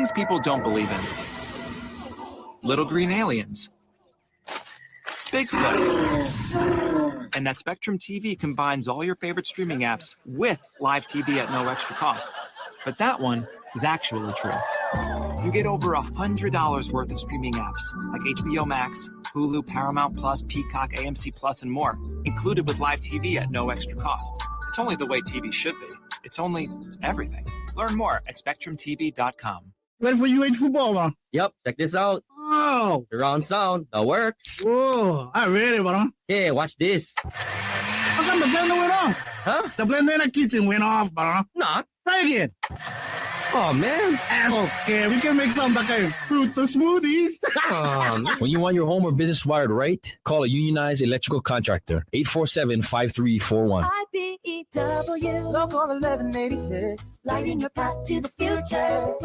Things people don't believe in. Little green aliens. Bigfoot. And that Spectrum TV combines all your favorite streaming apps with live TV at no extra cost. But that one is actually true. You get over $100 worth of streaming apps like HBO Max, Hulu, Paramount Plus, Peacock, AMC Plus, and more, included with live TV at no extra cost. It's only the way TV should be. It's only everything. Learn more at SpectrumTV.com. Ready for UH football, man? Yep, check this out. Oh. Surround sound. That works. Whoa, I ready, bro. Hey, watch this. How come the blender went off? Huh? The blender in the kitchen went off, bro. Nah. Try again. Oh, man. Okay, we can make something like a fruit the smoothies. When you want your home or business wired right, call a unionized electrical contractor. 847-5341. IBEW, local 1186, lighting your path to the future.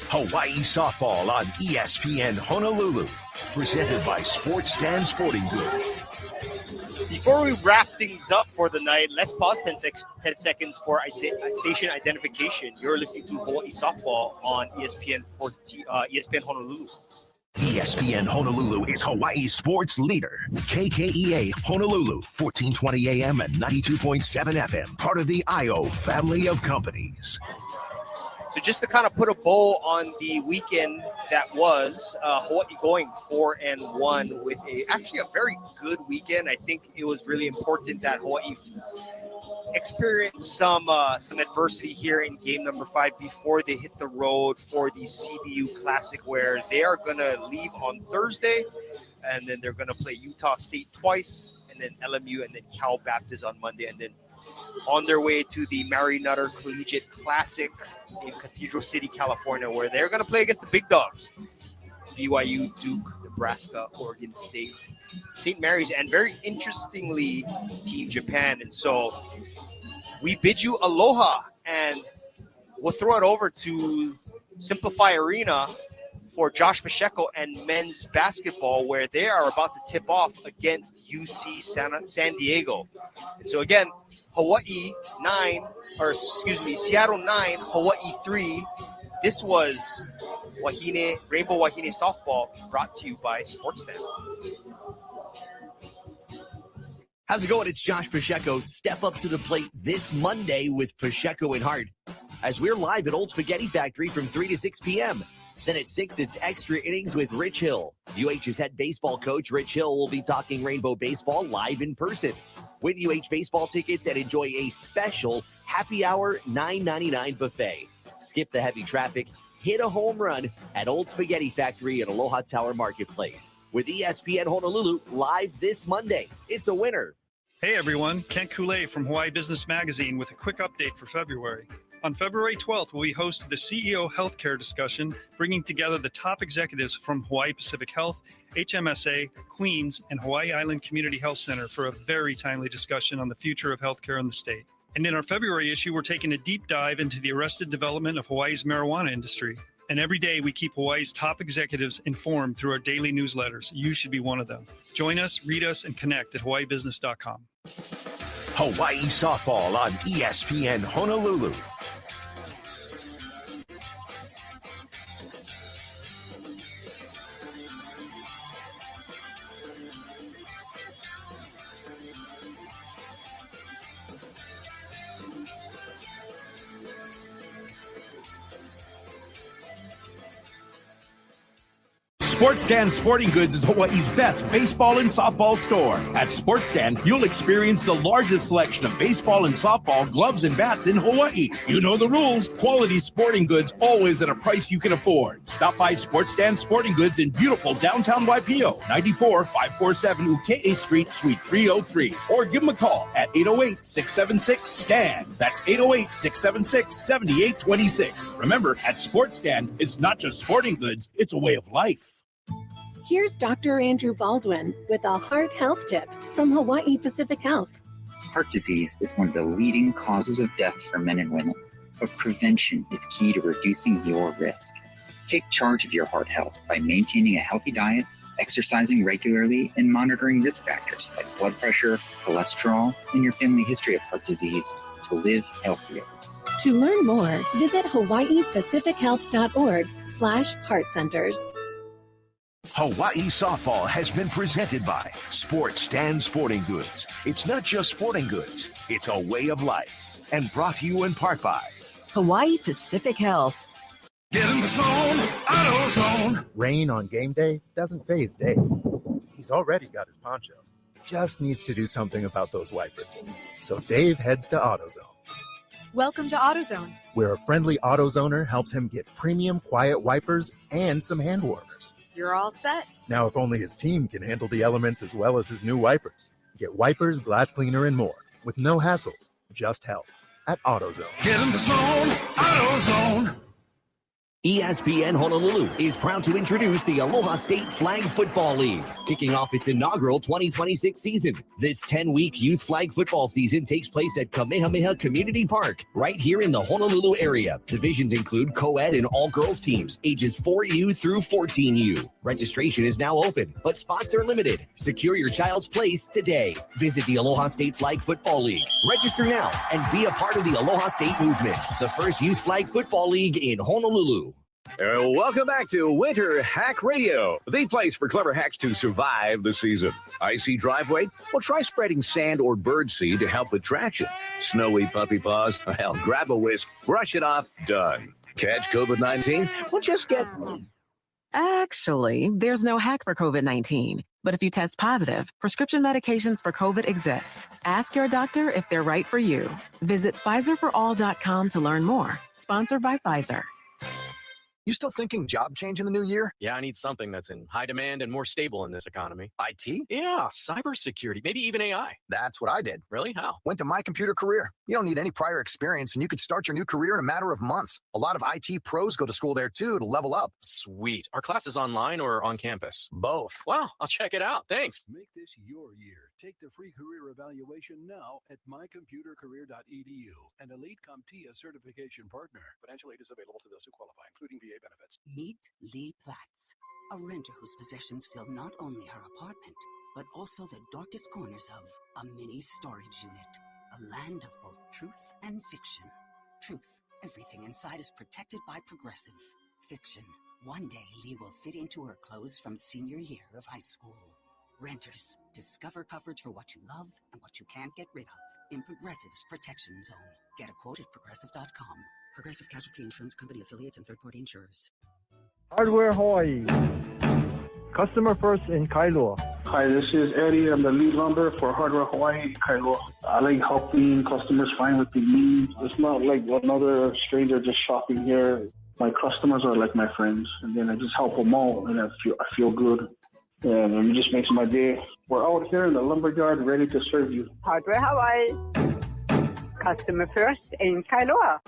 Hawaii softball on ESPN Honolulu, presented by Sports Stand Sporting Goods. Before we wrap things up for the night, let's pause 10 seconds for station identification. You're listening to Hawaii softball on ESPN Honolulu. ESPN Honolulu is Hawaii's sports leader. KKEA Honolulu, 1420 AM and 92.7 FM, part of the IO family of companies. So just to kind of put a bow on the weekend that was, Hawaii going 4-1 with actually a very good weekend. I think it was really important that Hawaii experienced some adversity here in game number 5 before they hit the road for the CBU Classic, where they are going to leave on Thursday, and then they're going to play Utah State twice, and then LMU, and then Cal Baptist on Monday, and then on their way to the Mary Nutter Collegiate Classic in Cathedral City, California, where they're going to play against the big dogs, BYU, Duke, Nebraska, Oregon State, St. Mary's, and very interestingly, Team Japan. And so we bid you aloha, and we'll throw it over to Simplify Arena for Josh Pacheco and men's basketball, where they are about to tip off against UC San Diego. And so again, Seattle 9, Hawaii 3. This was Rainbow Wahine Softball, brought to you by Sportsnet. How's it going? It's Josh Pacheco. Step up to the plate this Monday with Pacheco and Hart, as we're live at Old Spaghetti Factory from 3 to 6 p.m. Then at 6, it's Extra Innings with Rich Hill. UH's head baseball coach, Rich Hill, will be talking Rainbow Baseball live in person. Win UH baseball tickets and enjoy a special happy hour $9.99 buffet. Skip the heavy traffic, hit a home run at Old Spaghetti Factory at Aloha Tower Marketplace with ESPN Honolulu live this Monday. It's a winner. Hey everyone, Kent Kool-Aid from Hawaii Business Magazine with a quick update for February. On February 12th, we host the CEO Healthcare discussion, bringing together the top executives from Hawaii Pacific Health, HMSA, Queens, and Hawaii Island Community Health Center for a very timely discussion on the future of healthcare in the state. And in our February issue, we're taking a deep dive into the arrested development of Hawaii's marijuana industry. And every day, we keep Hawaii's top executives informed through our daily newsletters. You should be one of them. Join us, read us, and connect at hawaiibusiness.com. Hawaii softball on ESPN Honolulu. Sports Stand Sporting Goods is Hawaii's best baseball and softball store. At Sports Stand, you'll experience the largest selection of baseball and softball gloves and bats in Hawaii. You know the rules. Quality sporting goods, always at a price you can afford. Stop by Sports Stand Sporting Goods in beautiful downtown Waipio, 94-547 Uke'e Street, Suite 303. Or give them a call at 808-676-STAND. That's 808-676-7826. Remember, at Sports Stand, it's not just sporting goods, it's a way of life. Here's Dr. Andrew Baldwin with a heart health tip from Hawaii Pacific Health. Heart disease is one of the leading causes of death for men and women, but prevention is key to reducing your risk. Take charge of your heart health by maintaining a healthy diet, exercising regularly, and monitoring risk factors like blood pressure, cholesterol, and your family history of heart disease to live healthier. To learn more, visit hawaiipacifichealth.org/heart centers. Hawaii softball has been presented by Sports Stand Sporting Goods. It's not just sporting goods, it's a way of life. And brought to you in part by Hawaii Pacific Health. Get in the zone, AutoZone. Rain on game day doesn't faze Dave. He's already got his poncho. Just needs to do something about those wipers. So Dave heads to AutoZone, Welcome to AutoZone. where a friendly AutoZoner helps him get premium quiet wipers and some hand warmers. You're all set. Now, if only his team can handle the elements as well as his new wipers. Get wipers, glass cleaner, and more with no hassles, just help at AutoZone. Get in the zone, AutoZone. ESPN Honolulu is proud to introduce the Aloha State Flag Football League, kicking off its inaugural 2026 season. This 10-week youth flag football season takes place at Kamehameha Community Park, right here in the Honolulu area. Divisions include co-ed and all-girls teams, ages 4U through 14U. Registration is now open, but spots are limited. Secure your child's place today. Visit the Aloha State Flag Football League. Register now and be a part of the Aloha State movement, the first youth flag football league in Honolulu. Welcome back to Winter Hack Radio, the place for clever hacks to survive the season. Icy driveway? Well, try spreading sand or birdseed to help with traction. Snowy puppy paws? Well, grab a whisk, brush it off, done. Catch COVID-19? Well, just get... Actually, there's no hack for COVID-19. But if you test positive, prescription medications for COVID exist. Ask your doctor if they're right for you. Visit PfizerForAll.com to learn more. Sponsored by Pfizer. You still thinking job change in the new year? Yeah, I need something that's in high demand and more stable in this economy. IT? Yeah, cybersecurity, maybe even AI. That's what I did. Really? How? Went to My Computer Career. You don't need any prior experience, and you could start your new career in a matter of months. A lot of IT pros go to school there, too, to level up. Sweet. Are classes online or on campus? Both. Wow, I'll check it out. Thanks. Make this your year. Take the free career evaluation now at mycomputercareer.edu, an Elite CompTIA certification partner. Financial aid is available to those who qualify, including VA benefits. Meet Lee Platts, a renter whose possessions fill not only her apartment, but also the darkest corners of a mini storage unit. A land of both truth and fiction. Truth, everything inside is protected by Progressive. Fiction, one day Lee will fit into her clothes from senior year of high school. Renters, discover coverage for what you love and what you can't get rid of in Progressive's Protection Zone. Get a quote at Progressive.com. Progressive Casualty Insurance Company affiliates and third-party insurers. Hardware Hawaii. Customer first in Kailua. Hi, this is Eddie. I'm the lead lumber for Hardware Hawaii, Kailua. I like helping customers find what they need. It's not like another stranger just shopping here. My customers are like my friends, and then I just help them all, and I feel good. And it just makes my day. We're out here in the lumberyard ready to serve you. Hardware Hawaii. Customer first in Kailua.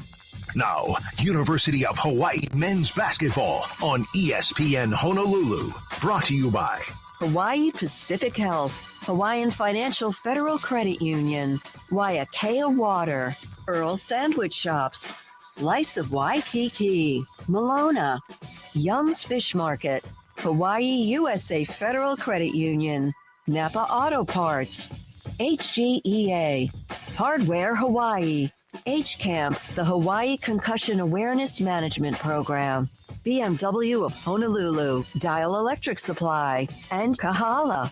Now, University of Hawaii men's basketball on ESPN Honolulu. Brought to you by Hawaii Pacific Health, Hawaiian Financial Federal Credit Union, Waiakea Water, Earl's Sandwich Shops, Slice of Waikiki, Malona, Yum's Fish Market, Hawaii USA Federal Credit Union, Napa Auto Parts, HGEA, Hardware Hawaii, HCAMP, the Hawaii Concussion Awareness Management Program, BMW of Honolulu, Dial Electric Supply, and Kahala.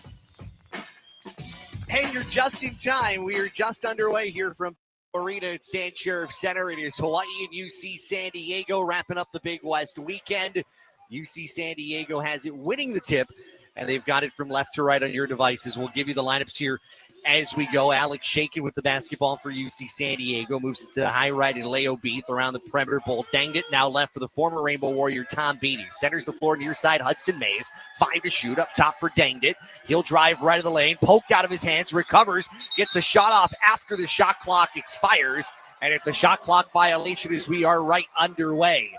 Hey, you're just in time. We are just underway here from Arena at Stan Sheriff Center. It is Hawaii and UC San Diego wrapping up the Big West weekend. UC San Diego has it winning the tip, and they've got it from left to right on your devices. We'll give you the lineups here as we go. Alex Shakin with the basketball for UC San Diego. Moves it to the high right, and Leo Beath around the perimeter. Bull danged it. Now left for the former Rainbow Warrior, Tom Beatty. Centers the floor near side, Hudson Mays. 5 to shoot. Up top for danged it. He'll drive right of the lane. Poked out of his hands. Recovers. Gets a shot off after the shot clock expires. And it's a shot clock violation as we are right underway.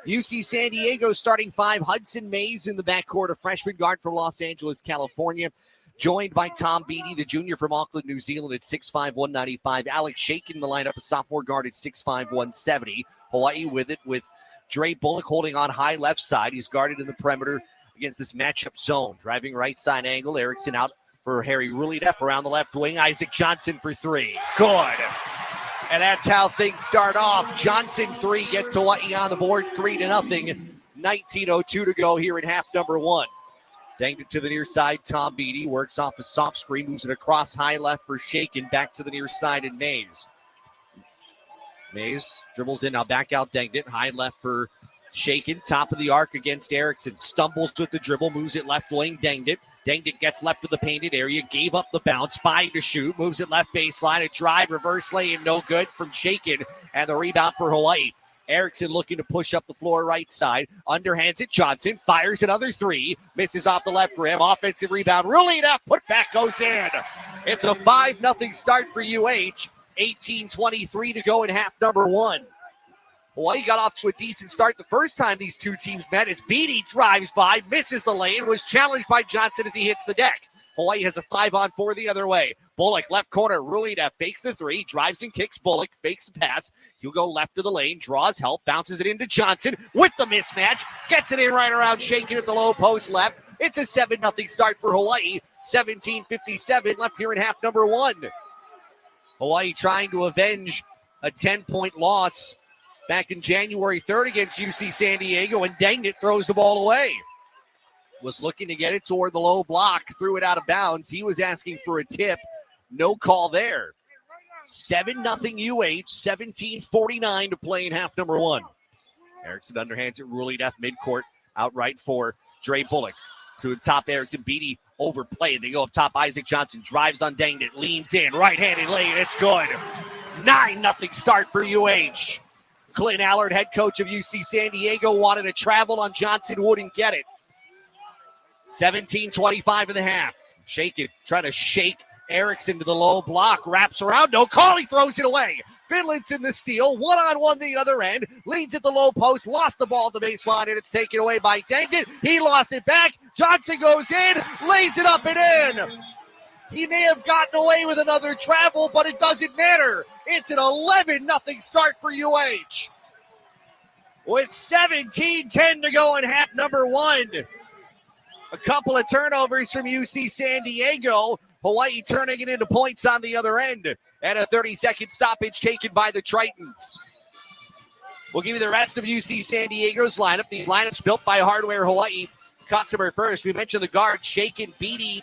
UC San Diego starting 5. Hudson Mays in the backcourt, a freshman guard from Los Angeles, California. Joined by Tom Beatty, the junior from Auckland, New Zealand at 6'5", 195. Alex Shakin, the lineup, a sophomore guard at 6'5", 170. Hawaii with it with Dre Bullock holding on high left side. He's guarded in the perimeter against this matchup zone. Driving right side angle. Erickson out for Harry Rulideff around the left wing. Isaac Johnson for 3. Good. And that's how things start off. Johnson 3 gets Hawaii on the board, 3-0. 19:02 to go here in half number 1. Danged it to the near side. Tom Beatty works off a soft screen, moves it across high left for Shaken. Back to the near side and Mays. Mays dribbles in, now back out, danged it. High left for Shaken. Top of the arc against Erickson. Stumbles with the dribble, moves it left wing, danged it. Danged it, gets left to the painted area, gave up the bounce, 5 to shoot, moves it left baseline, a drive, reverse lay in, no good from Shaken, and the rebound for Hawaii. Erickson looking to push up the floor right side, underhands it, Johnson, fires another 3, misses off the left rim, offensive rebound, really enough, putback goes in. It's a 5-0 start for UH, 18:23 to go in half number 1. Hawaii got off to a decent start the first time these two teams met as Beatty drives by, misses the lane, was challenged by Johnson as he hits the deck. Hawaii has a 5-on-4 the other way. Bullock, left corner, Rulita fakes the 3, drives and kicks Bullock, fakes the pass. He'll go left of the lane, draws help, bounces it into Johnson with the mismatch, gets it in right around Shaken at the low post left. It's a 7-0 start for Hawaii. 17:57 left here in half number 1. Hawaii trying to avenge a 10-point loss back in January 3rd against UC San Diego, and danged it, throws the ball away. Was looking to get it toward the low block, threw it out of bounds. He was asking for a tip. No call there. 7-0 UH, 17:49 to play in half number 1. Erickson underhands it, Ruley F midcourt, outright for Dre Bullock. To the top, Erickson, Beatty overplayed. They go up top, Isaac Johnson drives on, danged it, leans in, right-handed lane, it's good. 9-0 start for UH. Clint Allard, head coach of UC San Diego, wanted to travel on Johnson, wouldn't get it. 17:25 in the half. Shaken, trying to shake Erickson to the low block, wraps around, no call, he throws it away. Finlandson the steal, one-on-one the other end, leads at the low post, lost the ball at the baseline, and it's taken away by Danged. He lost it back, Johnson goes in, lays it up and in. He may have gotten away with another travel, but it doesn't matter. It's an 11-0 start for UH. With 17:10 to go in half number 1. A couple of turnovers from UC San Diego. Hawaii turning it into points on the other end. And a 30-second stoppage taken by the Tritons. We'll give you the rest of UC San Diego's lineup. These lineups built by Hardware Hawaii. Customer first. We mentioned the guards, Shaken, Beatty,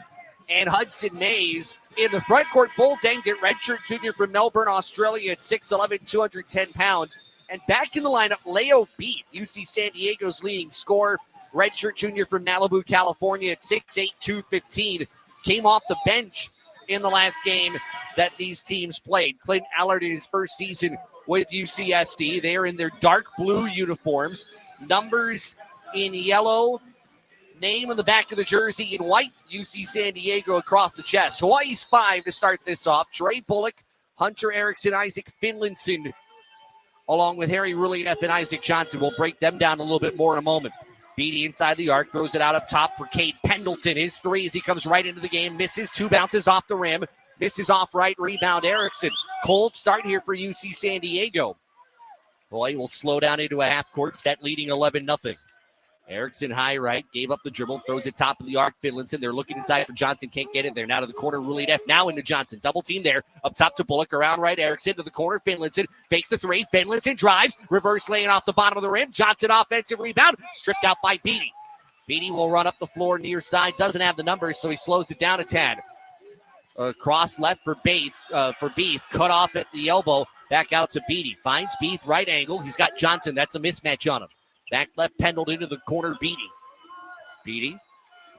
and Hudson Mays. In the front court, Bull Danged it, redshirt junior from Melbourne, Australia at 6'11", 210 pounds. And back in the lineup, Leo Beef, UC San Diego's leading scorer, redshirt junior from Malibu, California at 6'8", 215. Came off the bench in the last game that these teams played. Clint Allard in his first season with UCSD. They are in their dark blue uniforms. Numbers in yellow. Name on the back of the jersey in white. UC San Diego across the chest. Hawaii's 5 to start this off. Dre Bullock, Hunter Erickson, Isaac Finlandson, along with Harry Rulineff and Isaac Johnson. We'll break them down a little bit more in a moment. Beatty inside the arc, throws it out up top for Cade Pendleton. His 3 as he comes right into the game, misses, 2 bounces off the rim, misses off right, rebound Erickson. Cold start here for UC San Diego. Hawaii will slow down into a half-court set, leading 11-0. Erickson high right, gave up the dribble, throws it top of the arc. Finlandson, they're looking inside for Johnson, can't get it there. Now to the corner, Rulineff, now into Johnson. Double team there, up top to Bullock, around right, Erickson to the corner, Finlandson, fakes the 3, Finlandson drives, reverse laying off the bottom of the rim, Johnson offensive rebound, stripped out by Beatty. Beatty will run up the floor near side, doesn't have the numbers, so he slows it down a tad. Cross left for Beath, cut off at the elbow, back out to Beatty. Finds Beath, right angle, he's got Johnson, that's a mismatch on him. Back left, Pendled into the corner, Beatty. Beatty,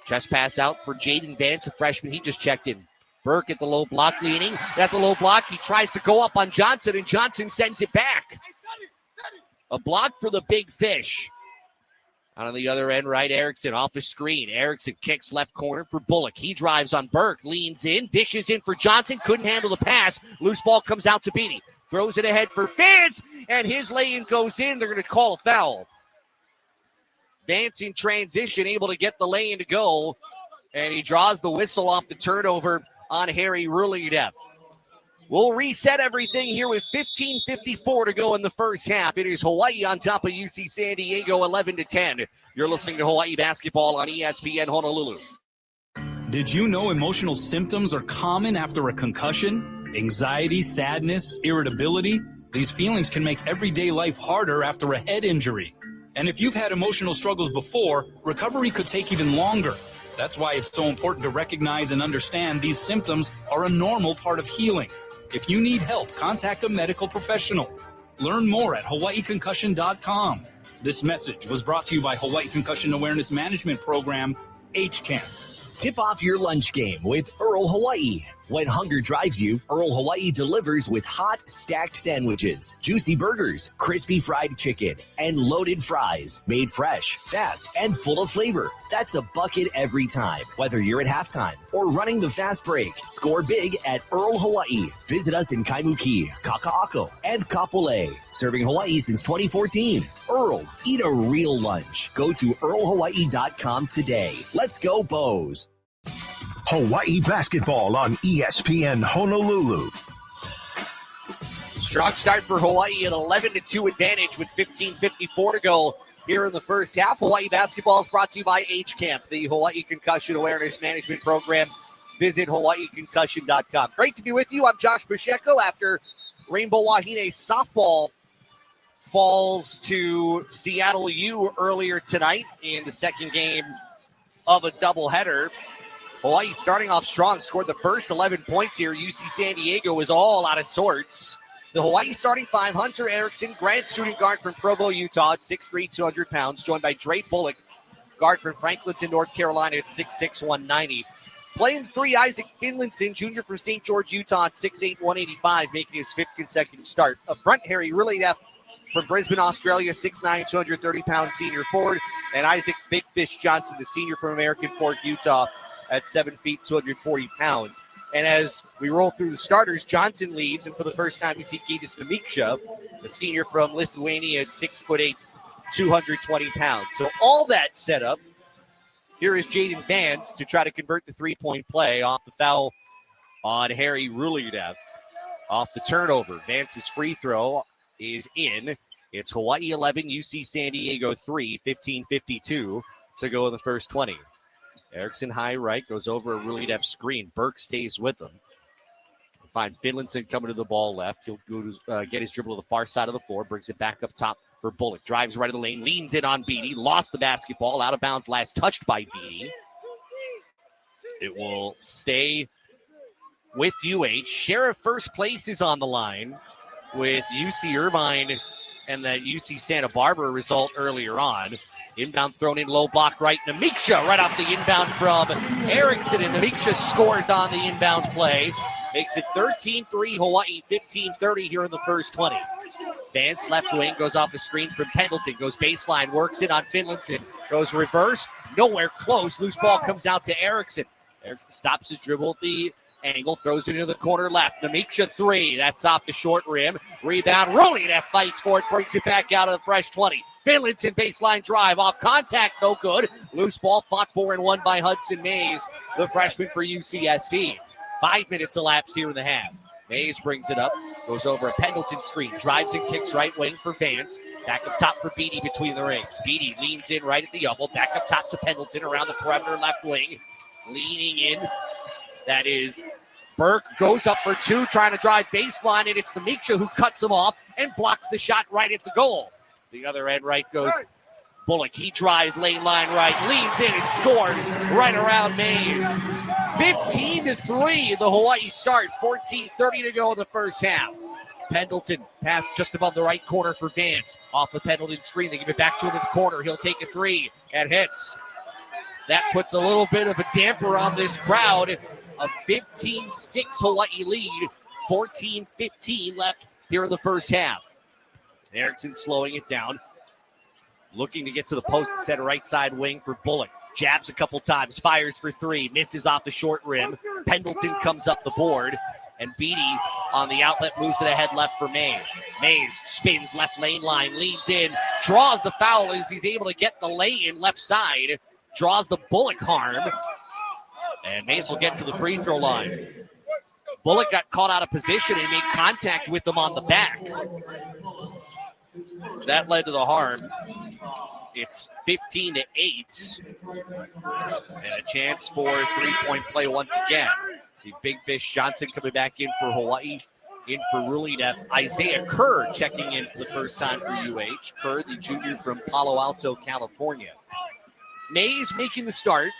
chest pass out for Jaden Vance, a freshman. He just checked in. Burke at the low block, leaning. At the low block, he tries to go up on Johnson, and Johnson sends it back. A block for the big fish. Out on the other end, right, Erickson off the screen. Erickson kicks left corner for Bullock. He drives on Burke, leans in, dishes in for Johnson, couldn't handle the pass. Loose ball comes out to Beatty. Throws it ahead for Vance, and his lay-in goes in. They're going to call a foul. Vance in transition, able to get the lay-in to go, and he draws the whistle off the turnover on Harry Rulineff. We'll reset everything here with 15:54 to go in the first half. It is Hawaii on top of UC San Diego, 11-10. You're listening to Hawaii basketball on ESPN Honolulu. Did you know emotional symptoms are common after a concussion? Anxiety, sadness, irritability, these feelings can make everyday life harder after a head injury. And if you've had emotional struggles before, recovery could take even longer. That's why it's so important to recognize and understand these symptoms are a normal part of healing. If you need help, contact a medical professional. Learn more at HawaiiConcussion.com. This message was brought to you by Hawaii Concussion Awareness Management Program, HCAMP. Tip off your lunch game with Earl Hawaii. When hunger drives you, Earl Hawaii delivers with hot, stacked sandwiches, juicy burgers, crispy fried chicken, and loaded fries. Made fresh, fast, and full of flavor. That's a bucket every time, whether you're at halftime or running the fast break. Score big at Earl Hawaii. Visit us in Kaimuki, Kaka'ako, and Kapolei. Serving Hawaii since 2014. Earl, eat a real lunch. Go to earlhawaii.com today. Let's go, Bows. Hawaii basketball on ESPN Honolulu. Strong start for Hawaii, an 11-2 advantage with 15:54 to go here in the first half. Hawaii basketball is brought to you by HCAMP, the Hawaii Concussion Awareness Management Program. Visit HawaiiConcussion.com. Great to be with you. I'm Josh Pacheco. After Rainbow Wahine softball falls to Seattle U earlier tonight in the second game of a doubleheader, Hawaii starting off strong, scored the first 11 points here. UC San Diego was all out of sorts. The Hawaii starting five: Hunter Erickson, grad student guard from Provo, Utah at 6'3", 200 pounds, joined by Dre Bullock, guard from Franklinton, North Carolina at 6'6", 190. Playing three, Isaac Finlinson, junior from St. George, Utah at 6'8", 185, making his fifth consecutive start. Up front, Harry Ruledeff from Brisbane, Australia, 6'9", 230 pounds, senior forward, and Isaac Big Fish Johnson, the senior from American Fork, Utah, at 7 feet, 240 pounds. And as we roll through the starters, Johnson leaves, and for the first time we see Gytis Namiksha, the senior from Lithuania, at 6'8", 220 pounds. So all that set up. Here is Jaden Vance to try to convert the three-point play off the foul on Harry Ruledeff. Off the turnover, Vance's free throw is in. It's Hawaii 11, UC San Diego 3, 15:52 to go in the first 20. Erickson high right, goes over a Ruledeff screen. Burke stays with him. Find Finlinson coming to the ball left. He'll go to, get his dribble to the far side of the floor, brings it back up top for Bullock. Drives right of the lane, leans in on Beatty, lost the basketball, out of bounds, last touched by Beatty. It will stay with UH. Sheriff first place is on the line with UC Irvine and that UC Santa Barbara result earlier on. Inbound thrown in, low block right. Namiksha right off the inbound from Erickson, and Namiksha scores on the inbounds play. Makes it 13-3 Hawaii, 15:30 here in the first 20. Vance left wing, goes off the screen from Pendleton, goes baseline, works it on Finlinson, goes reverse, nowhere close. Loose ball comes out to Erickson. Erickson stops his dribble at the angle, throws it into the corner left. Namiksha three, that's off the short rim. Rebound, Ruledeff fights for it, brings it back out of the fresh 20. Finlinson baseline drive, off contact, no good. Loose ball fought for and won by Hudson Mays, the freshman for UCSD. 5 minutes elapsed here in the half. Mays brings it up, goes over a Pendleton screen, drives and kicks right wing for Vance. Back up top for Beatty between the rings. Beatty leans in right at the elbow, back up top to Pendleton around the perimeter left wing. Leaning in, that is Burke, goes up for two, trying to drive baseline, and it's Namiksha who cuts him off and blocks the shot right at the goal. The other end right goes Bullock. He drives lane line right, leans in and scores right around Mays. 15-3 the Hawaii start. 14:30 to go in the first half. Pendleton pass just above the right corner for Vance. Off the Pendleton screen, they give it back to him in the corner. He'll take a three and hits. That puts a little bit of a damper on this crowd. A 15-6 Hawaii lead. 14:15 left here in the first half. Erickson slowing it down. Looking to get to the post and set a right side wing for Bullock. Jabs a couple times, fires for three, misses off the short rim. Pendleton comes up the board, and Beatty on the outlet moves it ahead left for Mays. Mays spins left lane line, leans in, draws the foul as he's able to get the lay-in left side, draws the Bullock harm, and Mays will get to the free throw line. Bullock got caught out of position and made contact with him on the back. That led to the harm. It's 15-8. And a chance for three-point play once again. See Big Fish Johnson coming back in for Hawaii. In for ruling F. Isaiah Kerr checking in for the first time for UH. Kerr, the junior from Palo Alto, California. Mays making the start.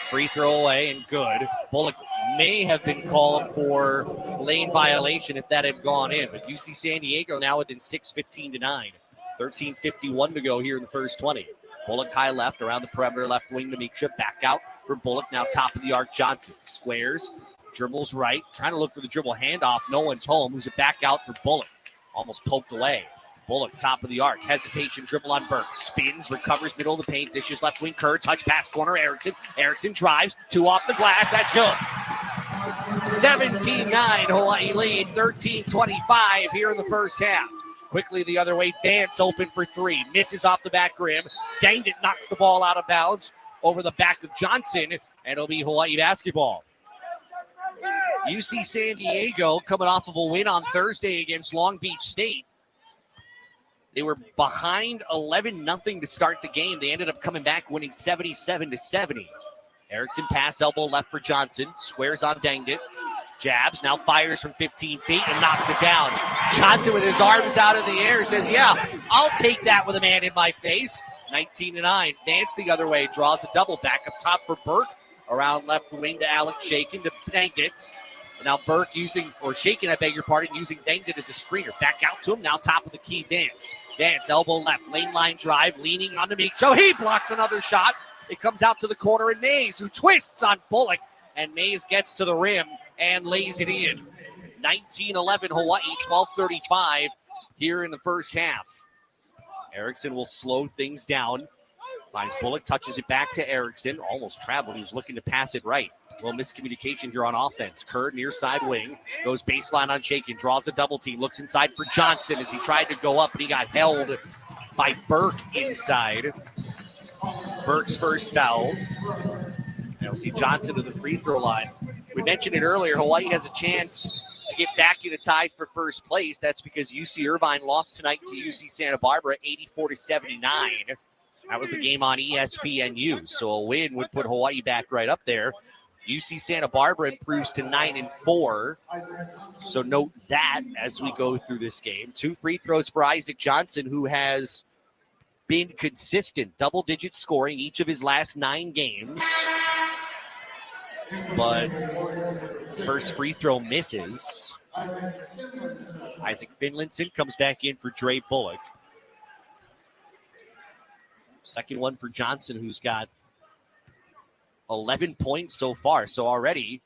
Free throw away and good. Bullock may have been called for lane violation if that had gone in. But UC San Diego now within 6:15 to 9. 13:51 to go here in the first 20. Bullock high left around the perimeter, left wing to Miksha. Back out for Bullock, now top of the arc. Johnson squares, dribbles right, trying to look for the dribble handoff. No one's home. Who's it back out for Bullock? Almost poked away. Bullock, top of the arc. Hesitation, dribble on Burke. Spins, recovers, middle of the paint. Dishes left wing. Kerr, touch, pass, corner. Erickson. Erickson drives. 2 off the glass. That's good. 17-9. Hawaii lead. 13-25 here in the first half. Quickly the other way. Dance open for 3. Misses off the back rim. Danged it. Knocks the ball out of bounds over the back of Johnson. And it'll be Hawaii basketball. UC San Diego coming off of a win on Thursday against Long Beach State. They were behind 11-0 to start the game. They ended up coming back winning 77-70. Erickson pass elbow left for Johnson. Squares on Danged it. Jabs, now fires from 15 feet and knocks it down. Johnson with his arms out in the air says, yeah, I'll take that with a man in my face. 19-9. Dance the other way. Draws a double back up top for Burke. Around left wing to Alex Shakin to Danged it. Now Burke using Danged it as a screener. Back out to him. Now top of the key, Dance. Dance, elbow left, lane line drive, leaning on the meat. So he blocks another shot. It comes out to the corner, and Mays, who twists on Bullock, and Mays gets to the rim and lays it in. 19-11 Hawaii, 12:35 here in the first half. Erickson will slow things down. Finds Bullock, touches it back to Erickson. Almost traveled. He was looking to pass it right. A little miscommunication here on offense. Kerr near side wing. Goes baseline on Shakin. Draws a double team. Looks inside for Johnson as he tried to go up, but he got held by Burke inside. Burke's first foul. And we'll see Johnson to the free throw line. We mentioned it earlier. Hawaii has a chance to get back into tie for first place. That's because UC Irvine lost tonight to UC Santa Barbara 84-79. That was the game on ESPNU. So a win would put Hawaii back right up there. UC Santa Barbara improves to 9-4. So note that as we go through this game. 2 free throws for Isaac Johnson, who has been consistent. Double-digit scoring each of his last 9 games. But first free throw misses. Isaac Finlinson comes back in for Dre Bullock. Second one for Johnson, who's got 11 points so far. So already,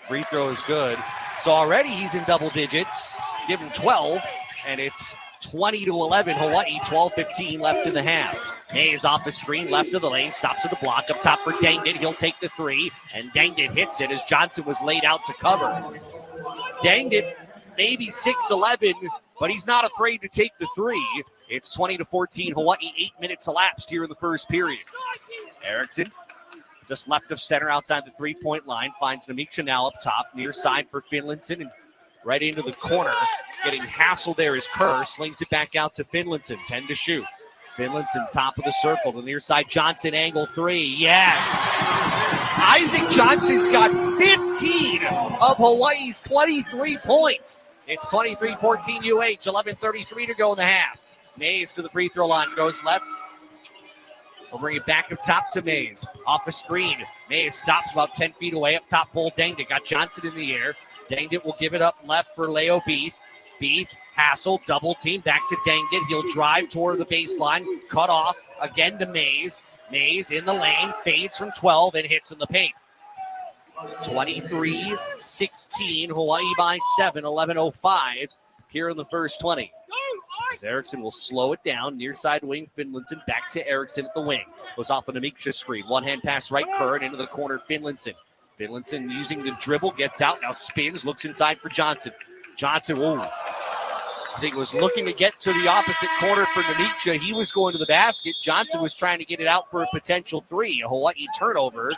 free throw is good. So already he's in double digits. Give him 12, and it's 20-11. Hawaii, 12:15 left in the half. Mays off the screen, left of the lane, stops at the block, up top for Danged it. He'll take the 3, and Danged it hits it as Johnson was laid out to cover. Danged it, maybe 6'11", but he's not afraid to take the 3. It's 20-14 Hawaii, 8 minutes elapsed here in the first period. Erickson, just left of center outside the three-point line, finds Namiksha now up top, near side for Finlinson, and right into the corner. Getting hassled there is Kerr, slings it back out to Finlinson, 10 to shoot. Finlinson, top of the circle, to the near side, Johnson, angle 3, yes! Isaac Johnson's got 15 of Hawaii's 23 points. It's 23-14 UH, 11:33 to go in the half. Mays to the free throw line, goes left. We'll bring it back up top to Mays. Off a screen. Mays stops about 10 feet away. Up top pole, Danged it. Got Johnson in the air. Danged it will give it up left for Leo Beef. Beef, hassle, double team. Back to Danged it. He'll drive toward the baseline. Cut off again to Mays. Mays in the lane. Fades from 12 and hits in the paint. 23-16. Hawaii by 7. 11:05 here in the first 20. As Erickson will slow it down. Near side wing, Finlinson back to Erickson at the wing. Goes off an Namiksha screen. One hand pass right, Kerr, and into the corner, Finlinson. Finlinson using the dribble, gets out, now spins, looks inside for Johnson. Johnson, I think was looking to get to the opposite corner for Namiksha. He was going to the basket. Johnson was trying to get it out for a potential 3, a Hawaii turnover.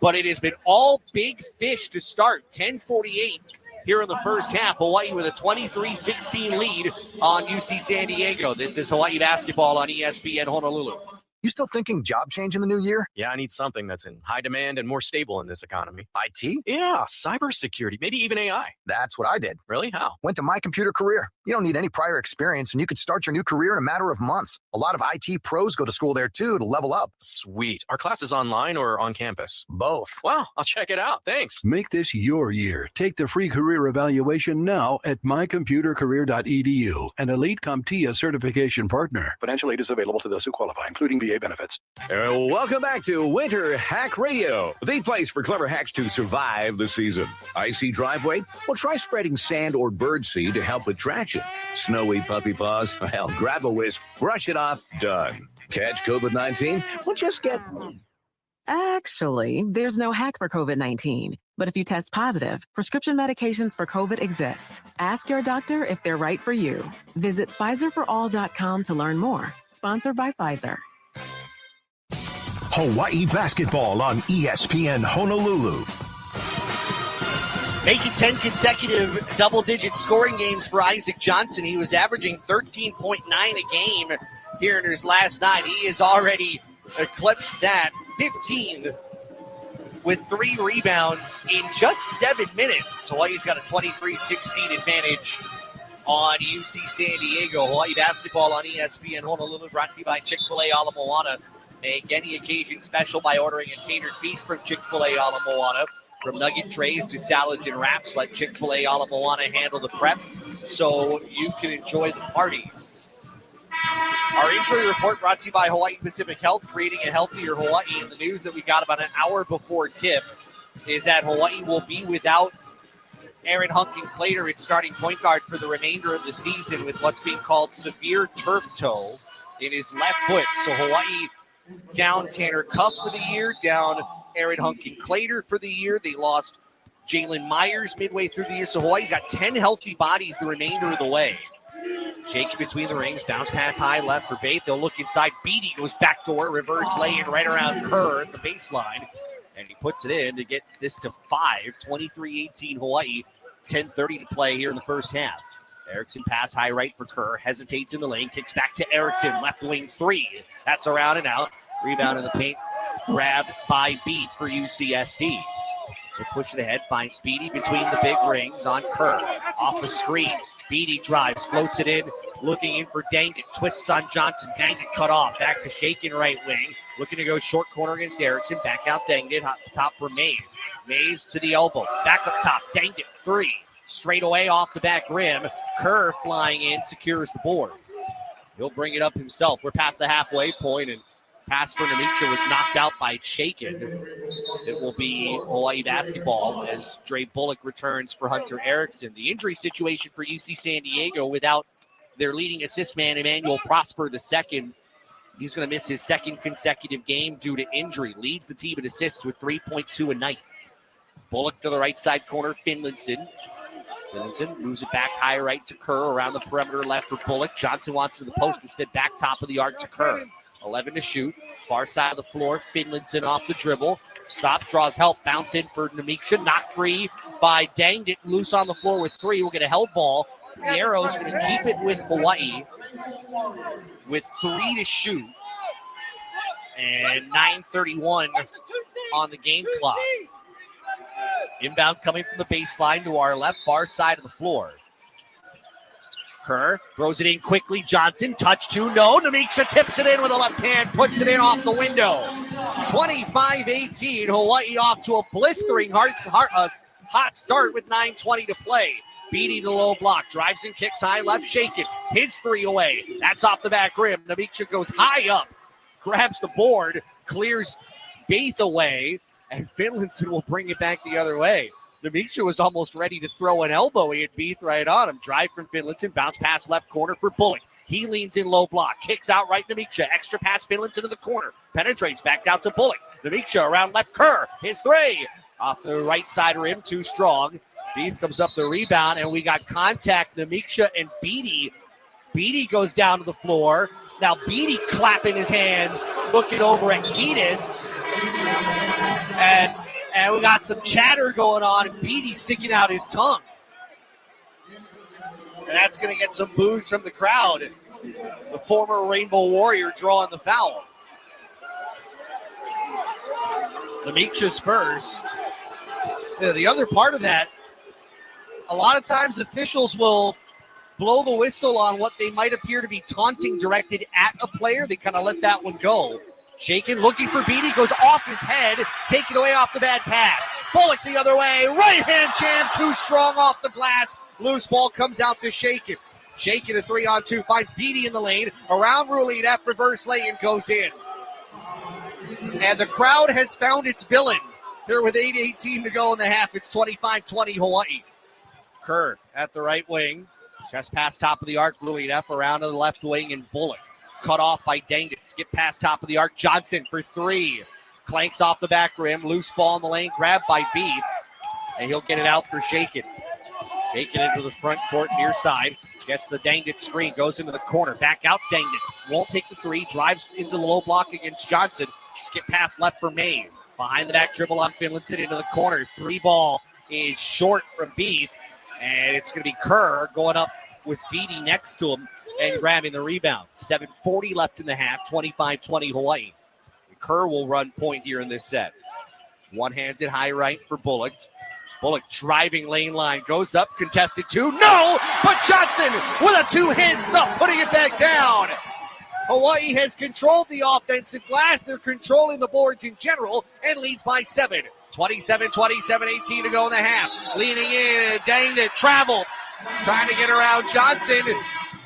But it has been all Big Fish to start. 10:48 here in the first half. Hawaii with a 23-16 lead on UC San Diego. This is Hawaii basketball on ESPN Honolulu. You still thinking job change in the new year? Yeah, I need something that's in high demand and more stable in this economy. IT? Yeah, cybersecurity, maybe even AI. That's what I did. Really? How? Went to My Computer Career. You don't need any prior experience, and you could start your new career in a matter of months. A lot of IT pros go to school there, too, to level up. Sweet. Are classes online or on campus? Both. Wow, I'll check it out. Thanks. Make this your year. Take the free career evaluation now at mycomputercareer.edu, an Elite CompTIA certification partner. Financial aid is available to those who qualify, including VA benefits. Welcome back to Winter Hack Radio, the place for clever hacks to survive the season. Icy driveway? Well, try spreading sand or birdseed to help with traction. Snowy puppy paws? Well, grab a whisk, brush it off, done. Catch COVID-19? Well, just get... Actually, there's no hack for COVID-19. But if you test positive, prescription medications for COVID exist. Ask your doctor if they're right for you. Visit PfizerForAll.com to learn more. Sponsored by Pfizer. Hawaii basketball on ESPN Honolulu. Making 10 consecutive double-digit scoring games for Isaac Johnson. He was averaging 13.9 a game here in his last night. He has already eclipsed that. 15 with 3 rebounds in just 7 minutes. Hawaii's got a 23-16 advantage on UC San Diego. Hawaii basketball on ESPN Honolulu, brought to you by Chick-fil-A Ala Moana. Make any occasion special by ordering a catered feast from Chick-fil-A Ala Moana. From nugget trays to salads and wraps, let Chick-fil-A Ala Moana handle the prep so you can enjoy the party. Our injury report brought to you by Hawaii Pacific Health, creating a healthier Hawaii. And the news that we got about an hour before tip is that Hawaii will be without Aaron Hunkin-Clater at starting point guard for the remainder of the season with what's being called severe turf toe in his left foot. So Hawaii down Tanner Cuff for the year, down Aaron Hunkin-Clater for the year. They lost Jalen Myers midway through the year. So Hawaii's got 10 healthy bodies the remainder of the way. Shaky between the rings, bounce pass high left for Bates. They'll look inside. Beatty goes backdoor, reverse lay-in right around Kerr at the baseline. And he puts it in to get this to 5, 23-18 Hawaii. 10:30 to play here in the first half. Erickson pass high right for Kerr. Hesitates in the lane. Kicks back to Erickson. Left wing 3. That's around and out. Rebound in the paint. Grabbed by Beat for UCSD. So push it ahead. Finds Speedy between the big rings on Kerr. Off the screen. Beatty drives. Floats it in. Looking in for Dangit. Twists on Johnson. Dangit cut off. Back to Shakin right wing. Looking to go short corner against Erickson. Back out Dangit. Hot top for Mays. Mays to the elbow. Back up top. Dangit 3. Straight away off the back rim. Kerr flying in. Secures the board. He'll bring it up himself. We're past the halfway point, and pass for Namisha was knocked out by Shakin. It will be Hawaii basketball as Dre Bullock returns for Hunter Erickson. The injury situation for UC San Diego without their leading assist man, Emmanuel Prosper II. He's going to miss his second consecutive game due to injury. Leads the team in assists with 3.2 a night. Bullock to the right side corner, Finlinson. Finlinson moves it back high right to Kerr, around the perimeter left for Bullock. Johnson wants to the post, instead back top of the arc to Kerr. 11 to shoot. Far side of the floor. Finlinson off the dribble. Stop, draws help. Bounce in for Namisha. Knocked free by Dangit. Loose on the floor with 3. We'll get a held ball. The Arrows going to keep it with Hawaii with 3 to shoot. And 9:31 on the game clock. Inbound coming from the baseline to our left, far side of the floor. Kerr throws it in quickly. Johnson, touch 2, no. Namisha tips it in with a left hand, puts it in off the window. 25-18, Hawaii off to a blistering hot start with 9:20 to play. Beatty to low block, drives and kicks high left, Shakin. His 3 away. That's off the back rim. Namisha goes high up, grabs the board, clears Baith away, and Finlinson will bring it back the other way. Namisha was almost ready to throw an elbow. He had Beith right on him. Drive from Finlinson. Bounce pass left corner for Bullock. He leans in low block. Kicks out right Namisha. Extra pass Finlinson to the corner. Penetrates back out to Bullock. Namisha around left Kerr. His 3. Off the right side rim. Too strong. Beith comes up the rebound, and we got contact. Namisha and Beatty. Beatty goes down to the floor. Now Beatty clapping his hands, looking over at Geddes. And we got some chatter going on, and Beatty sticking out his tongue. And that's going to get some boos from the crowd. The former Rainbow Warrior drawing the foul. Lemechus first. The other part of that, a lot of times officials will blow the whistle on what they might appear to be taunting directed at a player. They kind of let that one go. Shaken, looking for Beatty, goes off his head, taken away off the bad pass. Bullock the other way, right hand jam, too strong off the glass. Loose ball comes out to Shaken. Shaken a 3-on-2, finds Beatty in the lane, around Rulina, reverse lane goes in. And the crowd has found its villain. Here with 8:18 to go in the half, it's 25-20 Hawaii. Kerr at the right wing. Just past top of the arc, Rulina around to the left wing, and Bullock cut off by Dangit. Skip past top of the arc, Johnson for three. Clanks off the back rim, loose ball in the lane, grabbed by Beef, and he'll get it out for Shaken. Shaken into the front court near side, gets the Dangit screen, goes into the corner, back out Dangit. Won't take the three, drives into the low block against Johnson. Skip pass left for Mays. Behind the back dribble on Finlayson into the corner. Three ball is short from Beef. And it's going to be Kerr going up with Beatty next to him and grabbing the rebound. 7:40 left in the half, 25-20 Hawaii. Kerr will run point here in this set. One hands it high right for Bullock. Bullock driving lane line, goes up, contested two. No! But Johnson with a two-hand stuff, putting it back down. Hawaii has controlled the offensive glass. They're controlling the boards in general and leads by 7. 27-27, 18 to go in the half. Leaning in, and danged it, traveled. Trying to get around Johnson.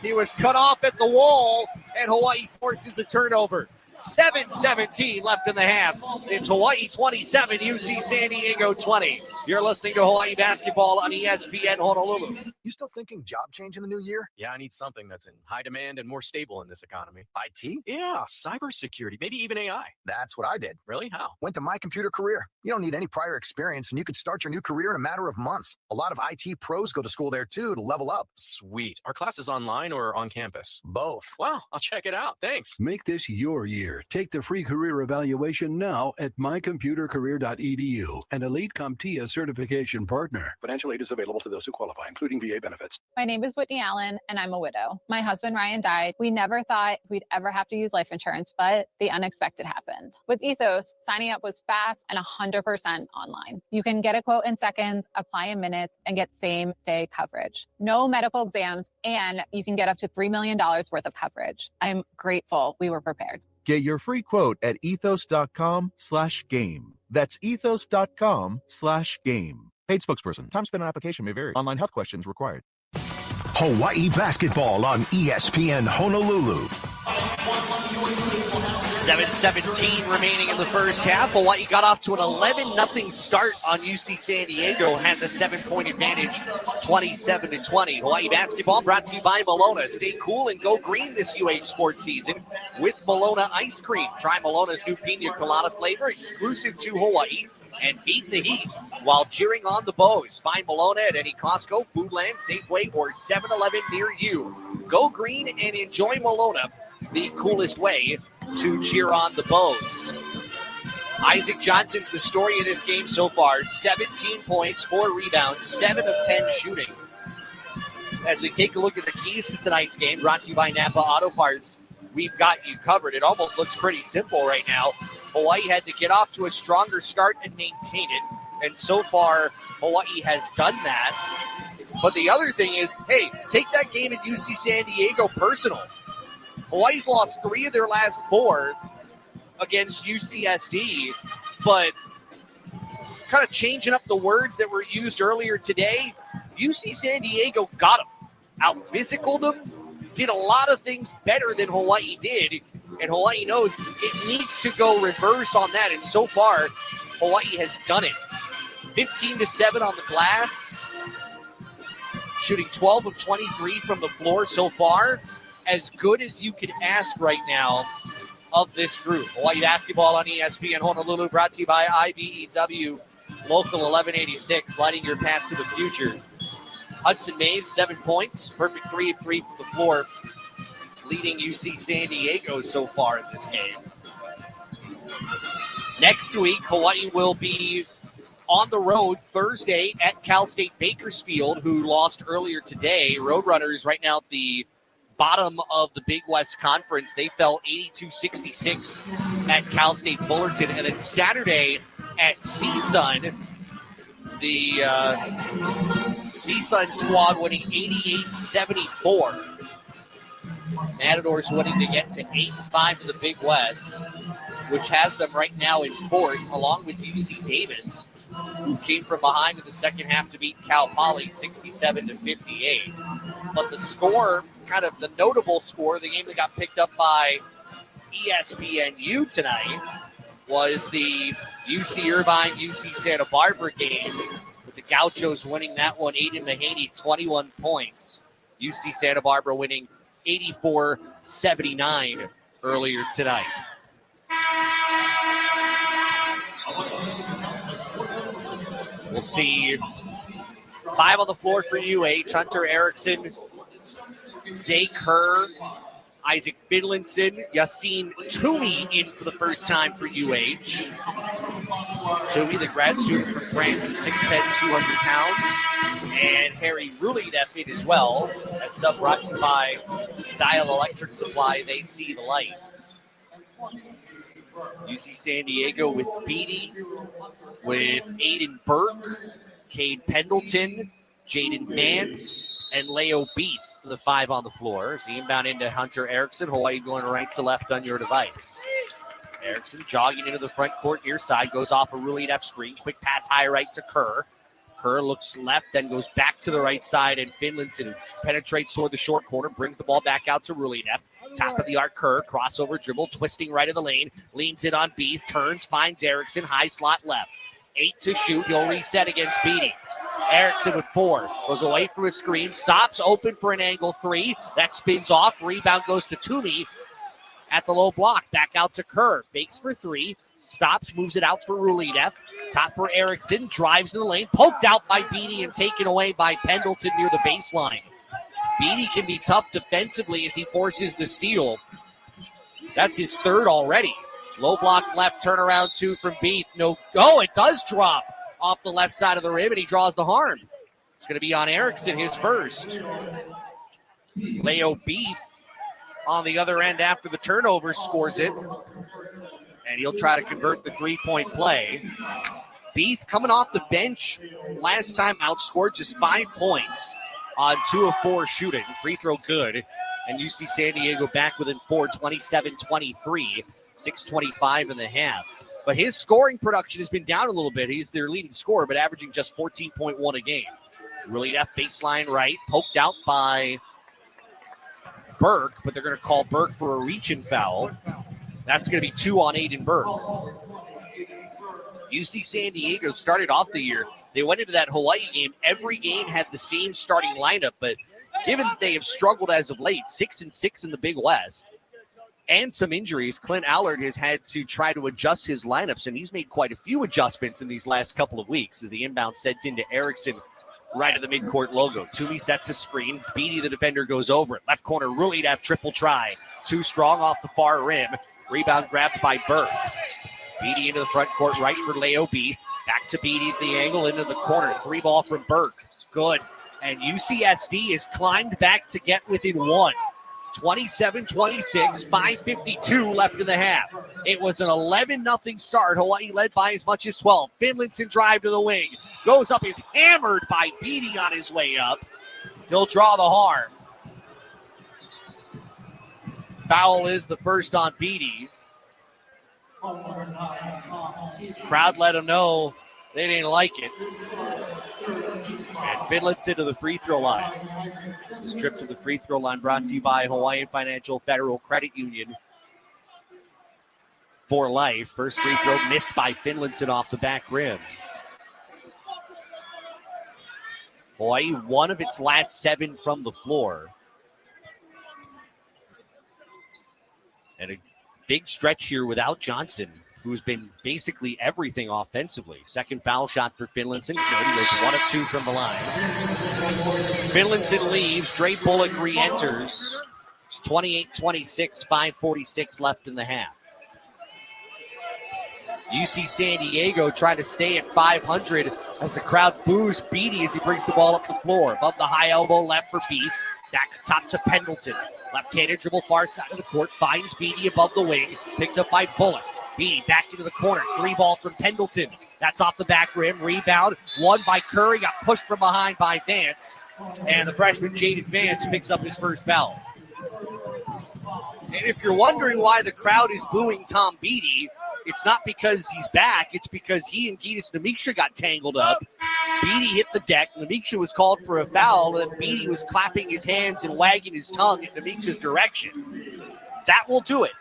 He was cut off at the wall, and Hawaii forces the turnover. 7:17 left in the half. It's Hawaii 27, UC San Diego 20. You're listening to Hawaii basketball on ESPN Honolulu. You still thinking job change in the new year? Yeah, I need something that's in high demand and more stable in this economy. IT? Yeah, cybersecurity, maybe even AI. That's what I did. Really? How? Went to My Computer Career. You don't need any prior experience, and you could start your new career in a matter of months. A lot of IT pros go to school there, too, to level up. Sweet. Are classes online or on campus? Both. Wow, I'll check it out. Thanks. Make this your year. Take the free career evaluation now at mycomputercareer.edu, an Elite CompTIA certification partner. Financial aid is available to those who qualify, including VA benefits. My name is Whitney Allen, and I'm a widow. My husband, Ryan, died. We never thought we'd ever have to use life insurance, but the unexpected happened. With Ethos, signing up was fast and 100% online. You can get a quote in seconds, apply in minutes, and get same-day coverage. No medical exams, and you can get up to $3 million worth of coverage. I'm grateful we were prepared. Get your free quote at ethos.com/game. That's ethos.com/game. Paid spokesperson. Time spent on application may vary. Online health questions required. Hawaii basketball on ESPN Honolulu. 7:17 remaining in the first half. Hawaii got off to an 11-0 start on UC San Diego. Has a 7-point advantage, 27-20. Hawaii basketball brought to you by Malona. Stay cool and go green this UH sports season with Malona ice cream. Try Malona's new pina colada flavor, exclusive to Hawaii, and beat the heat while cheering on the Bows. Find Malona at any Costco, Foodland, Safeway, or 7-Eleven near you. Go green and enjoy Malona, the coolest way to cheer on the Bows. Isaac Johnson's the story of this game so far. 17 points, 4 rebounds, 7 of 10 shooting. As we take a look at the keys to tonight's game, brought to you by Napa Auto Parts, we've got you covered. It almost looks pretty simple right now. Hawaii had to get off to a stronger start and maintain it. And so far, Hawaii has done that. But the other thing is, hey, take that game at UC San Diego personal. Hawaii's lost 3 of their last 4 against UCSD, but kind of changing up the words that were used earlier today, UC San Diego got them, out-physicaled them, did a lot of things better than Hawaii did, and Hawaii knows it needs to go reverse on that, and so far, Hawaii has done it. 15-7 on the glass, shooting 12 of 23 from the floor so far. As good as you can ask right now of this group. Hawaii basketball on ESPN Honolulu, brought to you by IBEW Local 1186, lighting your path to the future. Hudson Maves, 7 points, perfect 3 of 3 from the floor, leading UC San Diego so far in this game. Next week, Hawaii will be on the road Thursday at Cal State Bakersfield, who lost earlier today. Roadrunners right now at the bottom of the Big West Conference. They fell 82-66 at Cal State Fullerton. And then Saturday at CSUN. The CSUN squad winning 88-74. Matadors winning to get to 8-5 in the Big West, which has them right now in fourth, along with UC Davis, who came from behind in the second half to beat Cal Poly 67-58. But the score, kind of the notable score, the game that got picked up by ESPNU tonight, was the UC Irvine, UC Santa Barbara game, with the Gauchos winning that one. Aiden Mahaney, 21 points. UC Santa Barbara winning 84-79 earlier tonight. We'll see 5 on the floor for UH. Hunter Erickson, Zay Kerr, Isaac Finlinson, Yassine Toomey in for the first time for UH. Toomey, the grad student from France at 6'10", 200 pounds. And Harry Rulideff in as well. That sub brought to you by Dial Electric Supply. They see the light. UC San Diego with Beatty, with Aiden Burke, Cade Pendleton, Jaden Vance, and Leo Beef for the 5 on the floor. As the inbound into Hunter Erickson. Hawaii going right to left on your device. Erickson jogging into the front court near side, goes off a Rulideff screen. Quick pass high right to Kerr. Kerr looks left, then goes back to the right side, and Finlinson penetrates toward the short corner, brings the ball back out to Rulideff. Top of the arc, Kerr, crossover dribble, twisting right of the lane, leans it on Beef, turns, finds Erickson, high slot left. 8 to shoot, he'll reset against Beatty. Erickson with 4, goes away from his screen, stops, open for an angle 3, that spins off, rebound goes to Toomey at the low block, back out to Kerr, fakes for 3, stops, moves it out for Rulideff, top for Erickson, drives in the lane, poked out by Beatty and taken away by Pendleton near the baseline. Beatty can be tough defensively as he forces the steal. That's his 3rd already. Low block left, turnaround 2 from Beef. No, oh, it does drop off the left side of the rim, and he draws the harm. It's going to be on Erickson, his first. Leo Beef on the other end after the turnover scores it, and he'll try to convert the 3-point play. Beef coming off the bench last time outscored just 5 points on 2 of 4 shooting. Free throw good. And UC San Diego back within 4, 27-23, 6:25 in the half. But his scoring production has been down a little bit. He's their leading scorer, but averaging just 14.1 a game. Rulideff baseline right, poked out by Burke, but they're going to call Burke for a reach-in foul. That's going to be 2 on Aiden Burke. UC San Diego started off the year. They went into that Hawaii game. Every game had the same starting lineup, but given that they have struggled as of late, 6-6 in the Big West, and some injuries, Clint Allard has had to try to adjust his lineups, and he's made quite a few adjustments in these last couple of weeks as the inbound sent into Erickson right at the midcourt logo. Toomey sets a screen. Beatty, the defender, goes over it. Left corner, Rulideff, triple try. Too strong off the far rim. Rebound grabbed by Burke. Beatty into the front court, right for Leo Beef. Back to Beatty at the angle, into the corner. 3 ball from Burke. Good. And UCSD has climbed back to get within 1. 27-26, 5:52 left in the half. It was an 11-0 start. Hawaii led by as much as 12. Finlinson drive to the wing. Goes up, is hammered by Beatty on his way up. He'll draw the harm. Foul is the first on Beatty. Crowd let him know they didn't like it. And Finlinson to the free throw line. This trip to the free throw line brought to you by Hawaiian Financial Federal Credit Union for life. First free throw missed by Finlinson off the back rim. Hawaii, 1 of its last 7 from the floor. And a big stretch here without Johnson, who's been basically everything offensively. Second foul shot for Finlinson. He goes 1 of 2 from the line. Finlinson leaves. Dre Bullock re-enters. It's 28-26, 5:46 left in the half. UC San Diego trying to stay at 500 as the crowd boos Beatty as he brings the ball up the floor. Above the high elbow left for Beef. Back top to Pendleton. Left-handed dribble far side of the court. Finds Beatty above the wing. Picked up by Bullock. Beatty back into the corner. 3-ball from Pendleton. That's off the back rim. Rebound. Won by Curry. Got pushed from behind by Vance. And the freshman Jaden Vance picks up his first foul. And if you're wondering why the crowd is booing Tom Beatty, it's not because he's back. It's because he and Gitas Namiksha got tangled up. Beatty hit the deck. Namiksha was called for a foul, and Beatty was clapping his hands and wagging his tongue in Namiksha's direction. That will do it.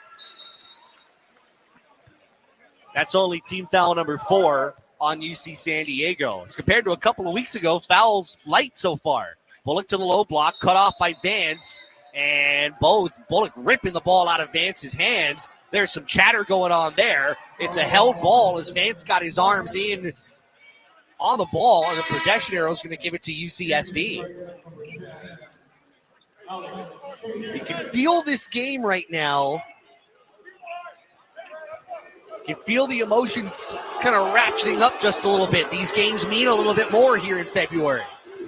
That's only team foul number 4 on UC San Diego. As compared to a couple of weeks ago, fouls light so far. Bullock to the low block, cut off by Vance, and Bullock ripping the ball out of Vance's hands. There's some chatter going on there. It's a held ball as Vance got his arms in on the ball, and the possession arrow is going to give it to UCSD. You can feel this game right now. You feel the emotions kind of ratcheting up just a little bit. These games mean a little bit more here in February.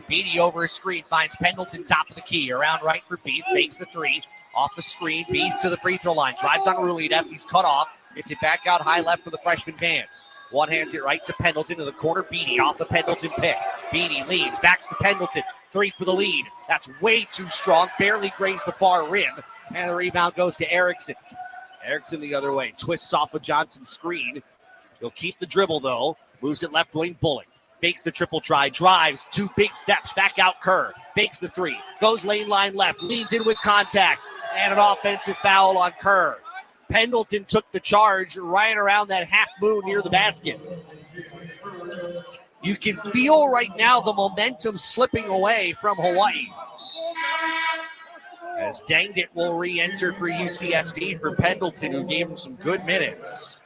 Beatty over a screen, finds Pendleton top of the key. Around right for Beath, fakes the 3. Off the screen, Beath to the free throw line. Drives on Rulidef, he's cut off. Gets it back out high left for the freshman Vance. One hands it right to Pendleton to the corner. Beatty off the Pendleton pick. Beatty leads, backs to Pendleton. 3 for the lead. That's way too strong. Barely grazed the far rim. And the rebound goes to Erickson. Erickson the other way. Twists off of Johnson's screen. He'll keep the dribble, though. Moves it left wing. Bullock fakes the triple try. Drives. 2 big steps. Back out Kerr. Fakes the 3. Goes lane line left. Leans in with contact. And an offensive foul on Kerr. Pendleton took the charge right around that half moon near the basket. You can feel right now the momentum slipping away from Hawaii. As Danged It will re-enter for UCSD for Pendleton, who gave him some good minutes.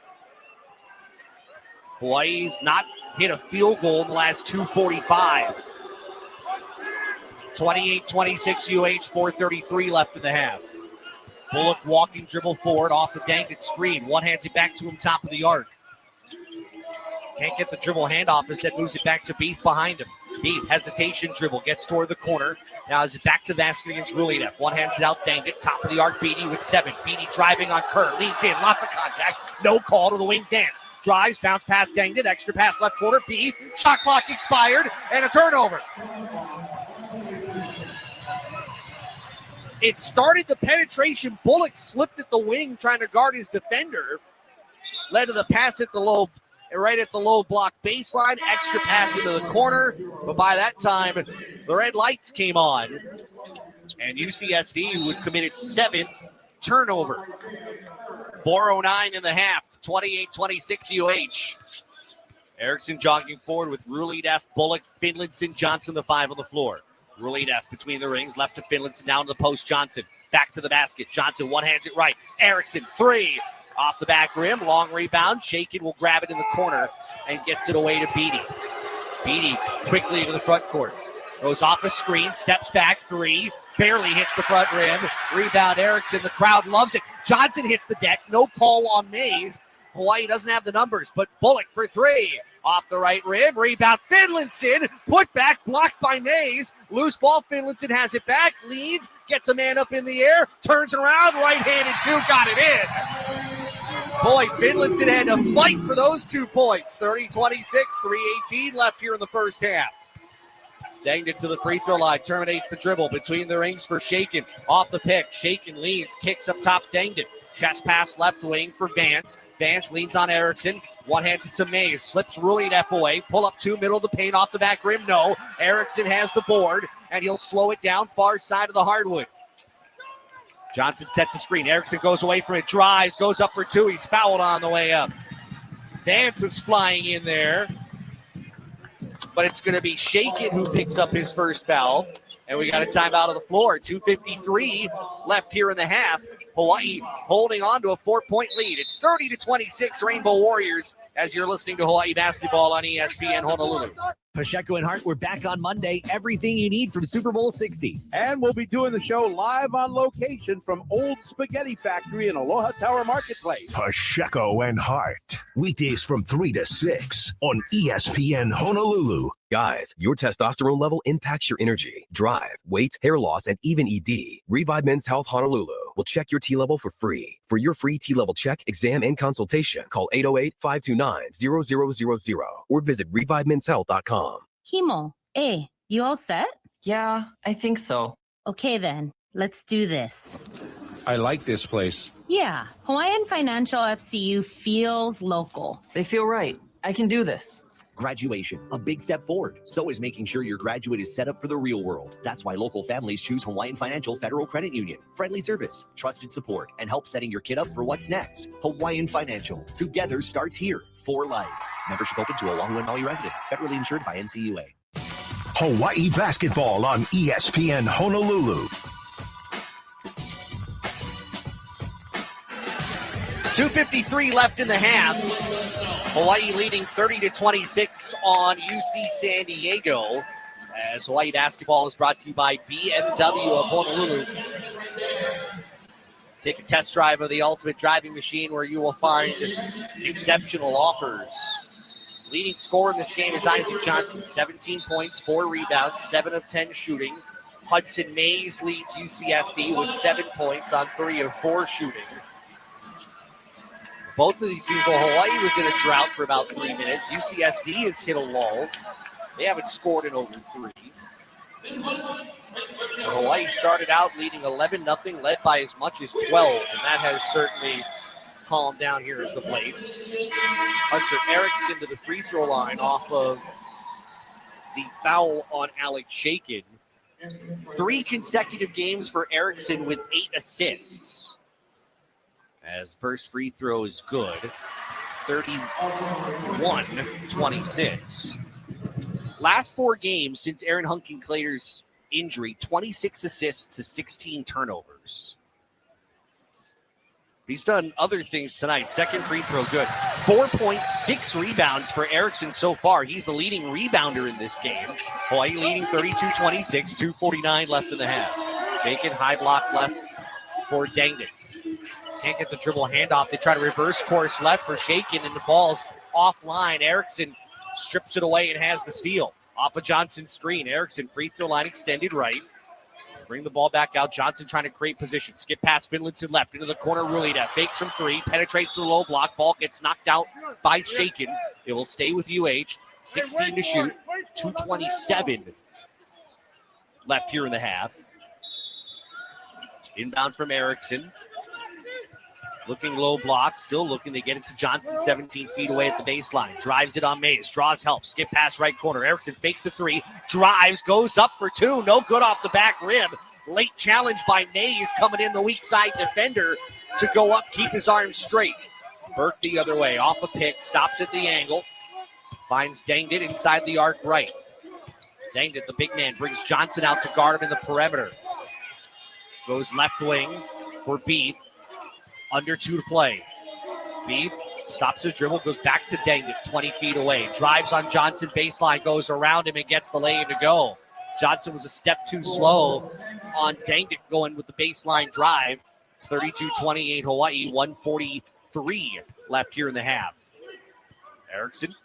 Hawaii's not hit a field goal in the last 2:45. 28-26 UH, 4:33 left in the half. Bullock walking dribble forward off the Danged It screen. One hands it back to him top of the arc. Can't get the dribble handoff, instead moves it back to Beath behind him. Beath, hesitation dribble, gets toward the corner. Now is it back to basket against Rulidef. One hands it out, Danged It, top of the arc, Beatty with 7. Beatty driving on Kerr, leads in, lots of contact. No call to the wing dance. Drives, bounce past Danged It, extra pass left corner, Beath. Shot clock expired, and a turnover. It started the penetration. Bullock slipped at the wing trying to guard his defender. Led to the pass at the low, right at the low block baseline. Extra pass into the corner. But by that time, the red lights came on. And UCSD would commit its 7th turnover. 4:09 in the half. 28-26 UH. Erickson jogging forward with Rulidef, Bullock, Finlinson, Johnson, the 5 on the floor. Rulidef between the rings, left to Finlinson, down to the post, Johnson. Back to the basket. Johnson one hands it right. Erickson, 3. Off the back rim, long rebound. Shakin will grab it in the corner and gets it away to Beatty. Beatty quickly into the front court. Goes off a screen, steps back, 3. Barely hits the front rim. Rebound Erickson. The crowd loves it. Johnson hits the deck. No call on Mays. Hawaii doesn't have the numbers, but Bullock for 3. Off the right rim, rebound Finlinson, put back, blocked by Mays. Loose ball, Finlinson has it back, leads, gets a man up in the air, turns around, right-handed 2, got it in. Boy, Finlinson had to fight for those 2 points. 30-26, 3:18 left here in the first half. Danged It to the free throw line, terminates the dribble between the rings for Shakin. Off the pick, Shakin leads, kicks up top, Danged It. Chest pass left wing for Vance. Vance leans on Erickson. One hands it to Mays. Slips Rulidef away. Pull up 2, middle of the paint, off the back rim. No. Erickson has the board, and he'll slow it down far side of the hardwood. Johnson sets a screen. Erickson goes away from it. Drives. Goes up for 2. He's fouled on the way up. Vance is flying in there. But it's going to be Shakin who picks up his first foul. And we got a timeout on the floor. 2:53 left here in the half. Hawaii holding on to a 4-point lead. It's 30-26 Rainbow Warriors as you're listening to Hawaii basketball on ESPN Honolulu. Pacheco and Hart, we're back on Monday. Everything you need from Super Bowl 60. And we'll be doing the show live on location from Old Spaghetti Factory in Aloha Tower Marketplace. Pacheco and Hart. Weekdays from 3 to 6 on ESPN Honolulu. Guys, your testosterone level impacts your energy, drive, weight, hair loss, and even ED. Revive Men's Health Honolulu will check your T level for free. For your free T level check, exam, and consultation, call 808-529-0000 or visit revivemen'shealth.com. Kimo, hey, you all set? Yeah, I think so. Okay then, let's do this. I like this place. Yeah, Hawaiian Financial FCU feels local. They feel right. I can do this. Graduation, a big step forward. So is making sure your graduate is set up for the real world. That's why local families choose Hawaiian Financial Federal Credit Union. Friendly service, trusted support, and help setting your kid up for what's next. Hawaiian Financial. Together starts here for life. Membership open to Oahu and Maui residents. Federally insured by NCUA. Hawaii basketball on ESPN Honolulu. 2:53 left in the half. Hawaii leading 30-26 on UC San Diego. As Hawaii basketball is brought to you by BMW of Honolulu. Take a test drive of the ultimate driving machine where you will find exceptional offers. Leading scorer in this game is Isaac Johnson, 17 points, 4 rebounds, 7 of 10 shooting. Hudson Mays leads UCSD with 7 points on 3 of 4 shooting. Both of these teams, well, Hawaii was in a drought for about 3 minutes. UCSD has hit a lull. They haven't scored in over 3. Hawaii started out leading 11-0, led by as much as 12, and that has certainly calmed down here as of late. Hunter Erickson to the free throw line off of the foul on Alex Shakin. 3 consecutive games for Erickson with 8 assists. As the first free throw is good. 31-26. Last 4 games since Aaron Hunkin-Clater's injury, 26 assists to 16 turnovers. He's done other things tonight. Second free throw good. 4.6 rebounds for Erickson so far. He's the leading rebounder in this game. Hawaii leading 32-26, 2:49 left in the half. Shakin, high block left for Dangdon. Can't get the dribble handoff. They try to reverse course left for Shakin, and the ball's offline. Erickson strips it away and has the steal. Off of Johnson's screen. Erickson, free throw line extended right. Bring the ball back out. Johnson trying to create position. Skip past Finlinson left into the corner. Rulita fakes from 3. Penetrates to the low block. Ball gets knocked out by Shakin. It will stay with UH. 16 to shoot. 2:27 left here in the half. Inbound from Erickson. Looking low block, still looking. They get it to Johnson, 17 feet away at the baseline. Drives it on Mays, draws help, skip pass right corner. Erickson fakes the 3, drives, goes up for 2. No good off the back rim. Late challenge by Mays coming in, the weak side defender to go up, keep his arms straight. Burke the other way, off a pick, stops at the angle. Finds Dangdon inside the arc right. Dangdon, the big man, brings Johnson out to guard him in the perimeter. Goes left wing for Beef. Under 2 to play. Beef stops his dribble, goes back to Dangdon, 20 feet away. Drives on Johnson, baseline, goes around him and gets the lay-in to go. Johnson was a step too slow on Dangdon going with the baseline drive. It's 32-28 Hawaii, 1:43 left here in the half. Erickson,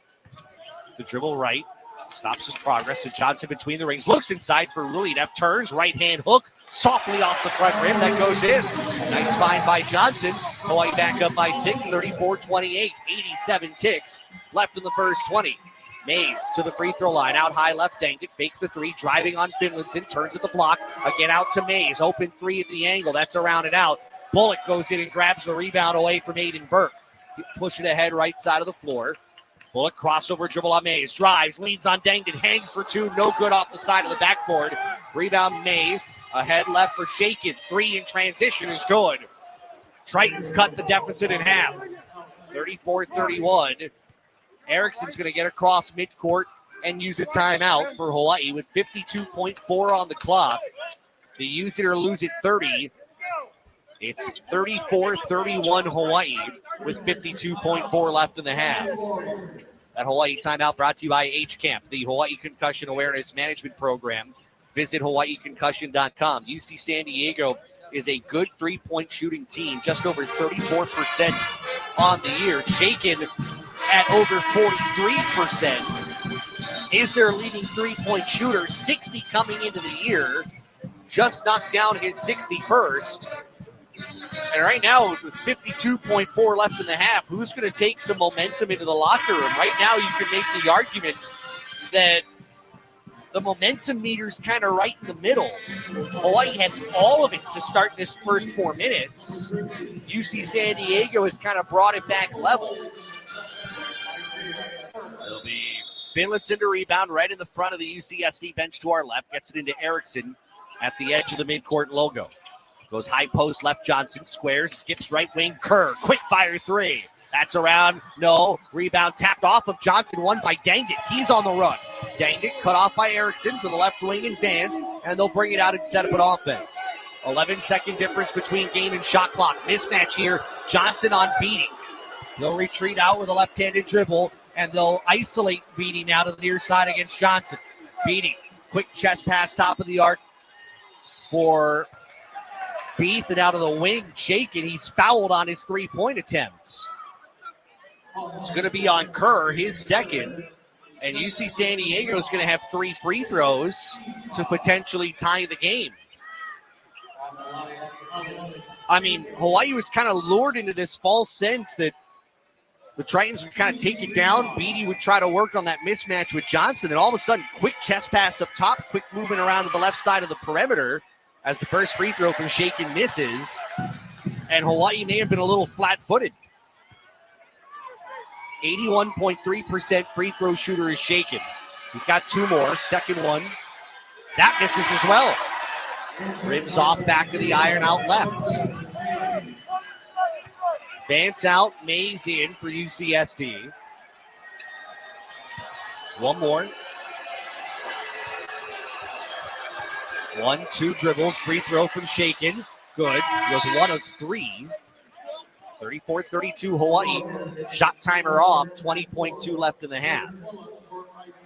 the dribble right. Stops his progress to Johnson between the rings. Looks inside for Ruliev. Turns, right-hand hook. Softly off the front rim. That goes in. Nice find by Johnson. Hawaii back up by 6, 34-28. 87 ticks left in the first 20. Mays to the free throw line. Out high left, Dangdon. Fakes the 3. Driving on Finlinson. Turns at the block. Again out to Mays. Open 3 at the angle. That's around and out. Bullock goes in and grabs the rebound away from Aiden Burke. Push it ahead right side of the floor. Bullock crossover dribble on Mays. Drives, leans on Dangdon. Hangs for 2. No good off the side of the backboard. Rebound Mays. Ahead left for Shakin. 3 in transition is good. Tritons cut the deficit in half. 34-31. Erickson's going to get across midcourt and use a timeout for Hawaii with 52.4 on the clock. They use it or lose it 30. It's 34-31 Hawaii with 52.4 left in the half. That Hawaii timeout brought to you by HCAMP, the Hawaii Concussion Awareness Management Program. Visit hawaiiconcussion.com. UC San Diego is a good three-point shooting team, just over 34% on the year. Shakin at over 43% is their leading three-point shooter, 60 coming into the year. Just knocked down his 61st. And right now, with 52.4 left in the half, who's going to take some momentum into the locker room? Right now, you can make the argument that the momentum meter's kind of right in the middle. Hawaii had all of it to start this first 4 minutes. UC San Diego has kind of brought it back level. It'll be Finlinson to rebound right in the front of the UCSD bench to our left. Gets it into Erickson at the edge of the midcourt logo. Goes high post left, Johnson squares, skips right wing, Kerr, quick fire three. That's around, no, rebound tapped off of Johnson, won by Dangit. He's on the run. Dangit cut off by Erickson to the left wing and Dance, and they'll bring it out and set up an offense. 11-second difference between game and shot clock. Mismatch here, Johnson on Beatty. They'll retreat out with a left-handed dribble, and they'll isolate Beatty now to the near side against Johnson. Beatty, quick chest pass, top of the arc for Beath, and out of the wing, shaken. He's fouled on his three-point attempts. It's going to be on Kerr, his second. And UC San Diego is going to have 3 free throws to potentially tie the game. I mean, Hawaii was kind of lured into this false sense that the Tritons would kind of take it down. Beatty would try to work on that mismatch with Johnson. And all of a sudden, quick chest pass up top, quick movement around to the left side of the perimeter as the first free throw from Shakin misses. And Hawaii may have been a little flat-footed. 81.3% free throw shooter is Shakin. He's got 2 more. Second one. That misses as well. Rims off back to the iron out left. Vance out, Mays in for UCSD. One more. 1-2 dribbles, free throw from Shakin. Good. Was 1 of 3. 34-32 Hawaii. Shot timer off, 20.2 left in the half.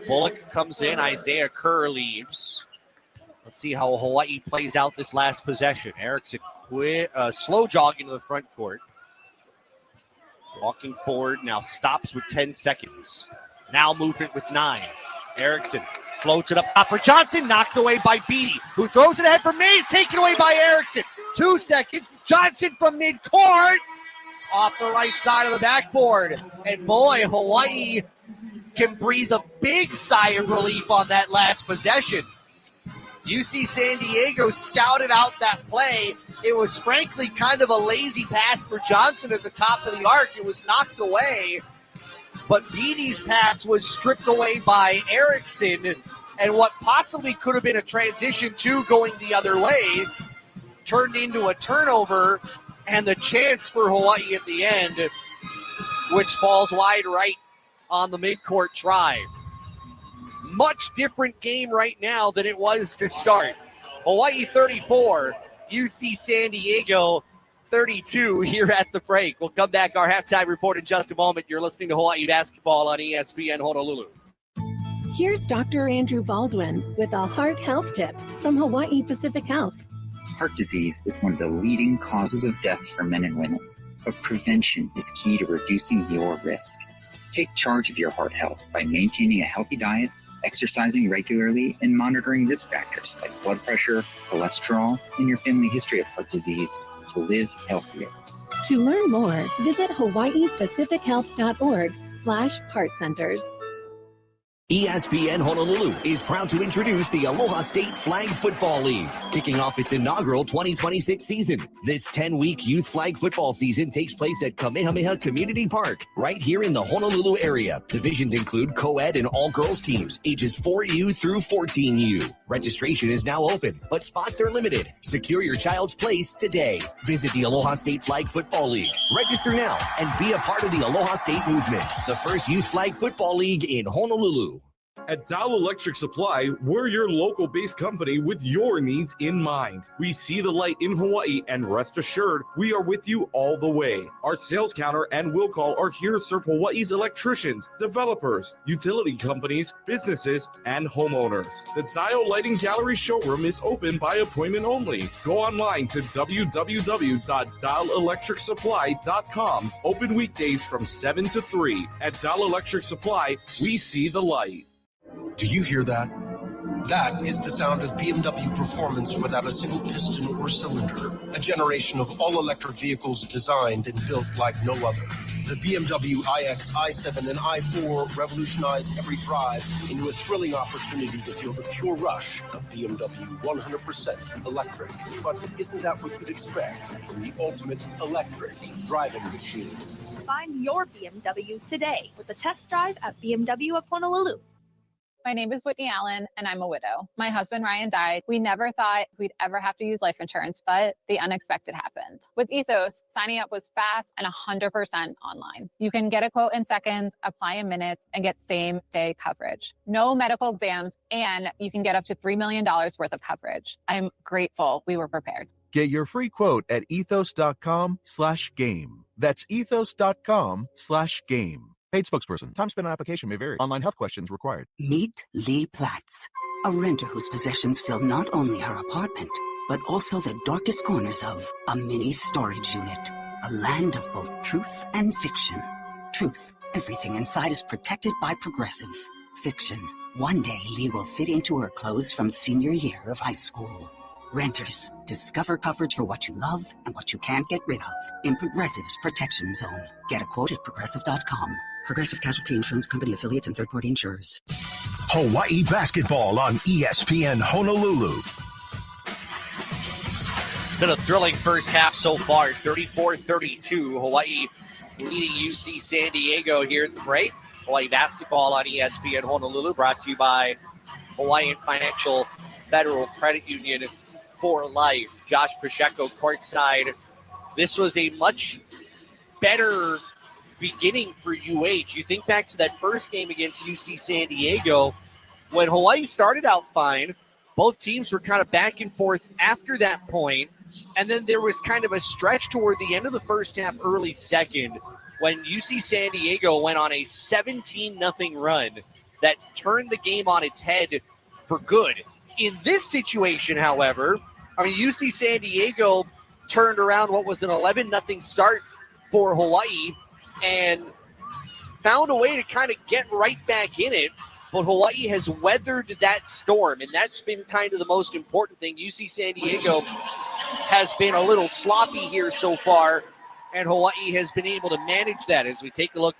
Bullock comes in, Isaiah Kerr leaves. Let's see how Hawaii plays out this last possession. Erickson slow jog into the front court. Walking forward, now stops with 10 seconds. Now movement with 9. Erickson floats it up top for Johnson, knocked away by Beatty, who throws it ahead for Mays, taken away by Erickson. 2 seconds, Johnson from midcourt. Off the right side of the backboard. And boy, Hawaii can breathe a big sigh of relief on that last possession. UC San Diego scouted out that play. It was frankly kind of a lazy pass for Johnson at the top of the arc. It was knocked away. But Beatty's pass was stripped away by Erickson. And what possibly could have been a transition 2 going the other way turned into a turnover. And the chance for Hawaii at the end, which falls wide right on the midcourt try. Much different game right now than it was to start. Hawaii 34, UC San Diego 32 here at the break. We'll come back, our halftime report in just a moment. You're listening to Hawaii Basketball on ESPN Honolulu. Here's Dr. Andrew Baldwin with a heart health tip from Hawaii Pacific Health. Heart disease is one of the leading causes of death for men and women, but prevention is key to reducing your risk. Take charge of your heart health by maintaining a healthy diet, exercising regularly, and monitoring risk factors like blood pressure, cholesterol, and your family history of heart disease to live healthier. To learn more, visit hawaiipacifichealth.org/heart centers. ESPN Honolulu is proud to introduce the Aloha State Flag Football League, kicking off its inaugural 2026 season. This 10-week youth flag football season takes place at Kamehameha Community Park, right here in the Honolulu area. Divisions include co-ed and all-girls teams, ages 4U through 14U. Registration is now open, but spots are limited. Secure your child's place today. Visit the Aloha State Flag Football League. Register now and be a part of the Aloha State movement, the first youth flag football league in Honolulu. At Dial Electric Supply, we're your local-based company with your needs in mind. We see the light in Hawaii, and rest assured, we are with you all the way. Our sales counter and will call are here to serve Hawaii's electricians, developers, utility companies, businesses, and homeowners. The Dial Lighting Gallery showroom is open by appointment only. Go online to www.dialelectricsupply.com. Open weekdays from 7 to 3. At Dial Electric Supply, we see the light. Do you hear that? That is the sound of BMW performance without a single piston or cylinder. A generation of all-electric vehicles designed and built like no other. The BMW iX, i7, and i4 revolutionized every drive into a thrilling opportunity to feel the pure rush of BMW 100% electric. But isn't that what you'd expect from the ultimate electric driving machine? Find your BMW today with a test drive at BMW of Honolulu. My name is Whitney Allen, and I'm a widow. My husband, Ryan, died. We never thought we'd ever have to use life insurance, but the unexpected happened. With Ethos, signing up was fast and 100% online. You can get a quote in seconds, apply in minutes, and get same-day coverage. No medical exams, and you can get up to $3 million worth of coverage. I'm grateful we were prepared. Get your free quote at ethos.com/game. That's ethos.com/game. Paid spokesperson. Time spent on application may vary. Online health questions required. Meet Lee Platts, a renter whose possessions fill not only her apartment, but also the darkest corners of a mini storage unit. A land of both truth and fiction. Truth, everything inside is protected by Progressive. Fiction, one day Lee will fit into her clothes from senior year of high school. Renters, discover coverage for what you love and what you can't get rid of in Progressive's Protection Zone. Get a quote at Progressive.com. Progressive Casualty Insurance Company affiliates and third-party insurers. Hawaii basketball on ESPN Honolulu. It's been a thrilling first half so far, 34-32. Hawaii leading UC San Diego here at the break. Hawaii basketball on ESPN Honolulu, brought to you by Hawaiian Financial Federal Credit Union for life. Josh Pacheco courtside. This was a much better beginning for UH. You think back to that first game against UC San Diego when Hawaii started out fine. Both teams were kind of back and forth after that point, and then there was kind of a stretch toward the end of the first half, early second, when UC San Diego went on a 17-0 run that turned the game on its head for good. In this situation, however, UC San Diego turned around what was an 11-0 start for Hawaii and found a way to kind of get right back in it. But Hawaii has weathered that storm, and that's been kind of the most important thing. UC San Diego has been a little sloppy here so far, and Hawaii has been able to manage that. As we take a look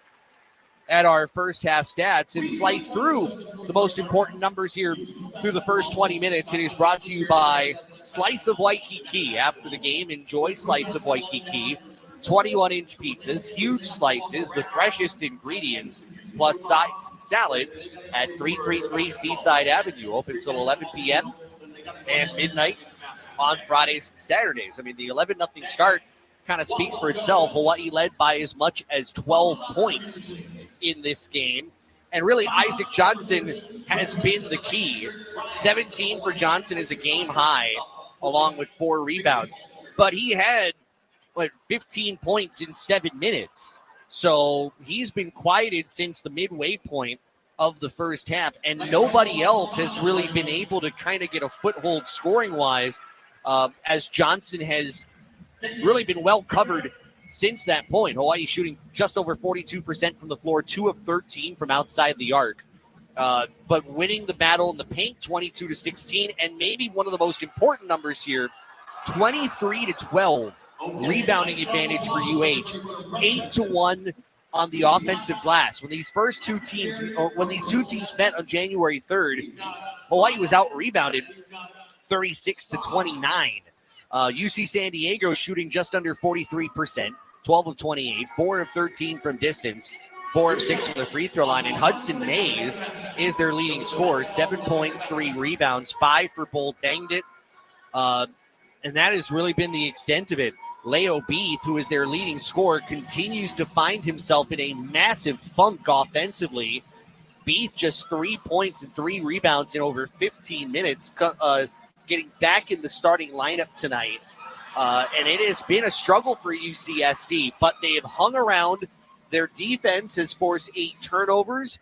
at our first half stats and slice through the most important numbers here through the first 20 minutes, it is brought to you by Slice of Waikiki. After the game, enjoy Slice of Waikiki. 21-inch pizzas, huge slices, the freshest ingredients, plus sides and salads at 333 Seaside Avenue. Open until 11 p.m. and midnight on Fridays and Saturdays. The 11-0 start kind of speaks for itself. Hawaii led by as much as 12 points in this game. And really, Isaac Johnson has been the key. 17 for Johnson is a game high, along with 4 rebounds. But he had 15 points in 7 minutes. So he's been quieted since the midway point of the first half, and nobody else has really been able to kind of get a foothold scoring-wise, as Johnson has really been well covered since that point. Hawaii shooting just over 42% from the floor, 2 of 13 from outside the arc. But winning the battle in the paint, 22-16, and maybe one of the most important numbers here, 23-12 rebounding advantage for UH, 8-1 on the offensive glass. When these two teams met on January 3rd, Hawaii was out rebounded 36-29. UC San Diego shooting just under 43%, 12 of 28, 4 of 13 from distance, 4 of 6 from the free throw line. And Hudson Mays is their leading scorer, 7 points, 3 rebounds, 5 for Bull Danged It. And that has really been the extent of it. Leo Beath, who is their leading scorer, continues to find himself in a massive funk offensively. Beath just 3 points and 3 rebounds in over 15 minutes, getting back in the starting lineup tonight. And it has been a struggle for UCSD, but they have hung around. Their defense has forced 8 turnovers.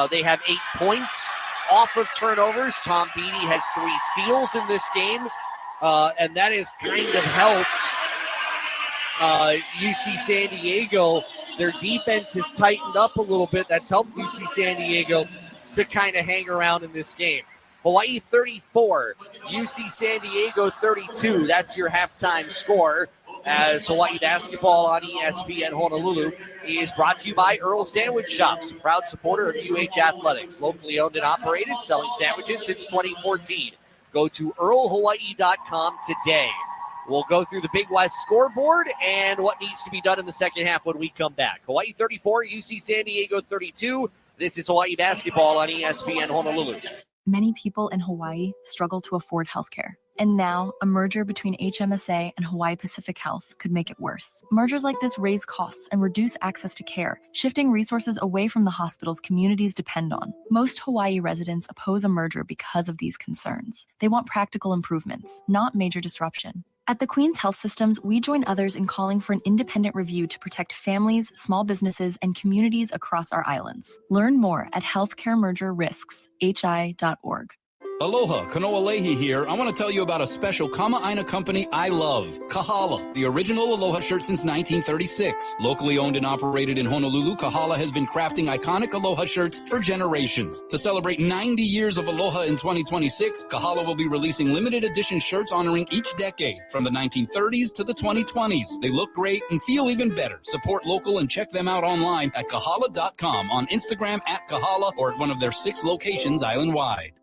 They have 8 points off of turnovers. Tom Beatty has 3 steals in this game, and that has kind of helped UC San Diego. Their defense has tightened up a little bit. That's helped UC San Diego to kind of hang around in this game. Hawaii 34, UC San Diego 32. That's your halftime score. As Hawaii basketball on ESPN Honolulu is brought to you by Earl Sandwich Shops, a proud supporter of UH Athletics. Locally owned and operated, selling sandwiches since 2014. Go to earlhawaii.com today. We'll go through the Big West scoreboard and what needs to be done in the second half when we come back. Hawaii 34, UC San Diego 32. This is Hawaii basketball on ESPN Honolulu. Many people in Hawaii struggle to afford healthcare. And now, a merger between HMSA and Hawaii Pacific Health could make it worse. Mergers like this raise costs and reduce access to care, shifting resources away from the hospitals communities depend on. Most Hawaii residents oppose a merger because of these concerns. They want practical improvements, not major disruption. At the Queen's Health Systems, we join others in calling for an independent review to protect families, small businesses, and communities across our islands. Learn more at healthcaremergerrisks.hi.org. Aloha, Kanoa Leahy here. I want to tell you about a special Kama'aina company I love, Kahala, the original Aloha shirt since 1936. Locally owned and operated in Honolulu, Kahala has been crafting iconic Aloha shirts for generations. To celebrate 90 years of Aloha in 2026, Kahala will be releasing limited edition shirts honoring each decade, from the 1930s to the 2020s. They look great and feel even better. Support local and check them out online at kahala.com, on Instagram at Kahala, or at one of their 6 locations island-wide.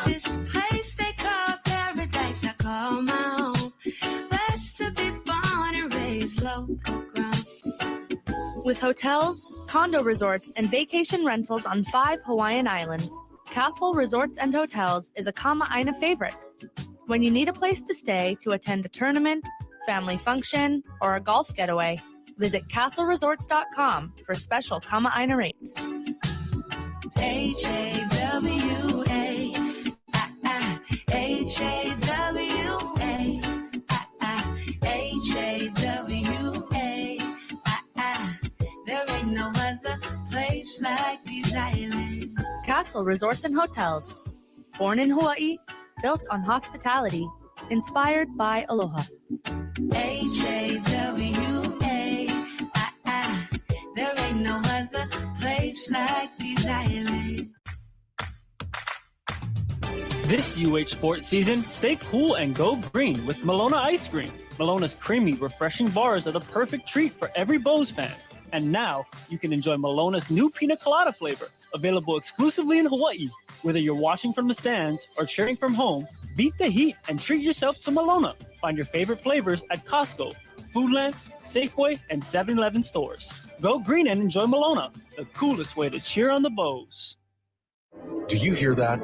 This place they call paradise, I call my home. Blessed to be born and raised local ground. With hotels, condo resorts, and vacation rentals on 5 Hawaiian islands, Castle Resorts and Hotels is a Kama'aina favorite. When you need a place to stay to attend a tournament, family function, or a golf getaway, visit castleresorts.com for special Kama'aina rates. H-A-W-A, H-A-W-A, H-A-W-A, there ain't no other place like these islands. Castle Resorts and Hotels. Born in Hawaii, built on hospitality, inspired by aloha. H-A-W-A, there ain't no other place like these islands. This UH sports season, stay cool and go green with Malona Ice Cream. Malona's creamy, refreshing bars are the perfect treat for every Bows fan. And now, you can enjoy Malona's new pina colada flavor, available exclusively in Hawaii. Whether you're watching from the stands or cheering from home, beat the heat and treat yourself to Malona. Find your favorite flavors at Costco, Foodland, Safeway, and 7-Eleven stores. Go green and enjoy Malona, the coolest way to cheer on the Bows. Do you hear that?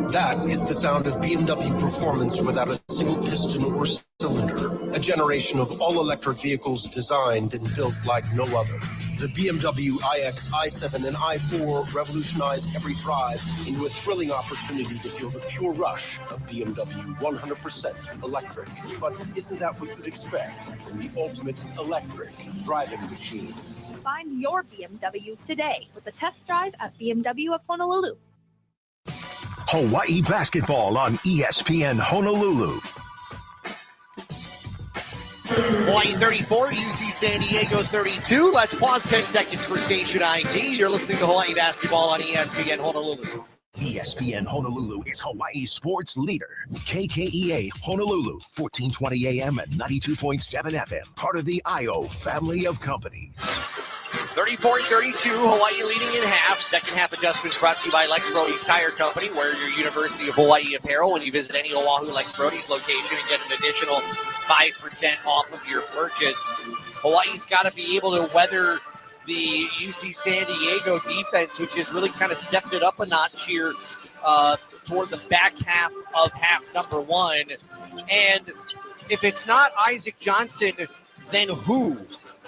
That is the sound of BMW performance without a single piston or cylinder. A generation of all-electric vehicles designed and built like no other. The BMW iX, i7, and i4 revolutionize every drive into a thrilling opportunity to feel the pure rush of BMW 100% electric. But isn't that what you'd expect from the ultimate electric driving machine? Find your BMW today with a test drive at BMW of Honolulu. Hawaii basketball on ESPN Honolulu. Hawaii 34, UC San Diego 32. Let's pause 10 seconds for station ID. You're listening to Hawaii basketball on ESPN Honolulu. ESPN Honolulu is Hawaii's sports leader. KKEA Honolulu, 1420 AM and 92.7 FM. Part of the IO family of companies. 34-32, Hawaii leading in half. Second half adjustments brought to you by Lex Brody's Tire Company. Wear your University of Hawaii apparel when you visit any Oahu Lex Brody's location and get an additional 5% off of your purchase. Hawaii's got to be able to weather the UC San Diego defense, which has really kind of stepped it up a notch here toward the back half of half number one. And if it's not Isaac Johnson, then who?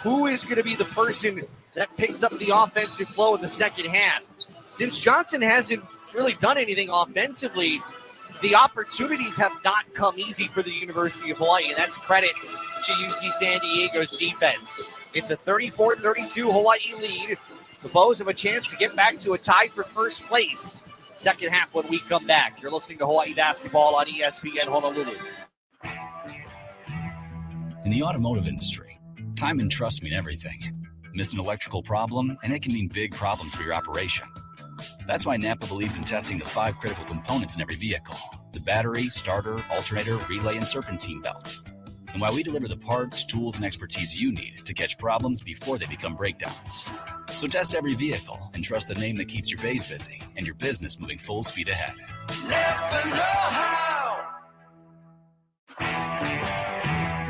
Who is going to be the person that picks up the offensive flow in the second half? Since Johnson hasn't really done anything offensively, the opportunities have not come easy for the University of Hawaii, and that's credit to UC San Diego's defense. It's a 34-32 Hawaii lead. The Bows have a chance to get back to a tie for first place. Second half when we come back. You're listening to Hawaii basketball on ESPN Honolulu. In the automotive industry, time and trust mean everything. Miss an electrical problem, and it can mean big problems for your operation. That's why Napa believes in testing the 5 critical components in every vehicle: the battery, starter, alternator, relay, and serpentine belt. And why we deliver the parts, tools, and expertise you need to catch problems before they become breakdowns. So test every vehicle and trust the name that keeps your bays busy and your business moving full speed ahead. Napa know-how.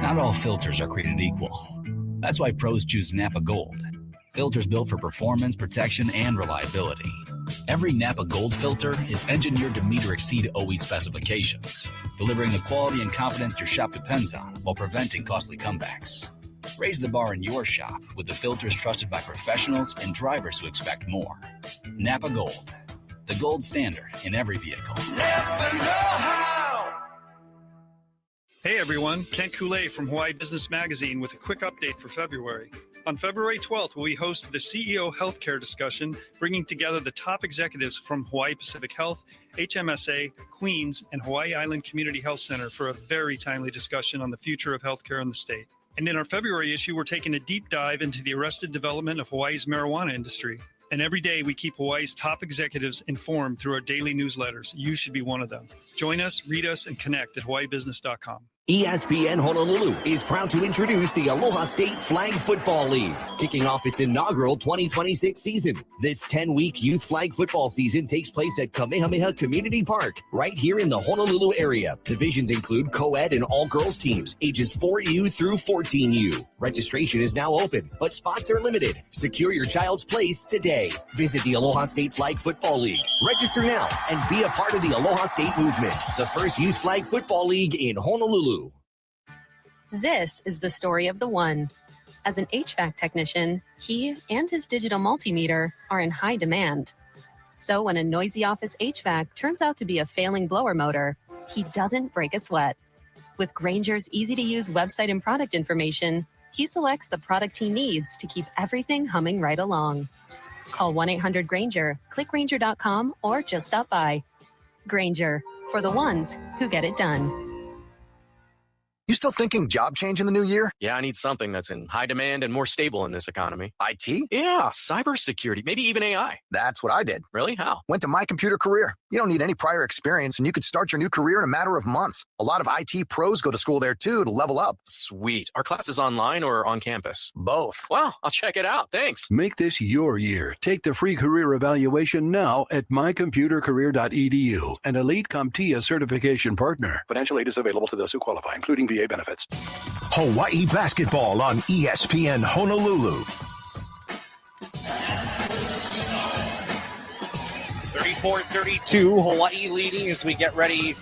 Not all filters are created equal. That's why pros choose Napa Gold. Filters built for performance, protection, and reliability. Every Napa Gold filter is engineered to meet or exceed OE specifications, delivering the quality and confidence your shop depends on while preventing costly comebacks. Raise the bar in your shop with the filters trusted by professionals and drivers who expect more. Napa Gold, the gold standard in every vehicle. Napa know-how. Hey everyone, Kent Coulee from Hawaii Business Magazine with a quick update for February. On February 12th, we host the CEO Healthcare Discussion, bringing together the top executives from Hawaii Pacific Health, HMSA, Queens, and Hawaii Island Community Health Center for a very timely discussion on the future of healthcare in the state. And in our February issue, we're taking a deep dive into the arrested development of Hawaii's marijuana industry. And every day we keep Hawaii's top executives informed through our daily newsletters. You should be one of them. Join us, read us, and connect at hawaiibusiness.com. ESPN Honolulu is proud to introduce the Aloha State Flag Football League, kicking off its inaugural 2026 season. This 10-week youth flag football season takes place at Kamehameha Community Park, right here in the Honolulu area. Divisions include co-ed and all-girls teams, ages 4U through 14U. Registration is now open, but spots are limited. Secure your child's place today. Visit the Aloha State Flag Football League. Register now and be a part of the Aloha State movement, the first youth flag football league in Honolulu. This is the story of the one. As an HVAC technician, he and his digital multimeter are in high demand. So when a noisy office HVAC turns out to be a failing blower motor, he doesn't break a sweat. With Grainger's easy-to-use website and product information, he selects the product he needs to keep everything humming right along. Call 1-800-GRAINGER, click Grainger.com, or just stop by. Grainger, for the ones who get it done. You still thinking job change in the new year? Yeah, I need something that's in high demand and more stable in this economy. IT? Yeah, cybersecurity, maybe even AI. That's what I did. Really? How? Went to My Computer Career. You don't need any prior experience, and you could start your new career in a matter of months. A lot of IT pros go to school there, too, to level up. Sweet. Are classes online or on campus? Both. Wow, I'll check it out. Thanks. Make this your year. Take the free career evaluation now at mycomputercareer.edu, an elite CompTIA certification partner. Financial aid is available to those who qualify, including VA benefits. Hawaii basketball on ESPN Honolulu. 34-32, Hawaii leading as we get ready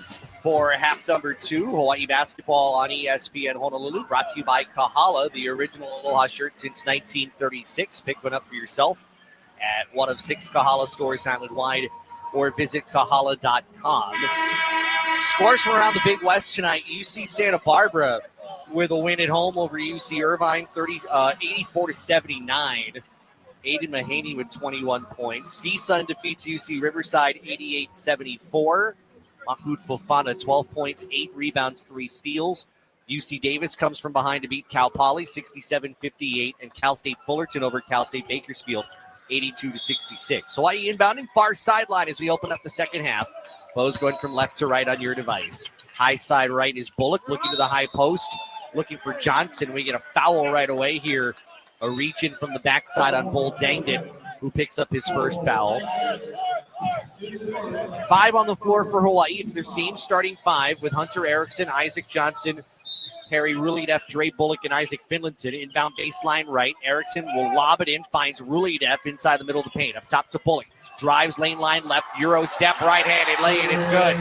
for half number 2. Hawaii basketball on ESPN Honolulu, brought to you by Kahala, the original Aloha shirt since 1936. Pick one up for yourself at one of 6 Kahala stores island-wide, or visit kahala.com. Scores from around the Big West tonight. UC Santa Barbara with a win at home over UC Irvine, 84-79. Aiden Mahaney with 21 points. CSUN defeats UC Riverside 88-74. Mahmoud Fofana, 12 points, 8 rebounds, 3 steals. UC Davis comes from behind to beat Cal Poly 67-58, and Cal State Fullerton over Cal State Bakersfield 82-66. Hawaii inbounding far sideline as we open up the second half. Bo's going from left to right on your device. High side right is Bullock looking to the high post, looking for Johnson. We get a foul right away here. A reach in from the backside on Bull Dangdon, who picks up his first foul. 5 on the floor for Hawaii. It's their same starting 5 with Hunter Erickson, Isaac Johnson, Harry Rulideff, Dre Bullock, and Isaac Finlinson. Inbound baseline right. Erickson will lob it in, finds Rulideff inside the middle of the paint. Up top to Bullock. Drives lane line left, Euro step, right-handed lay, and it's good.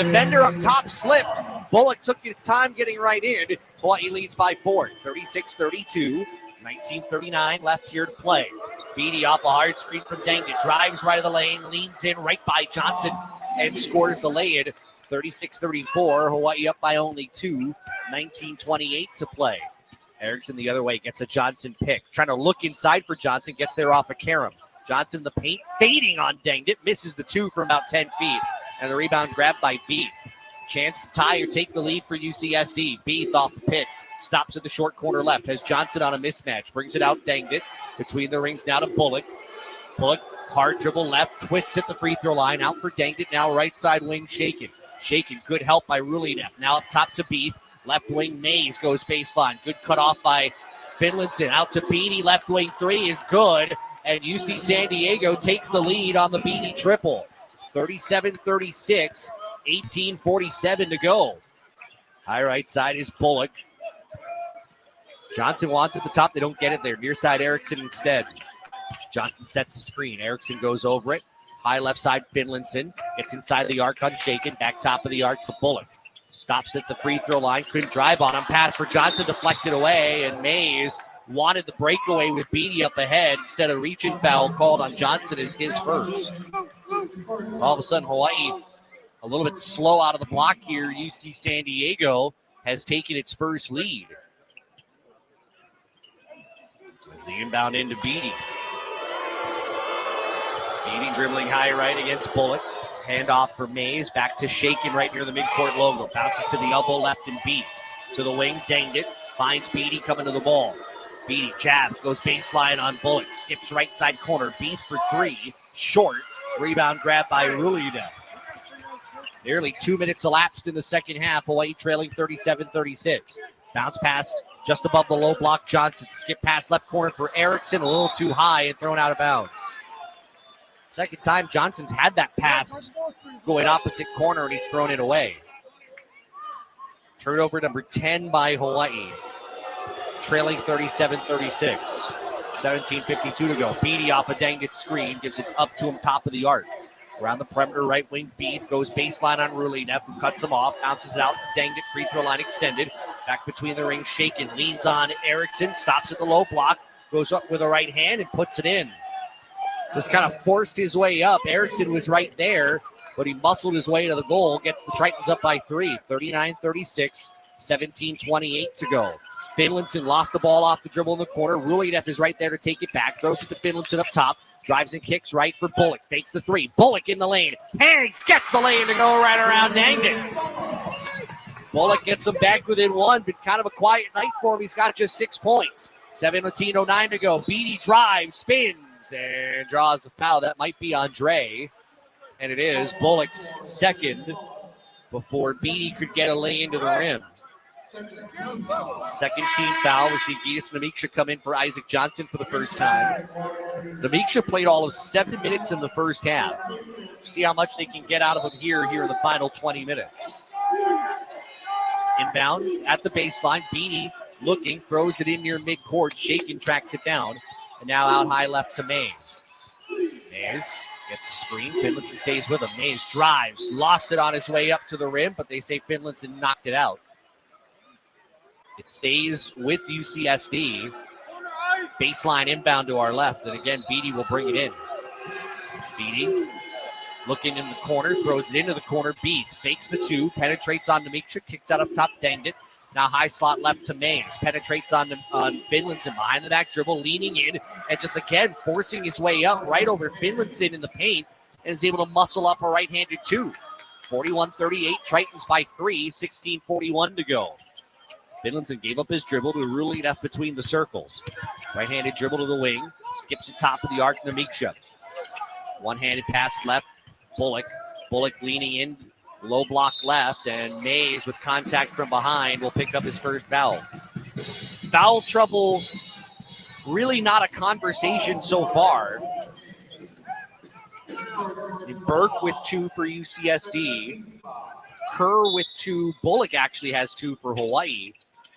Defender up top slipped. Bullock took his time getting right in. Hawaii leads by 4, 36-32. 19:39 left here to play. Beatty off a hard screen from Dangdon. Drives right of the lane, leans in right by Johnson, and scores the lay-in. 36-34. Hawaii up by only 2. 19:28 to play. Erickson the other way gets a Johnson pick. Trying to look inside for Johnson. Gets there off of Karam. Johnson in the paint, fading on Dangdon. Misses the 2 from about 10 feet. And the rebound grabbed by Beath. Chance to tie or take the lead for UCSD. Beath off the pick. Stops at the short corner left. Has Johnson on a mismatch. Brings it out Dangdon. Between the rings now to Bullock. Bullock Hard dribble left, twists at the free throw line, out for Danged it, now right side wing Shaken. Shaken, good help by Rulinev. Now up top to Beath, left wing Mays goes baseline. Good cut off by Finlinson, out to Beatty, left wing three is good, and UC San Diego takes the lead on the Beatty triple. 37-36, 18:47 to go. High right side is Bullock. Johnson wants at the top. They don't get it there. Near side Erickson instead. Johnson sets the screen. Erickson goes over it. High left side Finlinson. Gets inside the arc unshaken. Back top of the arc to Bullock. Stops at the free throw line. Couldn't drive on him. Pass for Johnson. Deflected away. And Mays wanted the breakaway with Beatty up ahead. Instead of reaching, foul called on Johnson is his first. All of a sudden, Hawaii a little bit slow out of the block here. UC San Diego has taken its first lead. As the inbound into Beatty. Beatty dribbling high right against Bullock. Handoff for Mays. Back to Shaken right near the midcourt logo. Bounces to the elbow left and Beat. To the wing, Danged it. Finds Beatty coming to the ball. Beatty jabs, goes baseline on Bullock. Skips right side corner. Beat for three. Short. Rebound grab by Rulinev. Nearly 2 minutes elapsed in the second half. Hawaii trailing 37-36. Bounce pass just above the low block. Johnson. Skip pass left corner for Erickson. A little too high and thrown out of bounds. Second time Johnson's had that pass going opposite corner and he's thrown it away. Turnover number 10 by Hawaii. Trailing 37-36. 17:52 to go. Beatty off a Danged screen. Gives it up to him top of the arc. Around the perimeter, right wing, Beath goes baseline on Rulinev, who cuts him off, bounces it out to Danged, free throw line extended. Back between the rings, Shaken, leans on Erickson, stops at the low block, goes up with a right hand and puts it in. Just kind of forced his way up. Erickson was right there, but he muscled his way to the goal, gets the Tritons up by 3, 39-36, 17:28 to go. Finlinson lost the ball off the dribble in the corner. Rulinev is right there to take it back, throws it to Finlinson up top. Drives and kicks right for Bullock. Fakes the three. Bullock in the lane. Hanks gets the lane to go right around Danged. Bullock gets him back within one. Been kind of a quiet night for him. He's got just 6 points. 17:09 to go. Beatty drives, spins, and draws the foul. That might be Andre. And it is Bullock's second before Beatty could get a lane to the rim. Second team foul. We see Gitas Namiksha come in for Isaac Johnson for the first time. Namiksha played all of 7 minutes in the first half. See how much they can get out of him here in the final 20 minutes. Inbound at the baseline. Beatty looking, throws it in near midcourt. Shaken tracks it down. And now out high left to Mays. Mays gets a screen. Finlinson stays with him. Mays drives. Lost it on his way up to the rim, but they say Finlinson knocked it out. It stays with UCSD. Baseline inbound to our left. And again, Beatty will bring it in. Beatty looking in the corner, throws it into the corner. Beat fakes the two, penetrates on Namiksha, kicks out up top, Danged it. Now high slot left to Mays. Penetrates on Finlinson behind the back dribble, leaning in, and just again forcing his way up right over Finlinson in the paint, and is able to muscle up a right-handed two. 41-38, Tritons by 3, 16:41 to go. Finlinson gave up his dribble to Rulinev between the circles. Right-handed dribble to the wing. Skips it top of the arc, Namiksha. One-handed pass left, Bullock. Bullock leaning in, low block left, and Mays with contact from behind will pick up his first foul. Foul trouble, really not a conversation so far. Burke with 2 for UCSD. Kerr with 2. Bullock actually has 2 for Hawaii.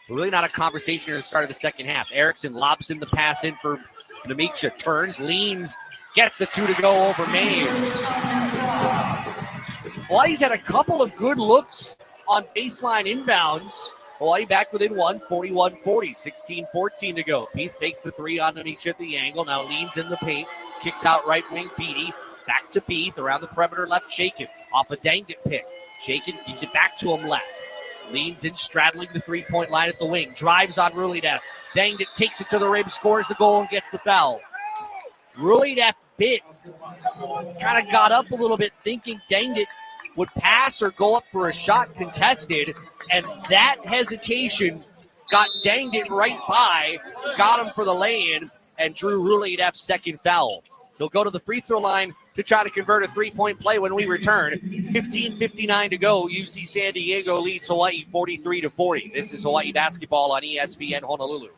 Really not a conversation at the start of the second half. Erickson lobs in the pass in for Namiksha. Turns, leans, gets the 2 to go over Mays. Hawaii's had a couple of good looks on baseline inbounds. Hawaii back within 1, 41-40, 16-14 to go. Beath fakes the 3 on Namiksha at the angle. Now leans in the paint. Kicks out right wing, Beatty. Back to Beath, around the perimeter left, Shaken. Off a Danged pick. Shaken gives it back to him left. Leans in, straddling the three-point line at the wing. Drives on Rulinev. Danged takes it to the rim, scores the goal, and gets the foul. Rulinev bit. Kind of got up a little bit thinking Danged would pass or go up for a shot contested, and that hesitation got Danged right by, got him for the lay-in, and drew Rulinev's second foul. He'll go to the free throw line to try to convert a three-point play when we return. 15:59 to go. UC San Diego leads Hawaii 43-40. This is Hawaii basketball on ESPN Honolulu.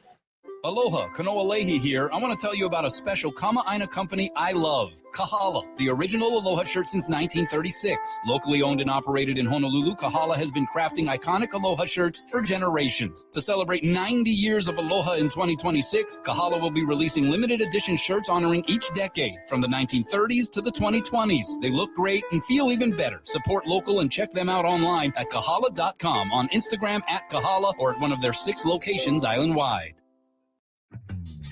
Aloha, Kanoa Leahy here. I want to tell you about a special Kama'aina company I love, Kahala, the original Aloha shirt since 1936. Locally owned and operated in Honolulu, Kahala has been crafting iconic Aloha shirts for generations. To celebrate 90 years of Aloha in 2026, Kahala will be releasing limited edition shirts honoring each decade, from the 1930s to the 2020s. They look great and feel even better. Support local and check them out online at kahala.com, on Instagram at Kahala, or at one of their 6 locations island-wide.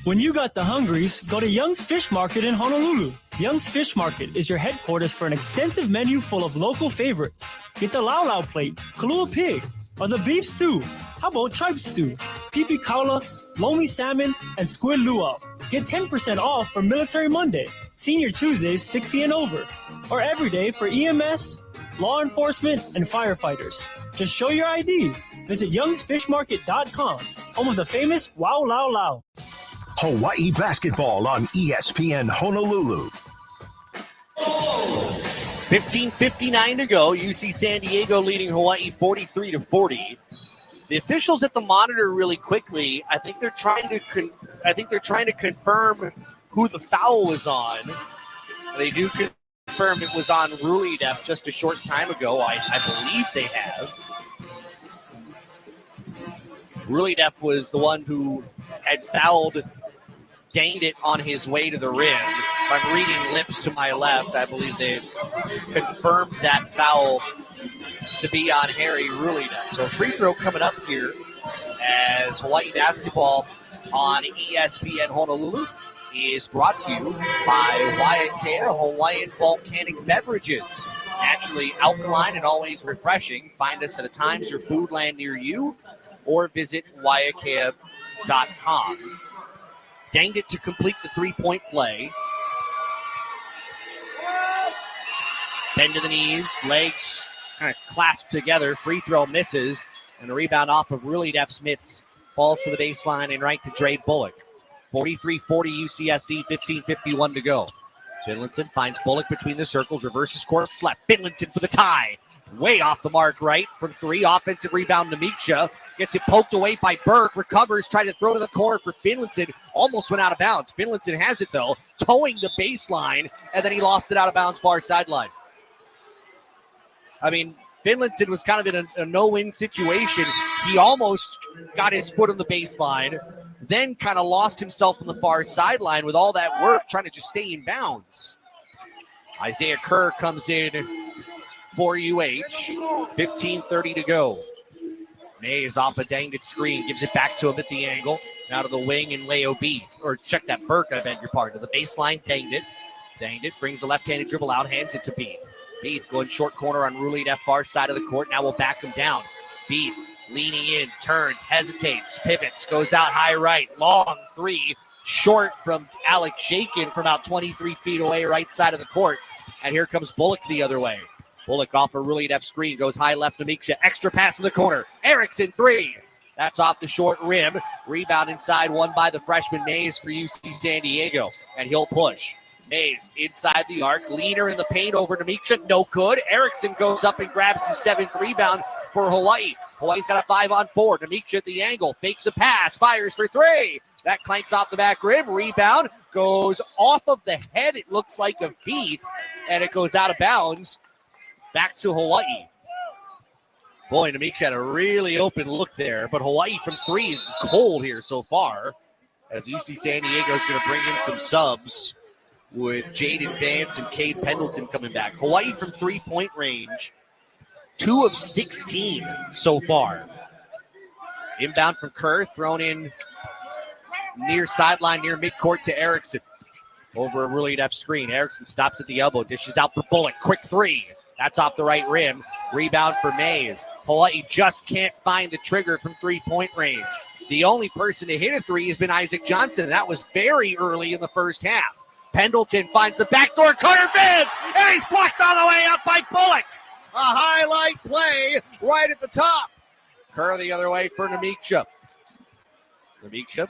When you got the hungries, go to Young's Fish Market in Honolulu. Young's Fish Market is your headquarters for an extensive menu full of local favorites. Get the Lau Lau plate, Kalua pig, or the beef stew. How about tripe stew, pipi kaula, lomi salmon, and squid luau. Get 10% off for Military Monday, Senior Tuesdays 60 and over, or every day for EMS, law enforcement, and firefighters. Just show your ID. Visit youngsfishmarket.com, home of the famous Wow Lau Lau. Hawaii basketball on ESPN Honolulu. 15:59 to go. UC San Diego leading Hawaii 43-40. The officials at the monitor really quickly. I think they're trying to confirm who the foul was on. They do confirm it was on Rulidef just a short time ago. I believe they have. Rulidef was the one who had fouled Danged it on his way to the rim. If I'm reading lips to my left, I believe they've confirmed that foul to be on Harry Rulida. So free throw coming up here as Hawaii basketball on ESPN Honolulu is brought to you by Waiakea Hawaiian Volcanic Beverages. Naturally alkaline and always refreshing. Find us at a Times or Foodland near you or visit waiakea.com. Danged it to complete the three-point play. Bend to the knees, legs kind of clasped together. Free throw misses, and a rebound off of Rulidef's mitts. Falls to the baseline and right to Dre Bullock. 43-40 UCSD, 15:51 to go. Finlinson finds Bullock between the circles, reverses course left. Finlinson for the tie. Way off the mark right from 3. Offensive rebound to Miksha. Gets it poked away by Burke. Recovers, trying to throw to the corner for Finlinson. Almost went out of bounds. Finlinson has it, though, towing the baseline, and then he lost it out of bounds far sideline. I mean, Finlinson was kind of in a no-win situation. He almost got his foot on the baseline, then kind of lost himself on the far sideline with all that work trying to just stay in bounds. Isaiah Kerr comes in for UH. 15:30 to go. Mays off a Danged screen, gives it back to him at the angle. Now to the wing and Leo Beef. Or check that, Burke, I beg your pardon. To the baseline, Danged it, brings the left-handed dribble out, hands it to Beef. Beef going short corner on Rulidef, far side of the court. Now we'll back him down. Beef leaning in, turns, hesitates, pivots, goes out high right. Long 3, short from Alex Shakin from about 23 feet away, right side of the court. And here comes Bullock the other way. Bullock off a Rulidef screen, goes high left to Miksha. Extra pass in the corner. Erickson 3. That's off the short rim. Rebound inside, won by the freshman Mays for UC San Diego. And he'll push. Mays inside the arc. Leaner in the paint over to Miksha. No good. Erickson goes up and grabs his 7th rebound for Hawaii. Hawaii's got a 5-on-4. Miksha at the angle. Fakes a pass. Fires for 3. That clanks off the back rim. Rebound goes off of the head, it looks like, of Beef. And it goes out of bounds. Back to Hawaii. Boy, Nemikcha had a really open look there, but Hawaii from 3 cold here so far, as UC San Diego is going to bring in some subs with Jaden Vance and Cade Pendleton coming back. Hawaii from 3-point range, 2 of 16 so far. Inbound from Kerr, thrown in near sideline, near midcourt to Erickson. Over a Rulidef screen. Erickson stops at the elbow, dishes out for Bullock. Quick 3. That's off the right rim. Rebound for Mays. Hawaii just can't find the trigger from 3-point range. The only person to hit a 3 has been Isaac Johnson. That was very early in the first half. Pendleton finds the backdoor cutter, Vance, and he's blocked all the way up by Bullock. A highlight play right at the top. Kerr the other way for Nemikcha. Nemikcha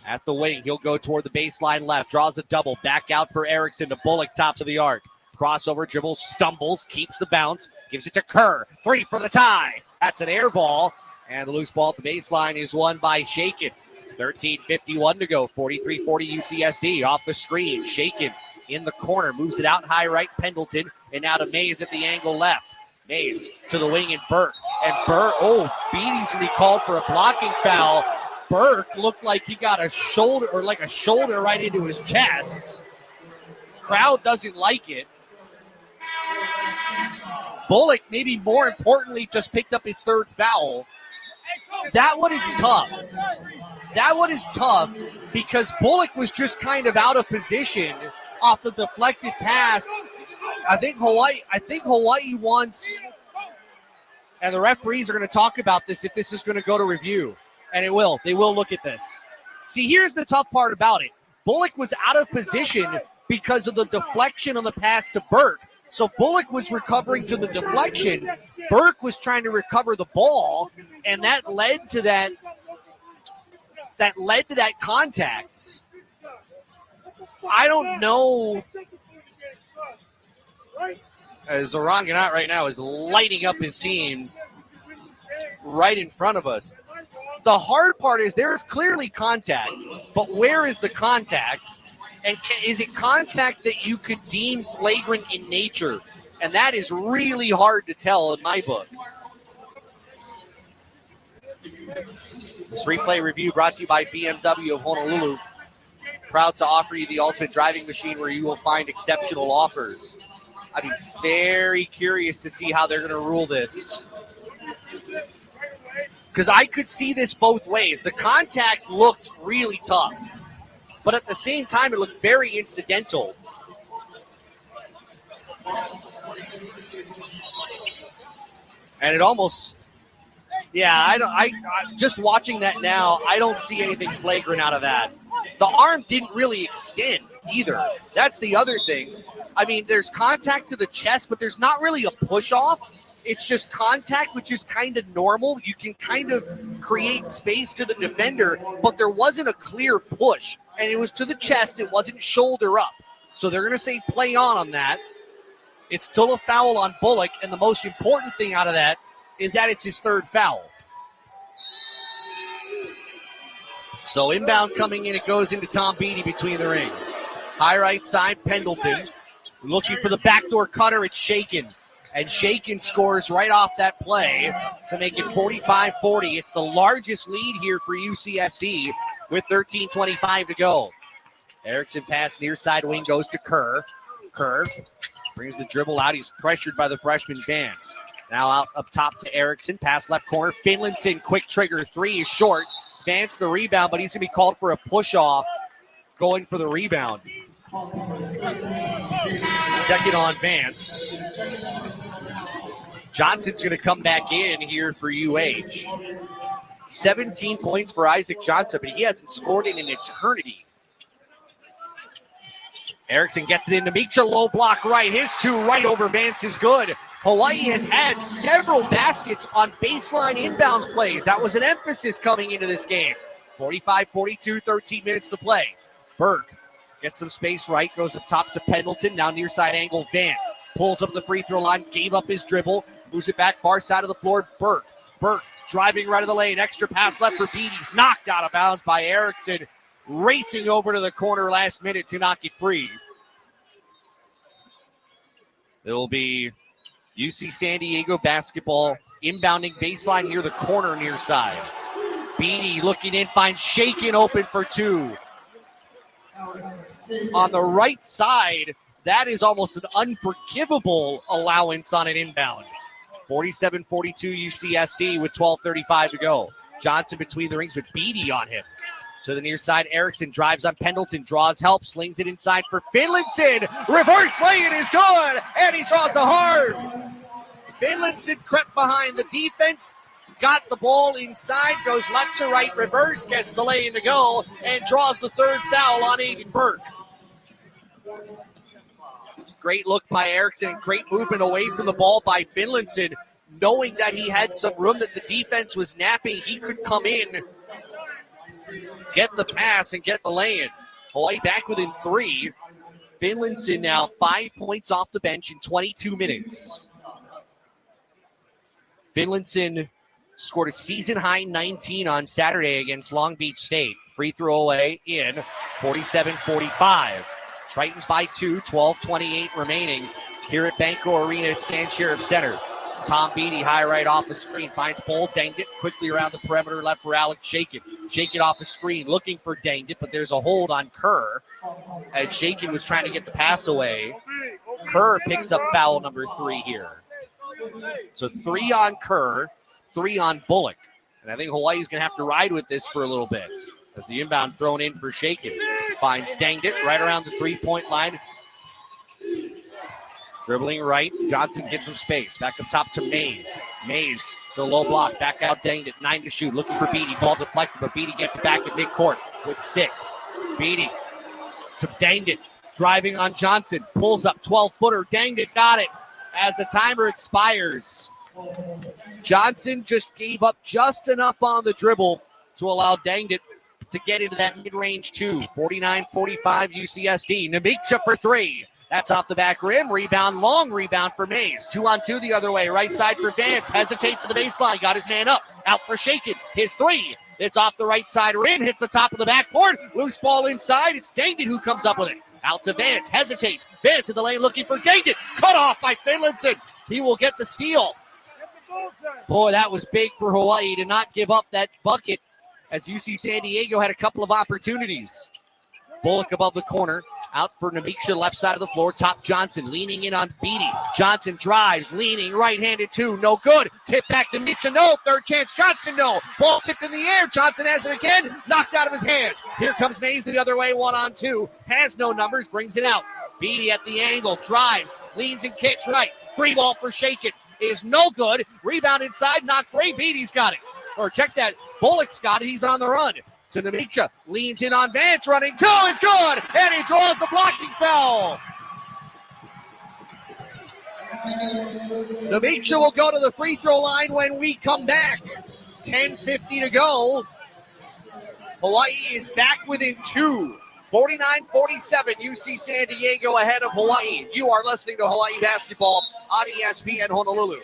at the wing. He'll go toward the baseline left, draws a double, back out for Erickson to Bullock, top of the arc. Crossover dribble, stumbles, keeps the bounce, gives it to Kerr. 3 for the tie. That's an air ball, and the loose ball at the baseline is won by Shakin. 13:51 to go, 43-40 UCSD. Off the screen, Shakin in the corner, moves it out high right, Pendleton, and now to Mays at the angle left. Mays to the wing and Burke. And Burke, Beatty's going to be called for a blocking foul. Burke looked like he got a shoulder right into his chest. Crowd doesn't like it. Bullock, maybe more importantly, just picked up his third foul. That one is tough. That one is tough because Bullock was just kind of out of position off the deflected pass. I think Hawaii wants, and the referees are going to talk about this if this is going to go to review, and it will. They will look at this. See, here's the tough part about it. Bullock was out of position because of the deflection on the pass to Burke. So Bullock was recovering to the deflection. Burke was trying to recover the ball, and that led to that contact. I don't know. Zoran Ganat right now is lighting up his team right in front of us. The hard part is there is clearly contact, but where is the contact? And is it contact that you could deem flagrant in nature? And that is really hard to tell in my book. This replay review brought to you by BMW of Honolulu. Proud to offer you the ultimate driving machine where you will find exceptional offers. I'd be very curious to see how they're going to rule this. Because I could see this both ways. The contact looked really tough. But at the same time, it looked very incidental. And it almost, I just watching that now, I don't see anything flagrant out of that. The arm didn't really extend either. That's the other thing. I mean, there's contact to the chest, but there's not really a push-off. It's just contact, which is kind of normal. You can kind of create space to the defender, but there wasn't a clear push. And it was to the chest. It wasn't shoulder up. So they're going to say play on that. It's still a foul on Bullock, and the most important thing out of that is that it's his third foul. So inbound coming in, it goes into Tom Beatty between the rings. High right side, Pendleton. Looking for the backdoor cutter, it's Shakin. And Shakin scores right off that play to make it 45-40. It's the largest lead here for UCSD with 13:25 to go. Erickson pass near side wing goes to Kerr. Kerr brings the dribble out. He's pressured by the freshman Vance. Now out up top to Erickson. Pass left corner. Finlayson, quick trigger. 3 is short. Vance the rebound, but he's going to be called for a push-off going for the rebound. Second on Vance. Johnson's going to come back in here for UH. 17 points for Isaac Johnson, but he hasn't scored in an eternity. Erickson gets it into Micha, low block right. His 2 right over Vance is good. Hawaii has had several baskets on baseline inbounds plays. That was an emphasis coming into this game. 45-42, 13 minutes to play. Burke gets some space right, goes up top to Pendleton. Now near side angle, Vance pulls up the free throw line, gave up his dribble, moves it back far side of the floor. Burke driving right of the lane. Extra pass left for Beatty's knocked out of bounds by Erickson. Racing over to the corner last minute to knock it free. It will be UC San Diego basketball inbounding baseline near the corner near side. Beatty looking in, finds Shakin open for 2. On the right side, that is almost an unforgivable allowance on an inbound. 47-42 UCSD with 12:35 to go. Johnson between the rings with Beatty on him. To the near side, Erickson drives on Pendleton, draws help, slings it inside for Finlayson. Reverse lay-in is good, and he draws the hard. Finlayson crept behind the defense, got the ball inside, goes left to right, reverse, gets the lay-in to go, and draws the third foul on Aiden Burke. Great look by Erickson and great movement away from the ball by Finlayson, knowing that he had some room that the defense was napping. He could come in get the pass and get the lay-in. Hawaii back within 3. Finlayson now 5 points off the bench in 22 minutes. Finlayson scored a season-high 19 on Saturday against Long Beach State. Free throw away in 47-45. Tritons by 2, 12:28 remaining here at Banco Arena at Stan Sheriff Center. Tom Beatty, high right off the screen, finds Bull, danged it quickly around the perimeter left for Alex Shakin. Shakin off the screen, looking for danged it, but there's a hold on Kerr as Shakin was trying to get the pass away. Kerr picks up foul number 3 here. So 3 on Kerr, 3 on Bullock. And I think Hawaii's going to have to ride with this for a little bit as the inbound thrown in for Shakin. Finds danged it right around the 3-point line. Dribbling right, Johnson gives him space. Back up top to Mays. Mays to the low block, back out, danged it, 9 to shoot. Looking for Beatty, ball deflected, but Beatty gets it back at midcourt with 6. Beatty to danged it, driving on Johnson. Pulls up, 12-footer, danged it, got it. As the timer expires, Johnson just gave up just enough on the dribble to allow danged it to get into that mid-range 2. 49-45 UCSD. Namicha for 3. That's off the back rim. Rebound, long rebound for Mays. 2-on-2 the other way. Right side for Vance. Hesitates to the baseline. Got his man up. Out for Shakin. His 3. It's off the right side rim. Hits the top of the backboard. Loose ball inside. It's danged it who comes up with it. Out to Vance. Hesitates. Vance in the lane looking for danged it. Cut off by Finlayson. He will get the steal. Boy, that was big for Hawaii to not give up that bucket as UC San Diego had a couple of opportunities. Bullock above the corner. Out for Namicha, left side of the floor. Top Johnson leaning in on Beatty. Johnson drives, leaning, right-handed 2. No good. Tip back to Namicha. No. Third chance. Johnson, no. Ball tipped in the air. Johnson has it again. Knocked out of his hands. Here comes Mays the other way. 1-on-2. Has no numbers. Brings it out. Beatty at the angle. Drives. Leans and kicks right. 3 ball for Shakin. Is no good. Rebound inside. Not free. Beatty's got it. Or check that. Bullock's got it. He's on the run. To Namicha, leans in on Vance, running 2 is good, and he draws the blocking foul. Namicha will go to the free throw line when we come back. 10:50 to go. Hawaii is back within 2. 49-47, UC San Diego ahead of Hawaii. You are listening to Hawaii Basketball on ESPN Honolulu.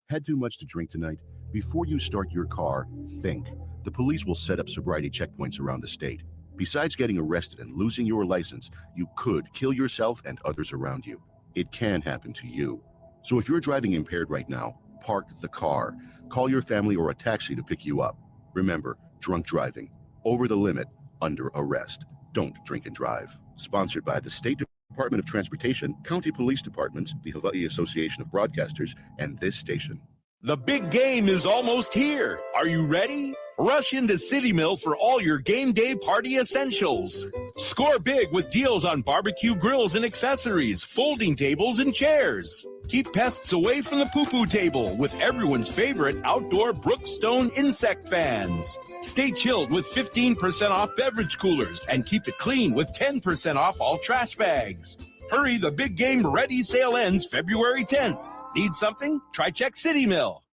Had too much to drink tonight? Before you start your car, think. The police will set up sobriety checkpoints around the state. Besides getting arrested and losing your license, you could kill yourself and others around you. It can happen to you. So if you're driving impaired right now, park the car. Call your family or a taxi to pick you up. Remember, drunk driving, over the limit, under arrest. Don't drink and drive. Sponsored by the State Department of Transportation, County Police Departments, the Hawaii Association of Broadcasters, and this station. The big game is almost here. Are you ready? Rush into City Mill for all your game day party essentials. Score big with deals on barbecue grills and accessories, folding tables and chairs. Keep pests away from the poo-poo table with everyone's favorite outdoor Brookstone insect fans. Stay chilled with 15% off beverage coolers and keep it clean with 10% off all trash bags. Hurry, the big game ready sale ends February 10th. Need something? Try check City Mill.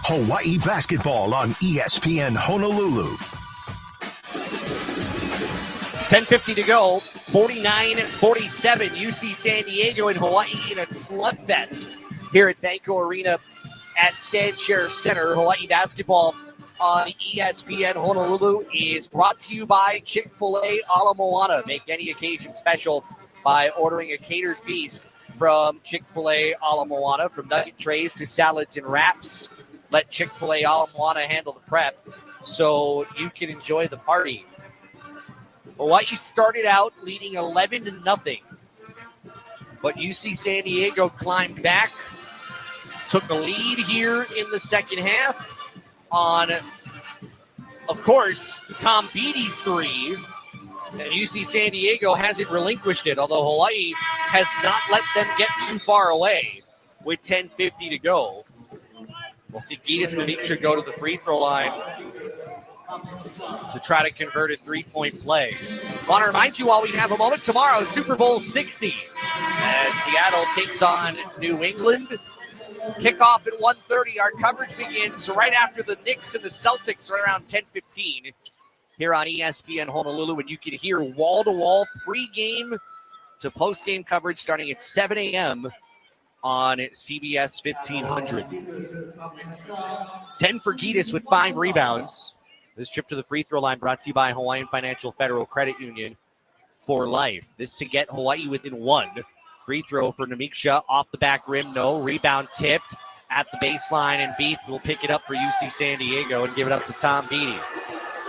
Hawaii basketball on ESPN Honolulu. 10:50 to go. 49-47. UC San Diego and Hawaii in a slugfest here at Banco Arena at Stan Sheriff Center. Hawaii basketball on ESPN Honolulu is brought to you by Chick-fil-A Ala Moana. Make any occasion special by ordering a catered feast from Chick-fil-A Ala Moana. From nugget trays to salads and wraps, let Chick-fil-A Ala Moana handle the prep so you can enjoy the party. Hawaii started out leading 11-0, but UC San Diego climbed back, took the lead here in the second half on, of course, Tom Beatty's 3. And UC San Diego hasn't relinquished it, although Hawaii has not let them get too far away with 10:50 to go. We'll see Gitas Namicha go to the free throw line to try to convert a 3-point play. I want to remind you while we have a moment, tomorrow, Super Bowl 60, as Seattle takes on New England. Kickoff at 1:30. Our coverage begins right after the Knicks and the Celtics, right around 10:15. here on ESPN Honolulu, and you can hear wall-to-wall pregame to postgame coverage starting at 7 a.m. on CBS 1500. 10 for Gitas with 5 rebounds. This trip to the free throw line brought to you by Hawaiian Financial Federal Credit Union for life. This to get Hawaii within 1. Free throw for Namiksha off the back rim. No. Rebound tipped at the baseline, and Beath will pick it up for UC San Diego and give it up to Tom Beatty.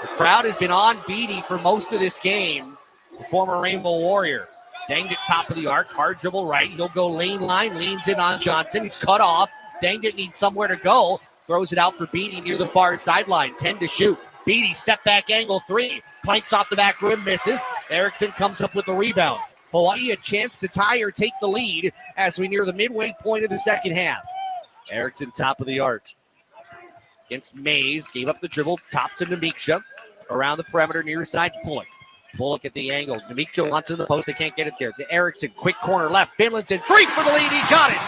The crowd has been on Beatty for most of this game, the former Rainbow Warrior. Danged it top of the arc, hard dribble right. He'll go lane line, leans in on Johnson. He's cut off. Danged it, needs somewhere to go. Throws it out for Beatty near the far sideline. 10 to shoot. Beatty, step back angle 3. Planks off the back rim, misses. Erickson comes up with the rebound. Hawaii a chance to tie or take the lead as we near the midway point of the second half. Erickson top of the arc. Against Mays, gave up the dribble, top to Namiksha. Around the perimeter, near side, Bullock. Bullock at the angle. Namiksha wants in the post, they can't get it there. To Erickson, quick corner left. Finlandson, 3 for the lead, he got it!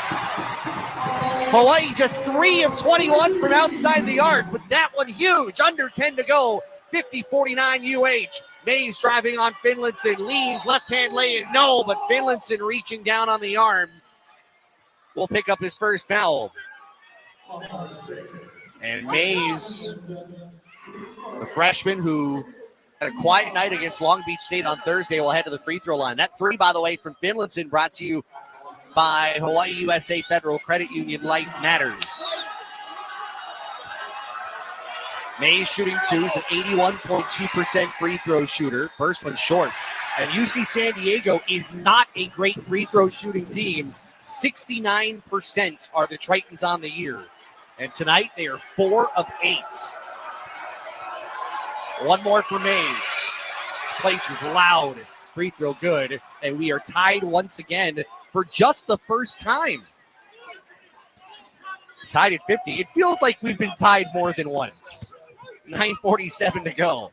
Hawaii just 3 of 21 from outside the arc, but that one huge, under 10 to go. 50-49 UH. Mays driving on Finlandson, leans, left hand lay in, no, but Finlandson reaching down on the arm will pick up his first foul. And Mays, the freshman who had a quiet night against Long Beach State on Thursday, will head to the free throw line. That 3, by the way, from Finlandson, brought to you by Hawaii USA Federal Credit Union. Life matters. Mays shooting 2 is an 81.2% free throw shooter. First one short. And UC San Diego is not a great free throw shooting team. 69% are the Tritons on the year. And tonight they are 4 of 8. One more for Mays. Place is loud. Free throw good. And we are tied once again for just the first time. Tied at 50. It feels like we've been tied more than once. 9:47 to go.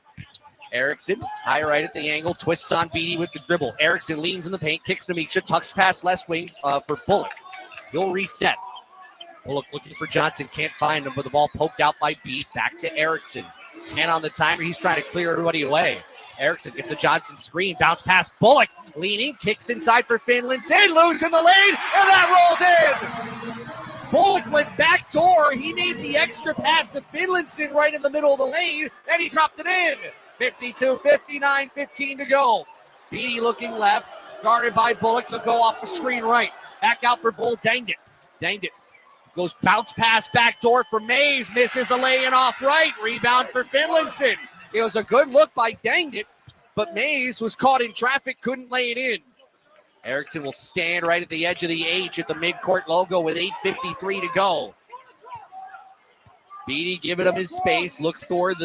Erickson, high right at the angle, twists on Beatty with the dribble. Erickson leans in the paint, kicks Namiksha, touch pass left wing for Bullock. He'll reset. Bullock looking for Johnson, can't find him, but the ball poked out by Beath. Back to Erickson. 10 on the timer, he's trying to clear everybody away. Erickson gets a Johnson screen, bounce past Bullock, leaning, kicks inside for Finlandson, loose in the lane, and that rolls in! Bullock went back door, he made the extra pass to Finlandson right in the middle of the lane, and he dropped it in! 52-59, 15 to go. Beatty looking left, guarded by Bullock. They'll go off the screen right. Back out for Bull, danged it. Goes bounce pass back door for Mays, misses the lay-in off right. Rebound for Finlandson. It was a good look by Danged It, but Mays was caught in traffic, couldn't lay it in. Erickson will stand right at the edge of the H at the midcourt logo with 8:53 to go. Beatty giving him his space, looks toward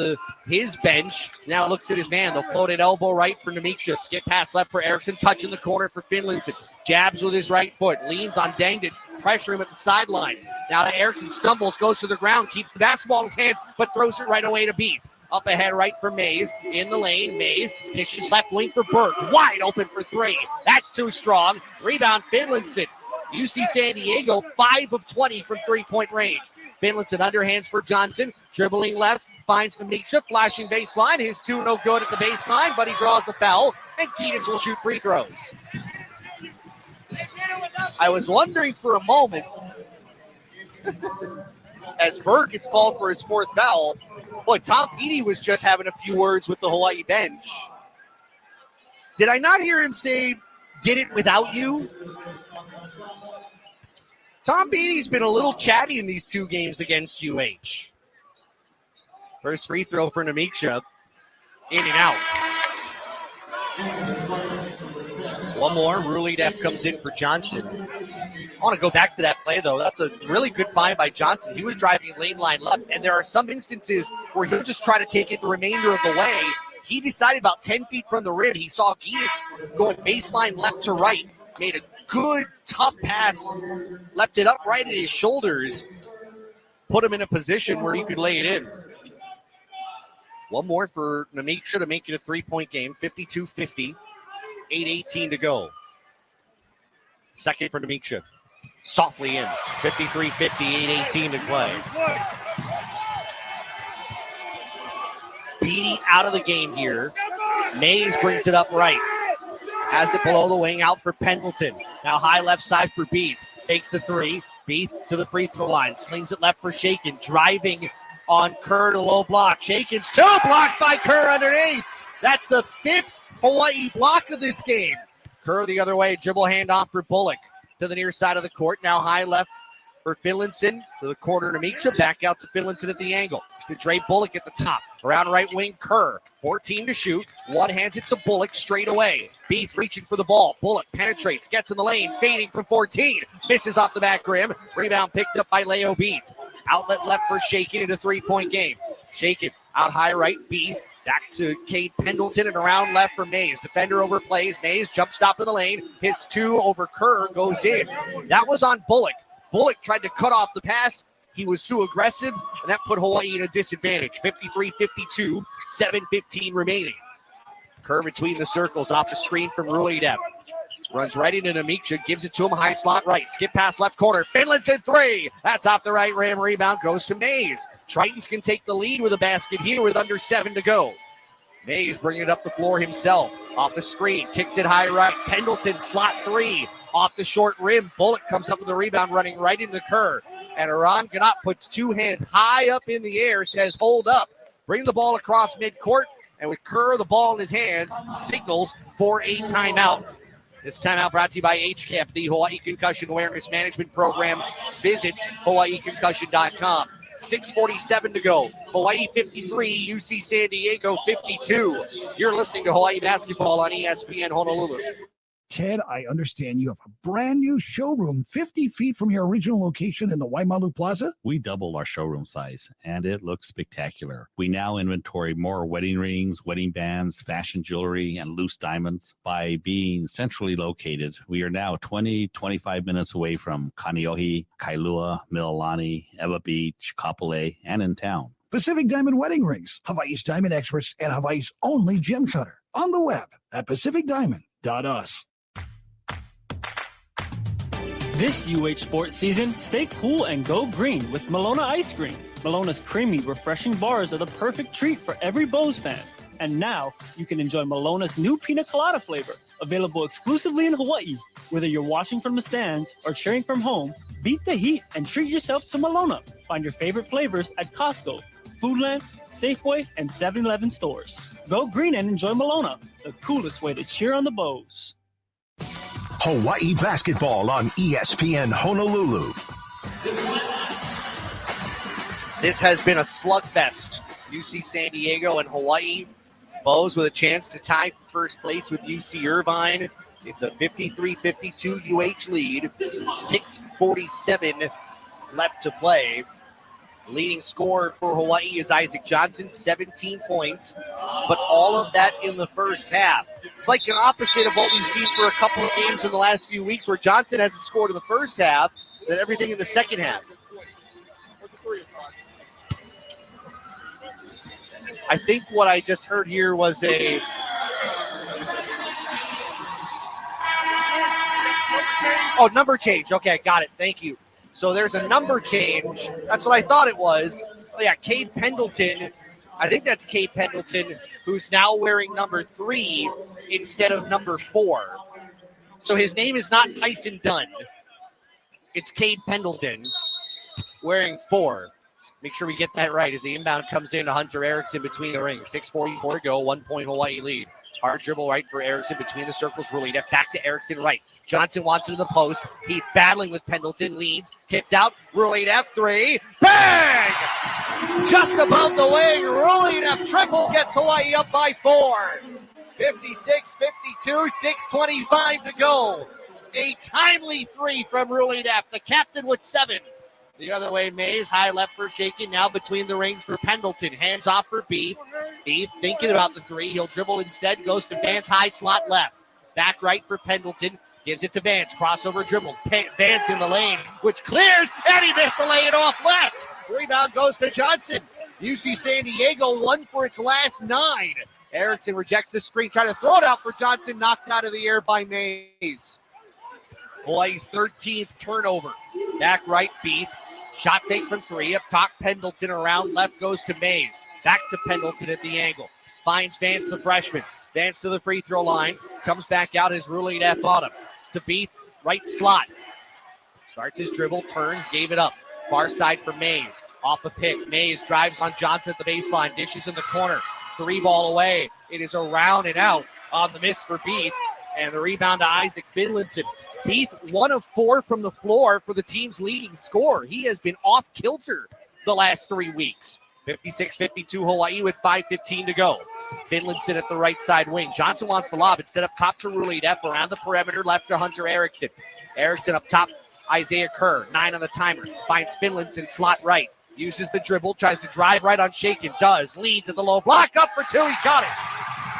his bench, now looks at his man. The floated elbow right for Namiksha, skip pass left for Erickson, touch in the corner for Finlandson. Jabs with his right foot, leans on Danged It, pressure him at the sideline. Now to Erickson, stumbles, goes to the ground, keeps the basketball in his hands, but throws it right away to Beath. Up ahead right for Mays, in the lane, Mays dishes left wing for Burke, wide open for 3. That's too strong. Rebound Finlandson. UC San Diego, 5 of 20 from three-point range. Finlandson underhands for Johnson, dribbling left, finds Namiksha, flashing baseline. His 2 no good at the baseline, but he draws a foul, and Gitas will shoot free throws. I was wondering for a moment, as Burke is called for his 4th foul, boy, Tom Beatty was just having a few words with the Hawaii bench. Did I not hear him say, "Did it without you"? Tom Beatty's been a little chatty in these 2 games against UH. First free throw for Namiksha. In and out. One more. Ruli Def comes in for Johnson. I want to go back to that play, though. That's a really good find by Johnson. He was driving lane line left, and there are some instances where he'll just try to take it the remainder of the way. He decided about 10 feet from the rim. He saw Gitas going baseline left to right. Made a good, tough pass. Left it up right at his shoulders. Put him in a position where he could lay it in. One more for Namiksha to make it a 3-point game. 52-50. 8:18 to go. Second for Namiksha. Softly in. 53-50, 8:18 to play. Beatty out of the game here. Mays brings it up right. Has it below the wing, out for Pendleton. Now high left side for Beath. Takes the three. Beath to the free throw line. Slings it left for Shakin. Driving on Kerr to low block. Shakin's two, blocked by Kerr underneath. That's the fifth Hawaii block of this game. Kerr the other way. Dribble handoff for Bullock to the near side of the court. Now high left for Finlinson to the corner to Micha. Back out to Finlinson at the angle. To Dre Bullock at the top. Around right wing, Kerr. 14 to shoot. One hands it to Bullock straight away. Beath reaching for the ball. Bullock penetrates. Gets in the lane. Fading from 14. Misses off the back rim. Rebound picked up by Leo Beath. Outlet left for Shakin in a three-point game. Shakin out high right. Beath. Back to Cade Pendleton and around left for Mays. Defender overplays. Mays jump stop in the lane. His two over Kerr goes in. That was on Bullock. Bullock tried to cut off the pass. He was too aggressive, and that put Hawaii in a disadvantage. 53-52, 7:15 remaining. Kerr between the circles off the screen from Ruledev. Runs right into Namicha, gives it to him, high slot right. Skip pass left corner. Finlinson three. That's off the right rim. Rebound goes to Mays. Tritons can take the lead with a basket here with under 7 to go. Mays bringing it up the floor himself. Off the screen, kicks it high right. Pendleton slot three. Off the short rim. Bullock comes up with the rebound, running right into Kerr. And Aran Ganat puts two hands high up in the air, says, hold up. Bring the ball across midcourt. And with Kerr, the ball in his hands, signals for a timeout. This timeout brought to you by HCAP, the Hawaii Concussion Awareness Management Program. Visit HawaiiConcussion.com. 6:47 to go. Hawaii 53, UC San Diego 52. You're listening to Hawaii Basketball on ESPN Honolulu. Ted, I understand you have a brand new showroom 50 feet from your original location in the Waimalu Plaza? We doubled our showroom size, and it looks spectacular. We now inventory more wedding rings, wedding bands, fashion jewelry, and loose diamonds. By being centrally located, we are now 25 minutes away from Kaneohe, Kailua, Mililani, Ewa Beach, Kapolei, and in town. Pacific Diamond Wedding Rings, Hawaii's diamond experts and Hawaii's only gem cutter. On the web at pacificdiamond.us. This UH sports season, stay cool and go green with Malona Ice Cream. Malona's creamy, refreshing bars are the perfect treat for every Bows fan. And now, you can enjoy Malona's new pina colada flavor, available exclusively in Hawaii. Whether you're watching from the stands or cheering from home, beat the heat and treat yourself to Malona. Find your favorite flavors at Costco, Foodland, Safeway, and 7-Eleven stores. Go green and enjoy Malona, the coolest way to cheer on the Bows. Hawaii basketball on ESPN Honolulu. This has been a slugfest. UC San Diego and Hawaii. Bows with a chance to tie first place with UC Irvine. It's a 53-52 UH lead. 6:47 left to play. Leading scorer for Hawaii is Isaac Johnson, 17 points, but all of that in the first half. It's like an opposite of what we've seen for a couple of games in the last few weeks where Johnson hasn't scored in the first half, then everything in the second half. I think what I just heard here was a... Oh, number change. Okay, got it. Thank you. So there's a number change. That's what I thought it was. Oh, yeah, Cade Pendleton. I think that's Cade Pendleton, who's now wearing number 3 instead of number 4. So his name is not Tyson Dunn. It's Cade Pendleton wearing 4. Make sure we get that right as the inbound comes in to Hunter Erickson between the rings. 6:44 to go, 1 point Hawaii lead. Hard dribble right for Erickson between the circles. Ruledev back to Erickson right. Johnson wants it to the post. He's battling with Pendleton. Leads. Kicks out. Ruledev 3. Bang! Just above the wing. Ruledev triple gets Hawaii up by 4. 56-52. 6:25 to go. A timely 3 from Ruledev. The captain with 7. The other way, Mays, high left for Shakin, now between the rings for Pendleton. Hands off for Beath. Beath thinking about the 3. He'll dribble instead, goes to Vance, high slot left. Back right for Pendleton. Gives it to Vance. Crossover dribble. Vance in the lane, which clears, and he missed the lay it off left. Rebound goes to Johnson. UC San Diego won for its last 9. Erickson rejects the screen, trying to throw it out for Johnson, knocked out of the air by Mays. Hawaii's 13th turnover. Back right, Beath. Shot fake from 3. Up top, Pendleton around left goes to Mays. Back to Pendleton at the angle. Finds Vance, the freshman. Vance to the free throw line. Comes back out as Ruley F on him. To Beath, right slot. Starts his dribble, turns, gave it up. Far side for Mays. Off a pick. Mays drives on Johnson at the baseline. Dishes in the corner. 3 ball away. It is around and out on the miss for Beath. And the rebound to Isaac Finlinson. Beath, 1 of 4 from the floor for the team's leading scorer. He has been off kilter the last 3 weeks. 56-52 Hawaii with 5:15 to go. Finlinson at the right side wing. Johnson wants the lob. Instead up top to Ruley F around the perimeter, left to Hunter Erickson. Erickson up top, Isaiah Kerr, 9 on the timer. Finds Finlinson slot right. Uses the dribble, tries to drive right on Shaken. Does. Leads at the low block. Up for 2. He got it.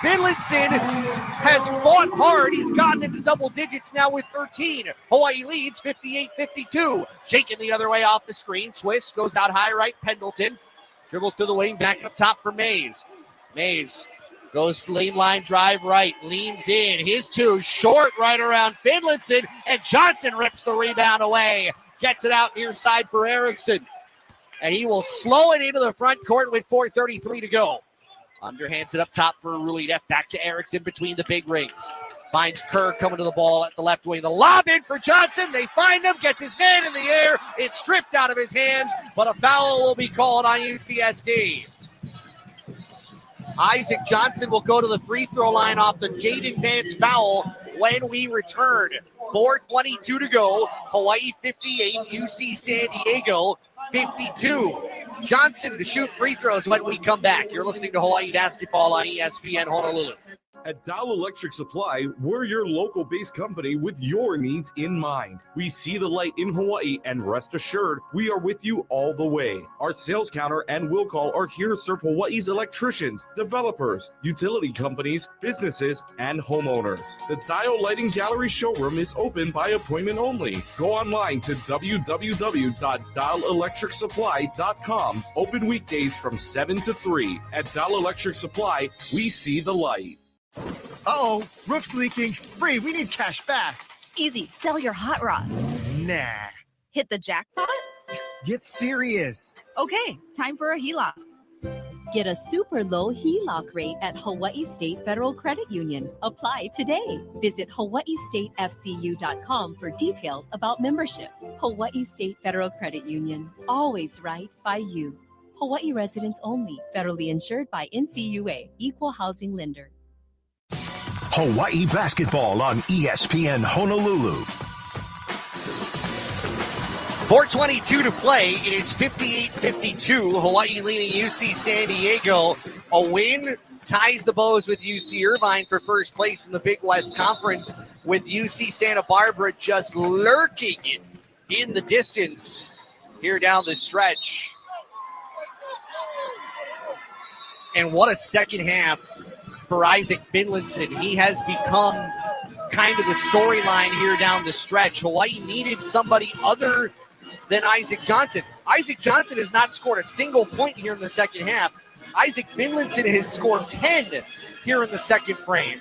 Finlinson has fought hard. He's gotten into double digits now with 13. Hawaii leads 58-52. Shaken the other way off the screen. Twist, goes out high right. Pendleton dribbles to the wing, back up top for Mays. Mays goes lane line drive right, leans in. His 2 short right around Finlinson, and Johnson rips the rebound away. Gets it out near side for Erickson. And he will slow it into the front court with 4:33 to go. Underhands it up top for Ruley F. Back to Erickson between the big rings. Finds Kerr coming to the ball at the left wing. The lob in for Johnson. They find him. Gets his hand in the air. It's stripped out of his hands, but a foul will be called on UCSD. Isaac Johnson will go to the free throw line off the Jaden Vance foul when we return. 4:22 to go. Hawaii 58, UC San Diego 52. Johnson to shoot free throws when we come back. You're listening to Hawaii Basketball on ESPN Honolulu. At Dow Electric Supply, we're your local-based company with your needs in mind. We see the light in Hawaii, and rest assured, we are with you all the way. Our sales counter and will call are here to serve Hawaii's electricians, developers, utility companies, businesses, and homeowners. The Dial Lighting Gallery showroom is open by appointment only. Go online to www.dialelectricsupply.com. Open weekdays from 7 to 3. At Dial Electric Supply, we see the light. Uh-oh, roof's leaking. Bree, we need cash fast. Easy, sell your hot rod. Nah. Hit the jackpot? Get serious. Okay, time for a HELOC. Get a super low HELOC rate at Hawaii State Federal Credit Union. Apply today. Visit hawaiistatefcu.com for details about membership. Hawaii State Federal Credit Union. Always right by you. Hawaii residents only. Federally insured by NCUA. Equal housing lender. Hawaii basketball on ESPN Honolulu. 4:22 to play. It is 58-52. Hawaii leading UC San Diego. A win ties the Bows with UC Irvine for first place in the Big West Conference, with UC Santa Barbara just lurking in the distance here down the stretch. And what a second half for Isaac Finlinson. He has become kind of the storyline here down the stretch. Hawaii needed somebody other than Isaac Johnson. Isaac Johnson has not scored a single point here in the second half. Isaac Finlinson has scored 10 here in the second frame.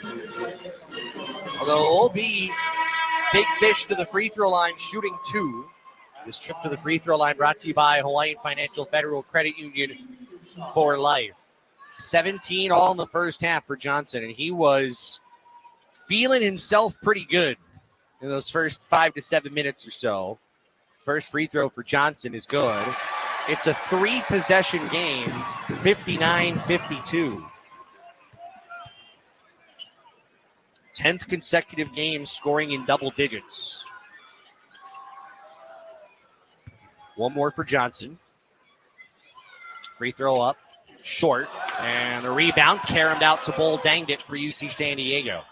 Although OB, big fish to the free throw line, shooting 2. This trip to the free throw line brought to you by Hawaiian Financial Federal Credit Union for life. 17 all in the first half for Johnson, and he was feeling himself pretty good in those first 5 to 7 minutes or so. First free throw for Johnson is good. It's a 3-possession game, 59-52. 10th consecutive game scoring in double digits. One more for Johnson. Free throw up. Short, and the rebound caromed out to Bull Danged It for UC San Diego.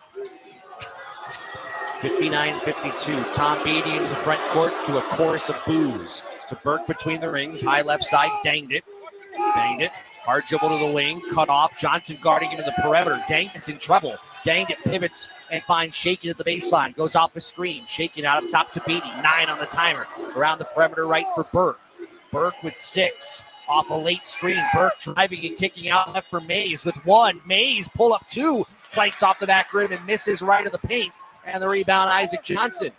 59-52. Tom Beatty into the front court to a chorus of boos. To Burke between the rings, high left side, Danged It. Hard dribble to the wing, cut off. Johnson guarding him in the perimeter. Danged It's in trouble. Danged It pivots and finds Shaken at the baseline. Goes off the screen. Shaken out up top to Beatty. 9 on the timer. Around the perimeter right for Burke. Burke with 6. Off a late screen, Burke driving and kicking out left for Mays with 1. Mays pull up 2, planks off the back rim and misses right of the paint. And the rebound, Isaac Johnson.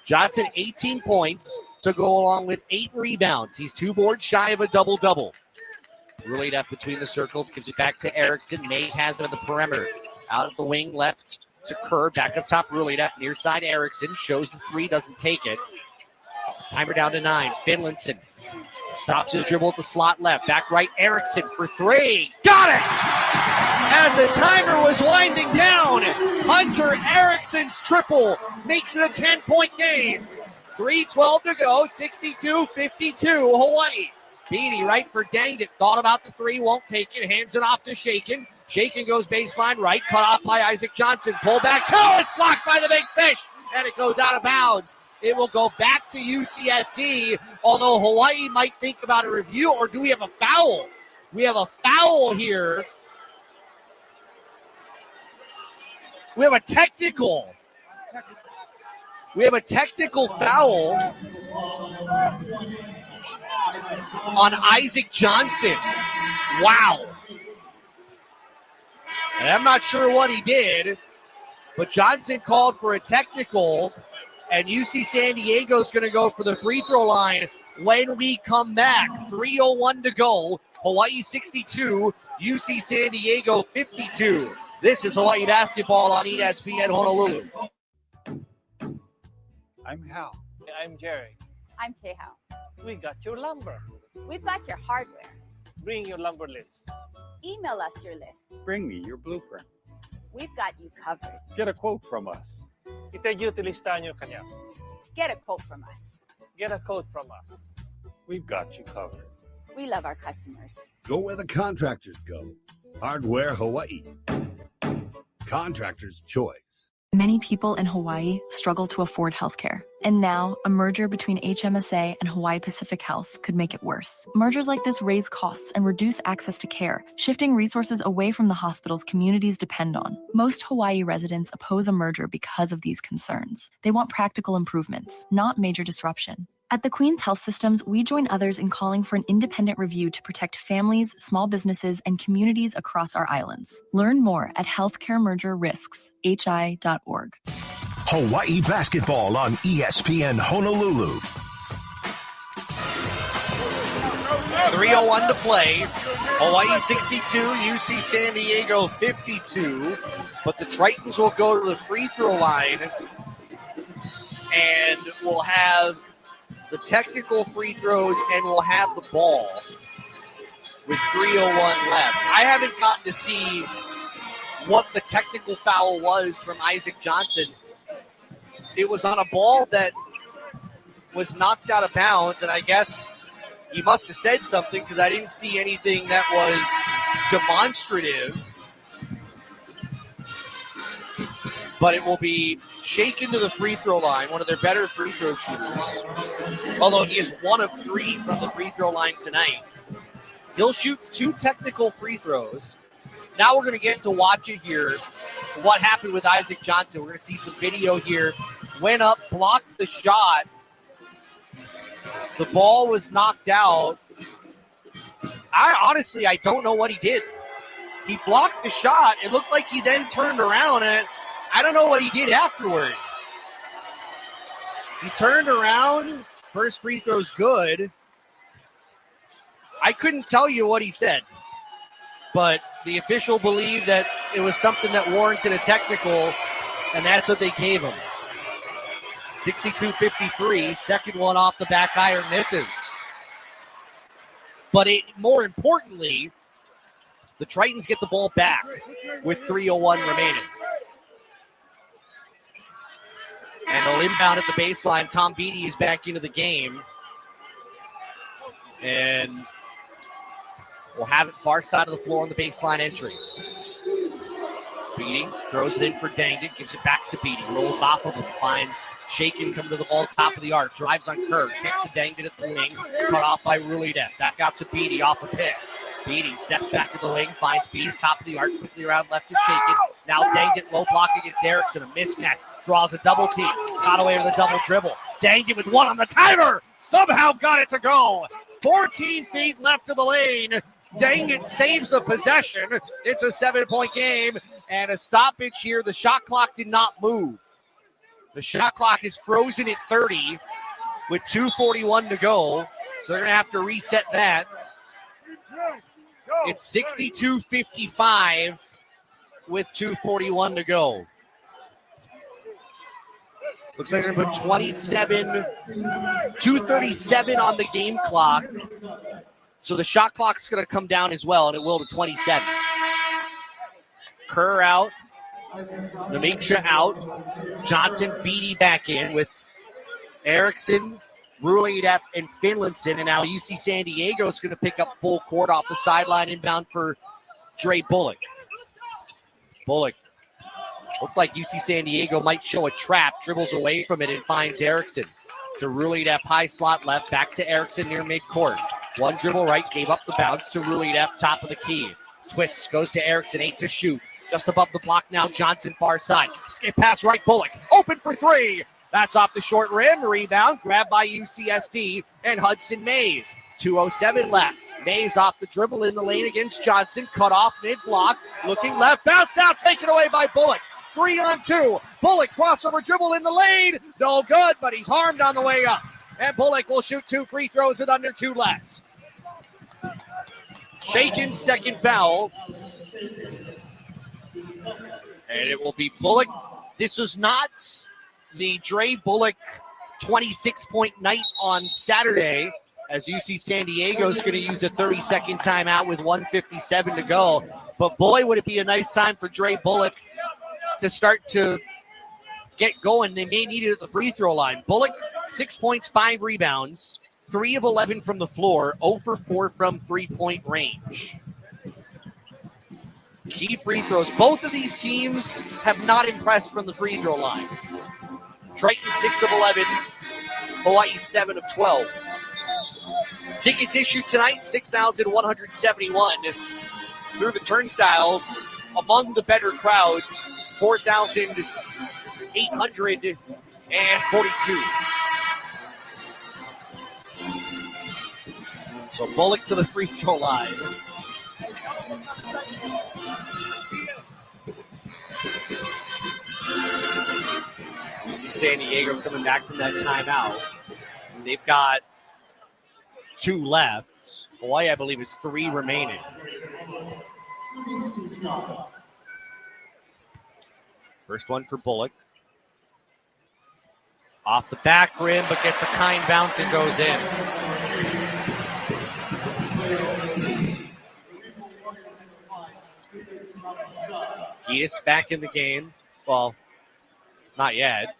Johnson, 18 points to go along with 8 rebounds. He's 2 boards shy of a double-double. Really up between the circles, gives it back to Erickson. Mays has it on the perimeter. Out of the wing, left to Kerr. Back up top, really up near side. Erickson shows the three, doesn't take it. Timer down to 9. Finlinson stops his dribble at the slot left. Back right, Erickson for three. Got it! As the timer was winding down, Hunter Erickson's triple makes it a 10-point game. 3:12 to go, 62-52, Hawaii. Beatty right for Danged it. Thought about the three, won't take it. Hands it off to Shakin. Shakin goes baseline right, cut off by Isaac Johnson. Pull back, it's blocked by the big fish, and it goes out of bounds. It will go back to UCSD, although Hawaii might think about a review, or do we have a foul? We have a foul here. We have a technical. We have a technical foul on Isaac Johnson. Wow. And I'm not sure what he did, but Johnson called for a technical, and UC San Diego's going to go for the free throw line when we come back. 3:01 to go. Hawaii 62, UC San Diego 52. This is Hawaii basketball on ESPN Honolulu. I'm Hal. I'm Jerry. I'm K-Hal. We got your lumber. We've got your hardware. Bring your lumber list. Email us your list. Bring me your blueprint. We've got you covered. Get a quote from us. Itajuti listahan nyo kanya. Get a quote from us. Get a quote from us. We've got you covered. We love our customers. Go where the contractors go. Hardware Hawaii. Contractor's choice. Many people in Hawaii struggle to afford healthcare. And now, a merger between HMSA and Hawaii Pacific Health could make it worse. Mergers like this raise costs and reduce access to care, shifting resources away from the hospitals communities depend on. Most Hawaii residents oppose a merger because of these concerns. They want practical improvements, not major disruption. At the Queen's Health Systems, we join others in calling for an independent review to protect families, small businesses, and communities across our islands. Learn more at healthcaremergerrisks.hi.org. Hawaii basketball on ESPN Honolulu. 3:01 to play. Hawaii 62, UC San Diego 52. But the Tritons will go to the free throw line and will have the technical free throws and will have the ball with 3:01 left. I haven't gotten to see what the technical foul was from Isaac Johnson. It was on a ball that was knocked out of bounds, and I guess he must have said something because I didn't see anything that was demonstrative. But it will be shaken to the free throw line, one of their better free throw shooters. Although he is 1 of 3 from the free throw line tonight. He'll shoot 2 technical free throws. Now we're going to get to watch it here. What happened with Isaac Johnson? We're going to see some video here. Went up, blocked the shot. The ball was knocked out. I don't know what he did. He blocked the shot. It looked like he then turned around, and I don't know what he did afterward. He turned around. First free throw's good. I couldn't tell you what he said, but the official believed that it was something that warranted a technical, and that's what they gave him. 62-53, second one off the back iron misses. But more importantly, the Tritons get the ball back with 3:01 remaining. And they'll inbound at the baseline. Tom Beatty is back into the game. And we'll have it far side of the floor on the baseline entry. Beatty throws it in for Danged, gives it back to Beatty, rolls off of him, finds Shakin come to the ball, top of the arc, drives on Kerr, kicks to Danged at the wing, cut off by Rulida. Back out to Beatty off a pick. Beatty steps back to the wing, finds Beatty, top of the arc, quickly around left to Shakin. Now Danged low block against Erickson, a mismatch, draws a double team, got away with a double dribble. Danged with 1 on the timer, somehow got it to go. 14 feet left of the lane. Danged saves the possession. It's a 7-point game and a stoppage here. The shot clock did not move. The shot clock is frozen at 30 with 2:41 to go. So they're going to have to reset that. It's 62-55 with 2:41 to go. Looks like they're going to put 2:37 on the game clock. So the shot clock's going to come down as well, and it will to 27. Kerr out. Namiksha out. Johnson, Beatty back in with Erickson, Ruledap, and Finlandson. And now UC San Diego is going to pick up full court off the sideline inbound for Dre Bullock. Bullock looked like UC San Diego might show a trap, dribbles away from it and finds Erickson. To Ruledap, high slot left, back to Erickson near midcourt. One dribble right, gave up the bounce to Ruledap, top of the key. Twists, goes to Erickson, 8 to shoot. Just above the block now, Johnson far side. Skip pass right, Bullock, open for three. That's off the short rim, rebound, grabbed by UCSD and Hudson Mays. 2:07 left. Mays off the dribble in the lane against Johnson, cut off mid-block, looking left, bounce now, taken away by Bullock. 3-on-2. Bullock crossover dribble in the lane. No good, but he's harmed on the way up. And Bullock will shoot 2 free throws with under 2 left. Shakin's second foul. And it will be Bullock. This was not the Dre Bullock 26-point night on Saturday, as UC San Diego is going to use a 30-second timeout with 1:57 to go. But boy, would it be a nice time for Dre Bullock to start to get going. They may need it at the free throw line. Bullock, 6 points, 5 rebounds, 3 of 11 from the floor, 0 for 4 from three-point range. Key free throws. Both of these teams have not impressed from the free throw line. Triton, 6 of 11. Hawaii, 7 of 12. Tickets issued tonight, 6,171. Through the turnstiles, among the better crowds, 4,842. So Bullock to the free throw line. UC San Diego coming back from that timeout. They've got 2 left. Hawaii, I believe, is 3 remaining. First one for Bullock. Off the back rim, but gets a kind bounce and goes in. Gies back in the game. Well, not yet.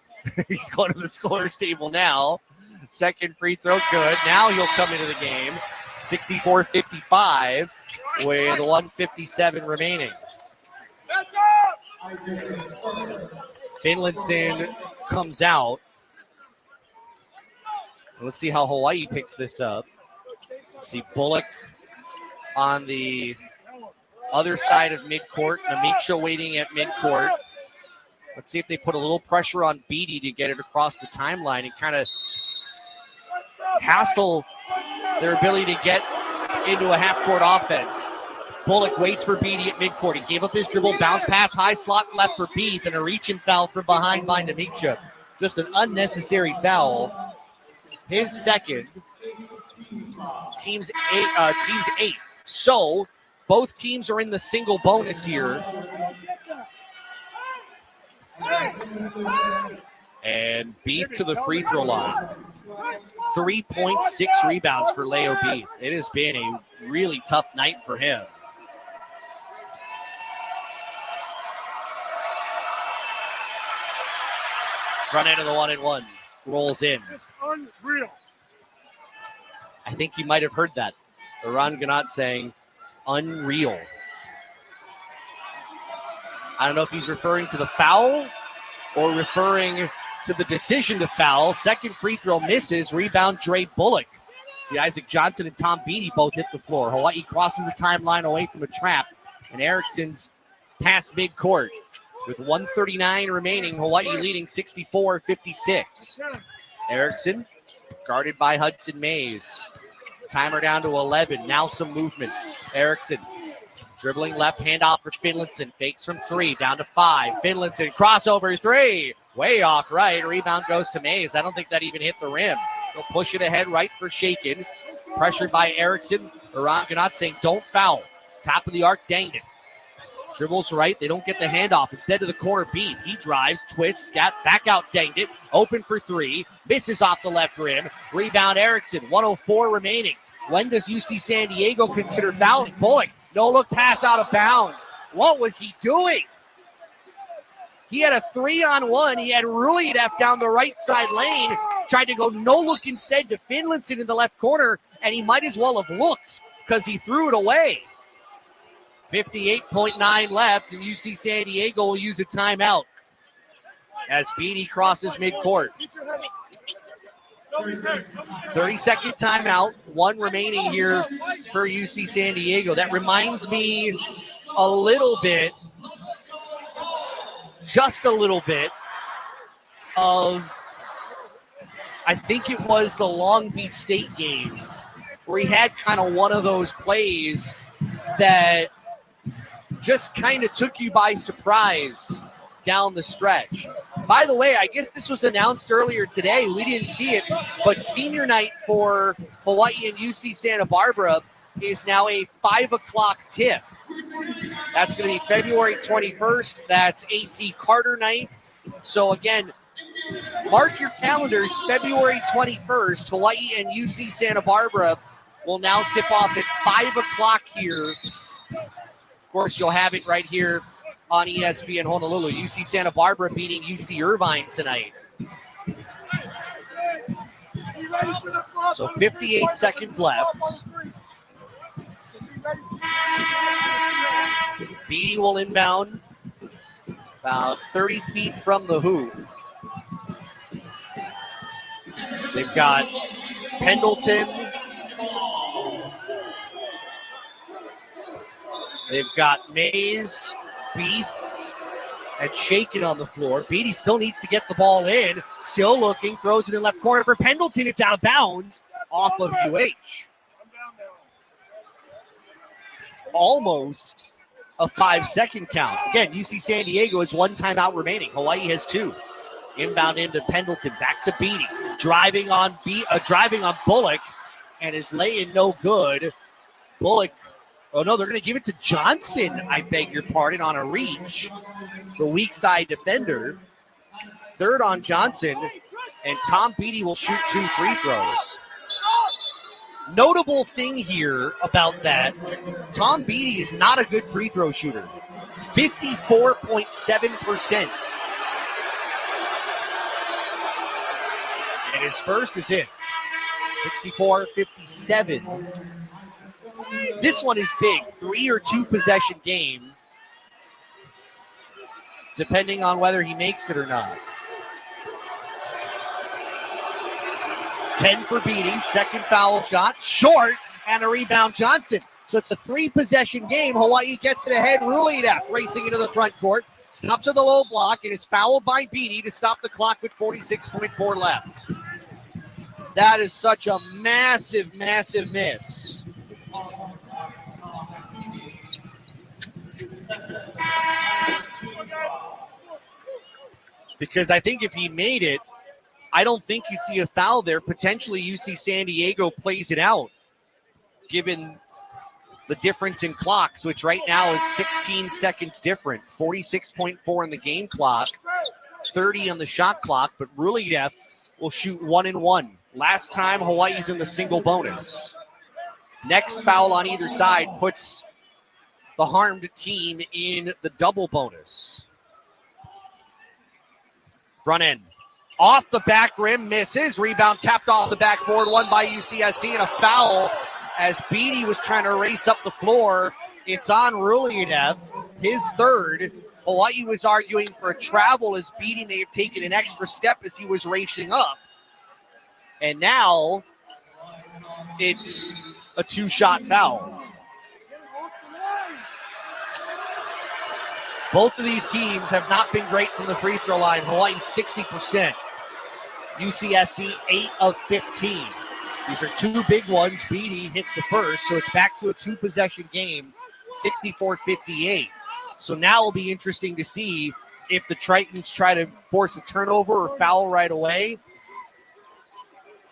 He's going to the scorer's table now. Second free throw, good. Now he'll come into the game. 64-55 with 1:57 remaining. Finlandson comes out. Let's see how Hawaii picks this up. See Bullock on the other side of midcourt. Namiksha waiting at midcourt. Let's see if they put a little pressure on Beatty to get it across the timeline and kind of hassle their ability to get into a half-court offense. Bullock waits for Beatty at midcourt. He gave up his dribble, bounce pass, high slot left for Beath, and a reach-in foul from behind by Namiksha. Just an unnecessary foul. His second. Team's eighth. So both teams are in the single bonus here. And Beath to the free throw line. 3.6 rebounds for Leo Beath. It has been a really tough night for him. Front end of the 1-and-1 rolls in. It's unreal. I think you might have heard that. Eran Ganat saying unreal. I don't know if he's referring to the foul or referring to the decision to foul. Second free throw misses. Rebound, Dre Bullock. See, Isaac Johnson and Tom Beatty both hit the floor. Hawaii crosses the timeline away from a trap. And Erickson's past midcourt. With 1:39 remaining, Hawaii leading 64-56. Erickson guarded by Hudson Mays. Timer down to 11. Now some movement. Erickson dribbling left, hand off for Finlandson. Fakes from 3, down to 5. Finlandson, crossover 3. Way off right. Rebound goes to Mays. I don't think that even hit the rim. He'll push it ahead right for Shakin. Pressured by Erickson. Eran Ganat saying don't foul. Top of the arc, Dangin. Dribbles right. They don't get the handoff. Instead to the corner, Beat. He drives, twists, got back out, danged it. Open for three. Misses off the left rim. Rebound Erickson. 1:04 remaining. When does UC San Diego consider fouling? Bullock. No look pass out of bounds. What was he doing? He had a 3-on-1. He had Ruliadev down the right side lane. Tried to go no look instead to Finlinson in the left corner, and he might as well have looked because he threw it away. 58.9 left, and UC San Diego will use a timeout as Beatty crosses midcourt. 30-second timeout, 1 remaining here for UC San Diego. That reminds me a little bit, just a little bit, of, I think it was the Long Beach State game, where he had kind of one of those plays that just kind of took you by surprise down the stretch. By the way, I guess this was announced earlier today. We didn't see it, but senior night for Hawaii and UC Santa Barbara is now a 5 o'clock tip. That's going to be February 21st. That's AC Carter night. So again, mark your calendars, February 21st, Hawaii and UC Santa Barbara will now tip off at 5 o'clock here. Of course, you'll have it right here on ESPN Honolulu. UC Santa Barbara beating UC Irvine tonight. So 58 seconds left. Beatty will inbound about 30 feet from the hoop. They've got Pendleton. They've got Mays, Beath, and Shaken on the floor. Beatty still needs to get the ball in. Still looking, throws it in left corner for Pendleton. It's out of bounds off of UH. Almost a 5-second count. Again, UC San Diego has 1 timeout remaining. Hawaii has 2. Inbound into Pendleton, back to Beatty. Driving on Bullock, and is laying no good. Bullock, oh no, they're going to give it to Johnson, I beg your pardon, on a reach. The weak side defender. Third on Johnson, and Tom Beatty will shoot 2 free throws. Notable thing here about that, Tom Beatty is not a good free throw shooter. 54.7%. And his first is in. 64-57. This one is big. 3 or 2 possession game, depending on whether he makes it or not. 10 for Beatty. Second foul shot. Short. And a rebound Johnson. So it's a 3-possession game. Hawaii gets it ahead. Ruliadev racing into the front court. Stops at the low block and is fouled by Beatty to stop the clock with 46.4 left. That is such a massive, massive miss. Because I think if he made it, I don't think you see a foul there. Potentially UC San Diego plays it out, given the difference in clocks, which right now is 16 seconds different. 46.4 in the game clock, 30 on the shot clock, but Ruliadev will shoot 1 and 1. Last time Hawaii's in the single bonus. Next foul on either side puts the harmed team in the double bonus. Front end. Off the back rim, misses. Rebound tapped off the backboard, won by UCSD, and a foul as Beatty was trying to race up the floor. It's on Ruliadev, his third. Hawaii was arguing for a travel as Beatty may have taken an extra step as he was racing up. And now it's a 2-shot foul. Both of these teams have not been great from the free throw line. Hawaii 60%. UCSD 8 of 15. These are 2 big ones. Beatty hits the first, so it's back to a 2-possession game, 64-58. So now it'll be interesting to see if the Tritons try to force a turnover or foul right away,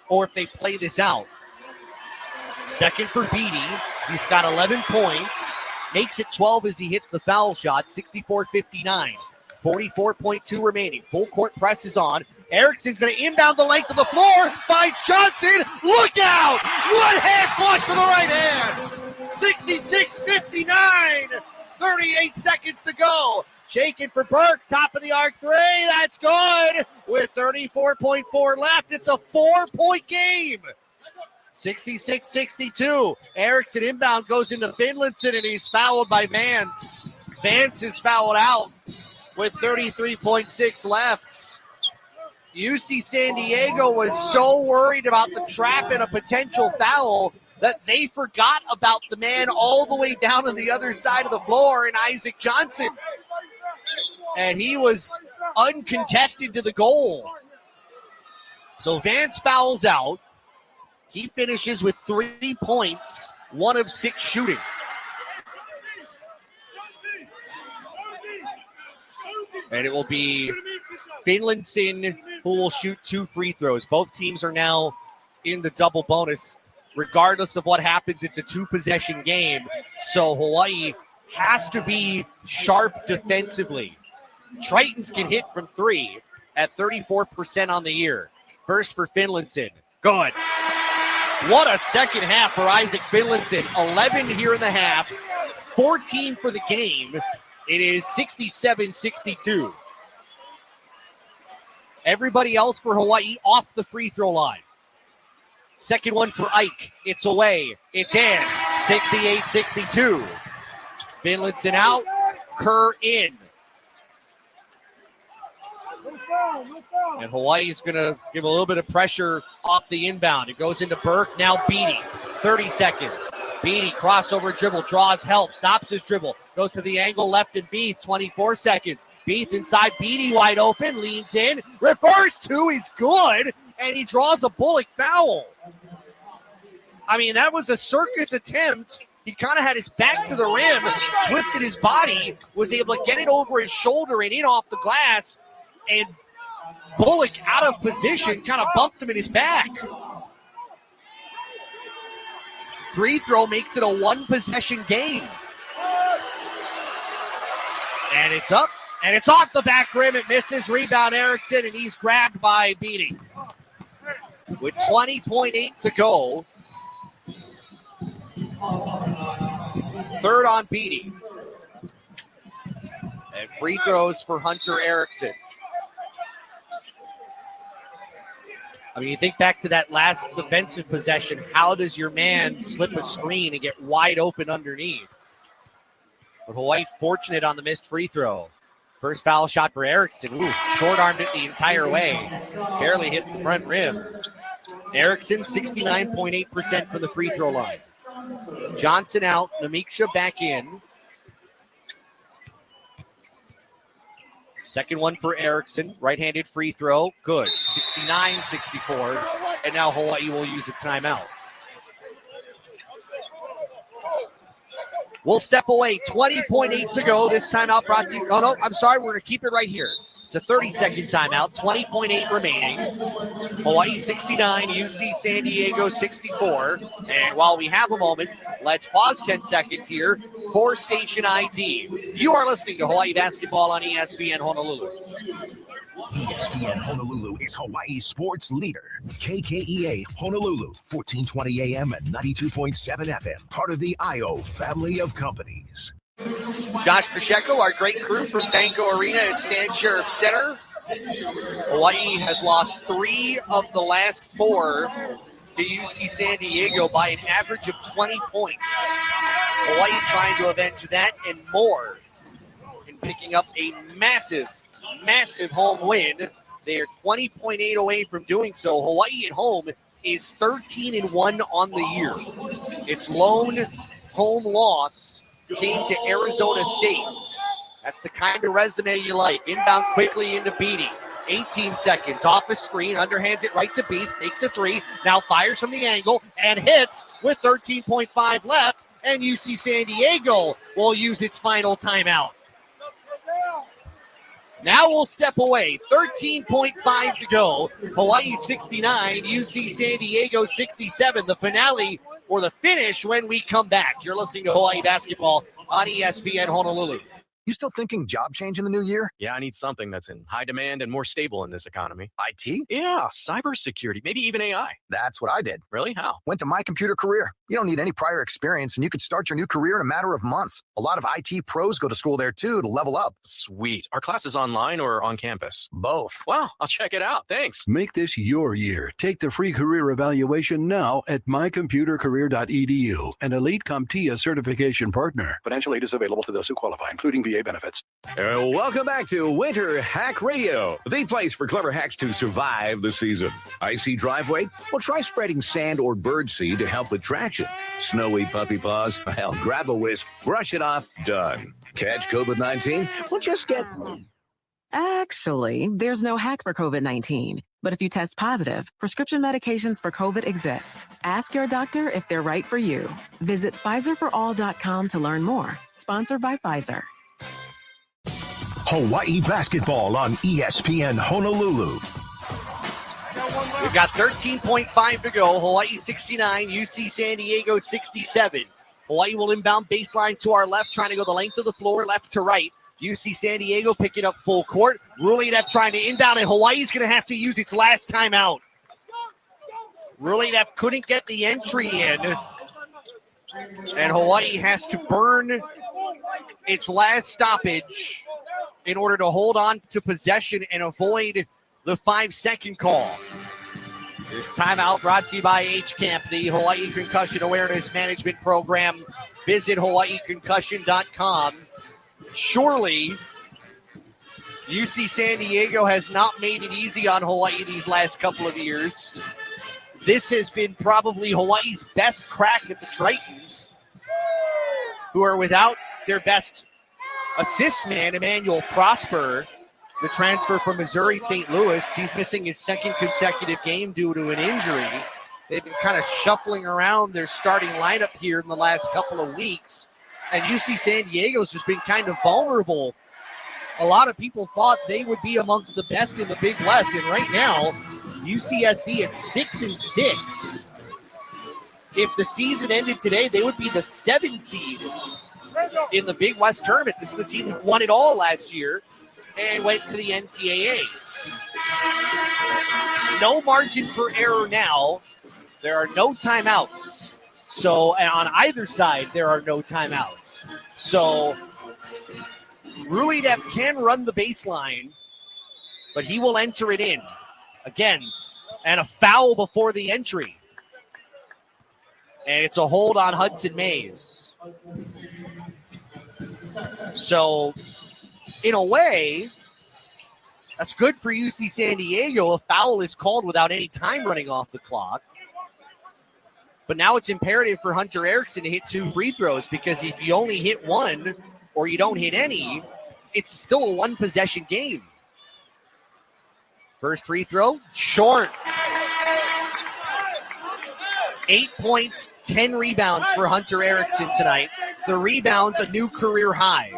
or if they play this out. Second for Beatty. He's got 11 points. Makes it 12 as he hits the foul shot, 64-59. 44.2 remaining. Full court press is on. Erickson's going to inbound the length of the floor. Finds Johnson. Look out! One hand flush for the right hand. 66-59. 38 seconds to go. Shaking for Burke. Top of the arc three. That's good. With 34.4 left, it's a 4-point game. 66-62. Erickson inbound goes into Finlayson, and he's fouled by Vance. Vance is fouled out with 33.6 left. UC San Diego was so worried about the trap and a potential foul that they forgot about the man all the way down on the other side of the floor in Isaac Johnson. And he was uncontested to the goal. So Vance fouls out. He finishes with 3 points, 1 of 6 shooting. And it will be Finlayson who will shoot 2 free throws. Both teams are now in the double bonus. Regardless of what happens, it's a 2-possession game. So Hawaii has to be sharp defensively. Tritons can hit from 3 at 34% on the year. First for Finlayson. Good. What a second half for Isaac Finlayson. 11 here in the half. 14 for the game. It is 67-62. Everybody else for Hawaii off the free throw line. Second one for Ike. It's away. It's in. 68-62. Finlayson out. Kerr in. And Hawaii's going to give a little bit of pressure off the inbound. It goes into Burke. Now Beatty. 30 seconds. Beatty crossover dribble. Draws help. Stops his dribble. Goes to the angle left and Beath. 24 seconds. Beath inside. Beatty wide open. Leans in. Reverse 2 is good. And he draws a Bullock foul. I mean, that was a circus attempt. He kind of had his back to the rim. Twisted his body. Was able to get it over his shoulder and in off the glass. And Bullock, out of position, kind of bumped him in his back. Free throw makes it a 1-possession game. And it's up, and it's off the back rim. It misses. Rebound Erickson, and he's grabbed by Beatty. With 20.8 to go. Third on Beatty. And free throws for Hunter Erickson. I mean, you think back to that last defensive possession. How does your man slip a screen and get wide open underneath? But Hawaii fortunate on the missed free throw. First foul shot for Erickson. Ooh, short-armed it the entire way. Barely hits the front rim. Erickson, 69.8% from the free throw line. Johnson out. Namiksha back in. Second one for Erickson. Right-handed free throw. Good. 69-64. And now Hawaii will use a timeout. We'll step away. 20.8 to go. This timeout brought to you. Oh, no, I'm sorry. We're going to keep it right here. It's a 30-second timeout. 20.8 remaining. Hawaii 69, UC San Diego 64. And while we have a moment, let's pause 10 seconds here for Station ID. You are listening to Hawaii Basketball on ESPN Honolulu. ESPN Honolulu is Hawaii's sports leader. KKEA Honolulu, 1420 AM and 92.7 FM. Part of the IO family of companies. Josh Pacheco, our great crew from Banco Arena at Stan Sheriff Center. Hawaii has lost 3 of the last 4 to UC San Diego by an average of 20 points. Hawaii trying to avenge that and more in picking up a massive home win. They are 20.8 away from doing so. Hawaii at home is 13-1 on the year. Its lone home loss came to Arizona State. That's the kind of resume you like. Inbound quickly into Beatty. 18 seconds off a screen, underhands it right to Beath, makes a 3, now fires from the angle and hits with 13.5 left, and UC San Diego will use its final timeout. Now we'll step away. 13.5 to go. Hawaii 69, UC San Diego 67. The finale or the finish when we come back. You're listening to Hawaii Basketball on ESPN Honolulu. You still thinking job change in the new year? Yeah, I need something that's in high demand and more stable in this economy. IT? Yeah, cybersecurity, maybe even AI. That's what I did. Really? How? Went to My Computer Career. You don't need any prior experience, and you could start your new career in a matter of months. A lot of IT pros go to school there, too, to level up. Sweet. Are classes online or on campus? Both. Wow, I'll check it out. Thanks. Make this your year. Take the free career evaluation now at mycomputercareer.edu, an Elite CompTIA certification partner. Financial aid is available to those who qualify, including VA benefits. Welcome back to Winter Hack Radio, the place for clever hacks to survive the season. Icy driveway? Well, try spreading sand or birdseed to help with traction. Snowy puppy paws? Well, grab a whisk, brush it off, done. Catch COVID-19? Well, just get... Actually, there's no hack for COVID-19. But if you test positive, prescription medications for COVID exist. Ask your doctor if they're right for you. Visit PfizerForAll.com to learn more. Sponsored by Pfizer. Hawaii basketball on ESPN Honolulu. We've got 13.5 to go. Hawaii 69, UC San Diego 67. Hawaii will inbound baseline to our left, trying to go the length of the floor, left to right. UC San Diego picking up full court. Rulev trying to inbound, and Hawaii's going to have to use its last timeout. Rulev couldn't get the entry in, and Hawaii has to burn its last stoppage in order to hold on to possession and avoid the 5-second call. This timeout brought to you by HCAMP, the Hawaii Concussion Awareness Management Program. Visit hawaiiconcussion.com. Surely, UC San Diego has not made it easy on Hawaii these last couple of years. This has been probably Hawaii's best crack at the Tritons, who are without their best assist man, Emmanuel Prosper, the transfer from Missouri St. Louis. He's missing his second consecutive game due to an injury. They've been kind of shuffling around their starting lineup here in the last couple of weeks. And UC San Diego's just been kind of vulnerable. A lot of people thought they would be amongst the best in the Big West. And right now, UCSD at 6-6. If the season ended today, they would be the 7th seed in the Big West tournament. This is the team that won it all last year and went to the NCAAs. No margin for error now. There are no timeouts. So, and on either side, there are no timeouts. So, Rulev can run the baseline, but he will enter it in. Again, and a foul before the entry. And it's a hold on Hudson Mays. So, in a way, that's good for UC San Diego. A foul is called without any time running off the clock. But now it's imperative for Hunter Erickson to hit 2 free throws, because if you only hit one or you don't hit any, it's still a 1-possession game. First free throw, short. 8 points, 10 rebounds for Hunter Erickson tonight. The rebounds, a new career high.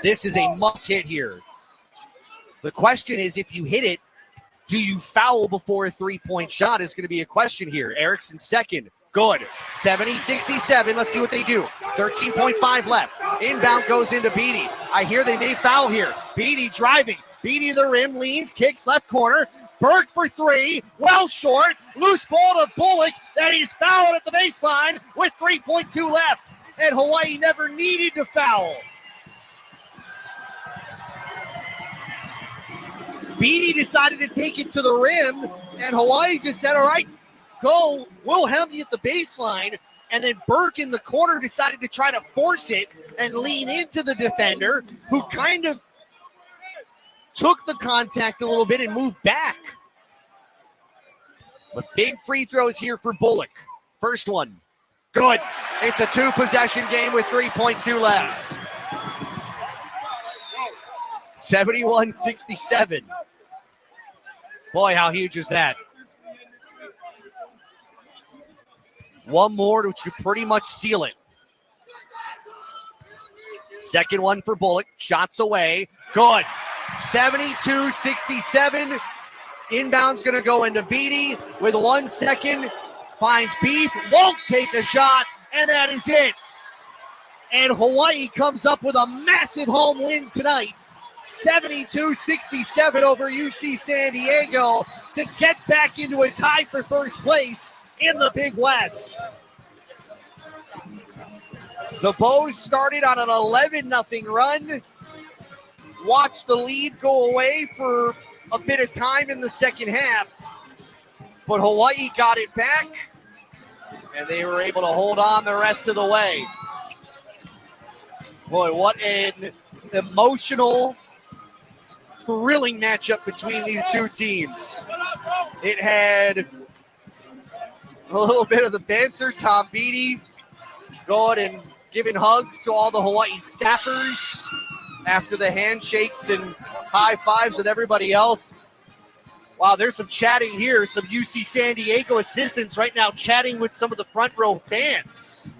This is a must-hit here. The question is, if you hit it, do you foul before a 3-point shot is going to be a question here. Erickson second. Good. 70-67. Let's see what they do. 13.5 left. Inbound goes into Beatty. I hear they may foul here. Beatty driving. Beatty to the rim, leans, kicks left corner. Burke for 3. Well short. Loose ball to Bullock. That he's fouled at the baseline with 3.2 left. And Hawaii never needed to foul. Beatty decided to take it to the rim, and Hawaii just said, all right, go. We'll have you at the baseline. And then Burke in the corner decided to try to force it and lean into the defender, who kind of took the contact a little bit and moved back. But big free throws here for Bullock. First one. Good. It's a 2-possession game with 3.2 left. 71-67. Boy, how huge is that? One more to pretty much seal it. Second one for Bullock. Shots away. Good. 72-67. Inbound's going to go into Beatty with 1 second. Finds Beef. Won't take a shot. And that is it. And Hawaii comes up with a massive home win tonight. 72-67 over UC San Diego to get back into a tie for first place in the Big West. The Bows started on an 11-0 run. Watched the lead go away for a bit of time in the second half. But Hawaii got it back, and they were able to hold on the rest of the way. Boy, what an emotional, thrilling matchup between these two teams. It had a little bit of the banter. Tom Beattie going and giving hugs to all the Hawaii staffers after the handshakes and high fives with everybody else. Wow, there's some chatting here. Some UC San Diego assistants right now chatting with some of the front row fans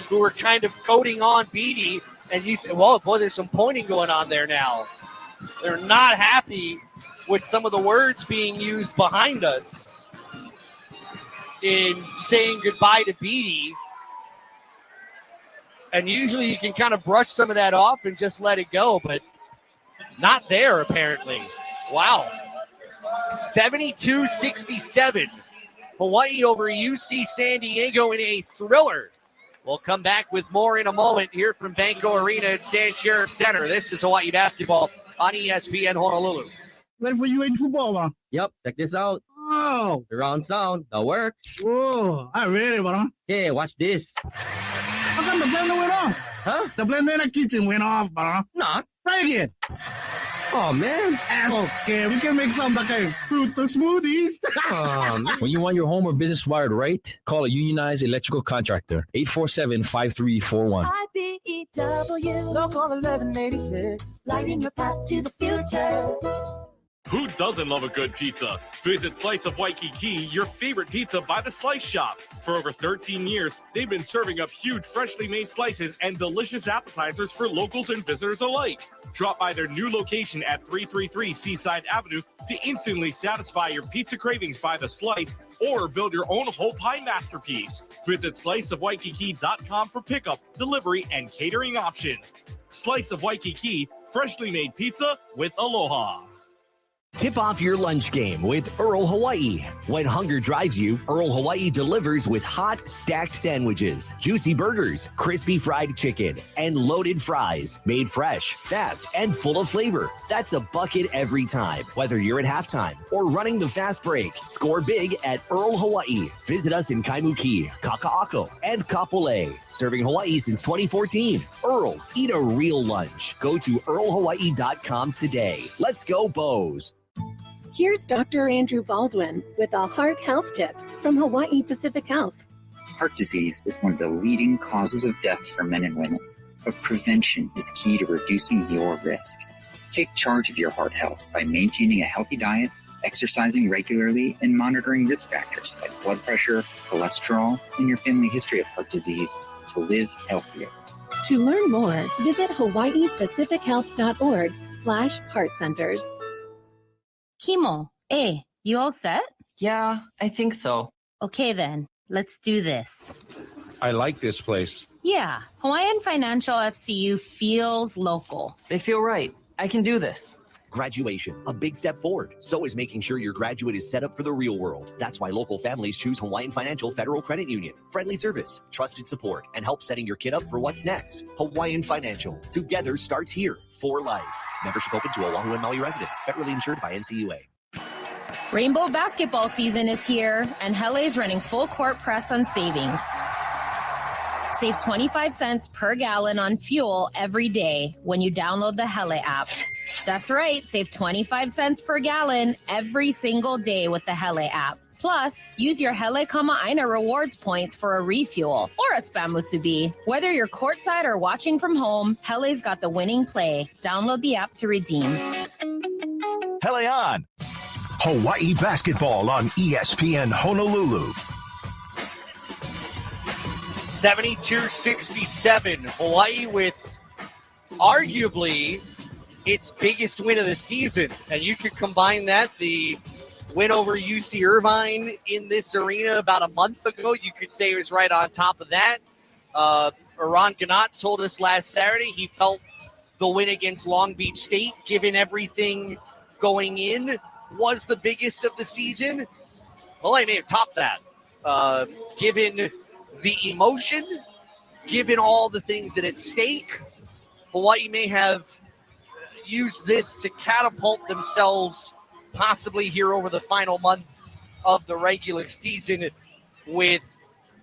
who are kind of coating on Beattie. And you say, well, boy, there's some pointing going on there now. They're not happy with some of the words being used behind us in saying goodbye to Beattie. And usually you can kind of brush some of that off and just let it go, but not there apparently. Wow. 72-67. Hawaii over UC San Diego in a thriller. We'll come back with more in a moment here from Banco Arena at Stan Sheriff Center. This is Hawaii basketball on ESPN Honolulu. Ready for UH football, man? Yep, check this out. Oh. Surround sound, that works. Whoa, I'm ready, bro. Yeah, watch this. How come the blender went off? Huh? The blender in the kitchen went off, bro. Nah. Try again. Oh, man. Okay, we can make some like a fruit smoothies. When you want your home or business wired right, call a unionized electrical contractor. 847-5341. IBEW, local 1186, lighting your path to the future. Who doesn't love a good pizza? Visit Slice of Waikiki, your favorite pizza by the Slice Shop. For over 13 years, they've been serving up huge, freshly made slices and delicious appetizers for locals and visitors alike. Drop by their new location at 333 Seaside Avenue to instantly satisfy your pizza cravings by the slice or build your own whole pie masterpiece. Visit sliceofwaikiki.com for pickup, delivery, and catering options. Slice of Waikiki, freshly made pizza with aloha. Tip off your lunch game with Earl Hawaii. When hunger drives you, Earl Hawaii delivers with hot, stacked sandwiches, juicy burgers, crispy fried chicken, and loaded fries. Made fresh, fast, and full of flavor. That's a bucket every time. Whether you're at halftime or running the fast break, score big at Earl Hawaii. Visit us in Kaimuki, Kaka'ako, and Kapolei. Serving Hawaii since 2014. Earl, eat a real lunch. Go to earlhawaii.com today. Let's go, Bows. Here's Dr. Andrew Baldwin with a heart health tip from Hawaii Pacific Health. Heart disease is one of the leading causes of death for men and women, but prevention is key to reducing your risk. Take charge of your heart health by maintaining a healthy diet, exercising regularly, and monitoring risk factors like blood pressure, cholesterol, and your family history of heart disease to live healthier. To learn more, visit hawaiipacifichealth.org/heart centers. Kimo, hey, you all set? Yeah, I think so. Okay then, let's do this. I like this place. Yeah, Hawaiian Financial FCU feels local. They feel right. I can do this. Graduation, a big step forward. So is making sure your graduate is set up for the real world. That's why local families choose Hawaiian Financial Federal Credit Union. Friendly service, trusted support, and help setting your kid up for what's next. Hawaiian Financial. Together starts here for life. Membership open to Oahu and Maui residents. Federally insured by NCUA. Rainbow basketball season is here, and Hele's running full court press on savings. Save 25 cents per gallon on fuel every day when you download the Hele app. That's right, save 25 cents per gallon every single day with the Hele app. Plus, use your Hele Kama'aina rewards points for a refuel or a spam musubi. Whether you're courtside or watching from home, Hele's got the winning play. Download the app to redeem. Hele on! Hawaii basketball on ESPN Honolulu. 72-67. Hawaii with arguably its biggest win of the season. And you could combine that, the win over UC Irvine in this arena about a month ago. You could say it was right on top of that. Ron Gannat told us last Saturday he felt the win against Long Beach State, given everything going in, was the biggest of the season. Hawaii may have topped that, given the emotion, given all the things at stake. Hawaii may have used this to catapult themselves possibly here over the final month of the regular season with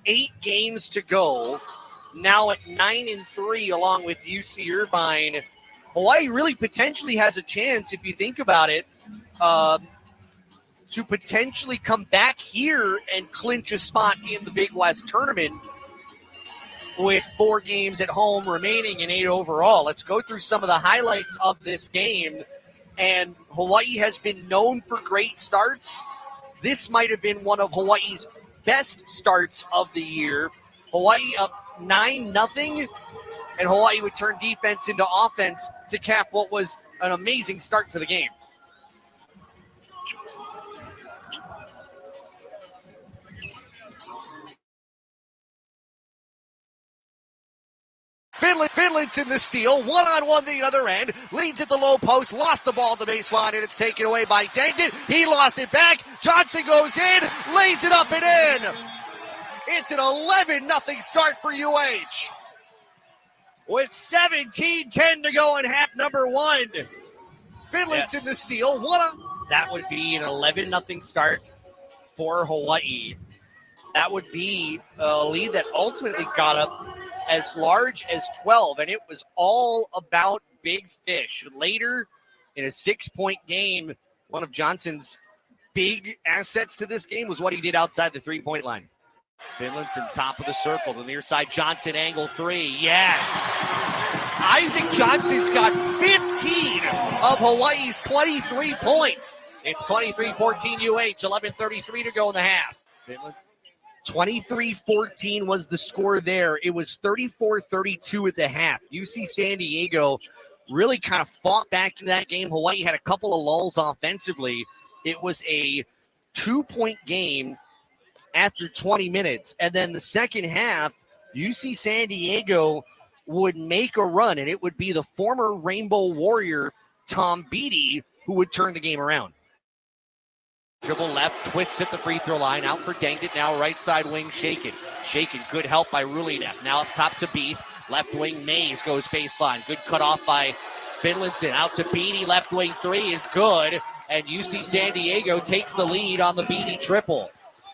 8 games to go. Now at 9-3 along with UC Irvine. Hawaii really potentially has a chance, if you think about it, to potentially come back here and clinch a spot in the Big West tournament with 4 games at home remaining and 8 overall. Let's go through some of the highlights of this game. And Hawaii has been known for great starts. This might have been one of Hawaii's best starts of the year. Hawaii up 9-0, and Hawaii would turn defense into offense to cap what was an amazing start to the game. Finland's in the steal, one-on-one the other end, leads at the low post, lost the ball at the baseline, and it's taken away by Dangton. He lost it back, Johnson goes in, lays it up and in. It's an 11-0 start for UH. With 17-10 to go in half number 1. Finland's in the steal, that would be an 11-0 start for Hawaii. That would be a lead that ultimately got up as large as 12, and it was all about big fish. Later, in a 6-point game, one of Johnson's big assets to this game was what he did outside the 3-point line. Finlandson top of the circle, the near side, Johnson angle 3, yes! Isaac Johnson's got 15 of Hawaii's 23 points. It's 23-14 UH, 11:33 to go in the half. Finlandson 23-14 was the score there. It was 34-32 at the half. UC San Diego really kind of fought back in that game. Hawaii had a couple of lulls offensively. It was a 2-point game after 20 minutes. And then the second half, UC San Diego would make a run, and it would be the former Rainbow Warrior, Tom Beatty, who would turn the game around. Dribble left, twists at the free throw line, out for Dangit, now right side wing, Shaken. Shaken, good help by Rulinev. Now up top to Beath, left wing Mays goes baseline. Good cut off by Finlandson, out to Beatty, left wing 3 is good, and UC San Diego takes the lead on the Beatty triple.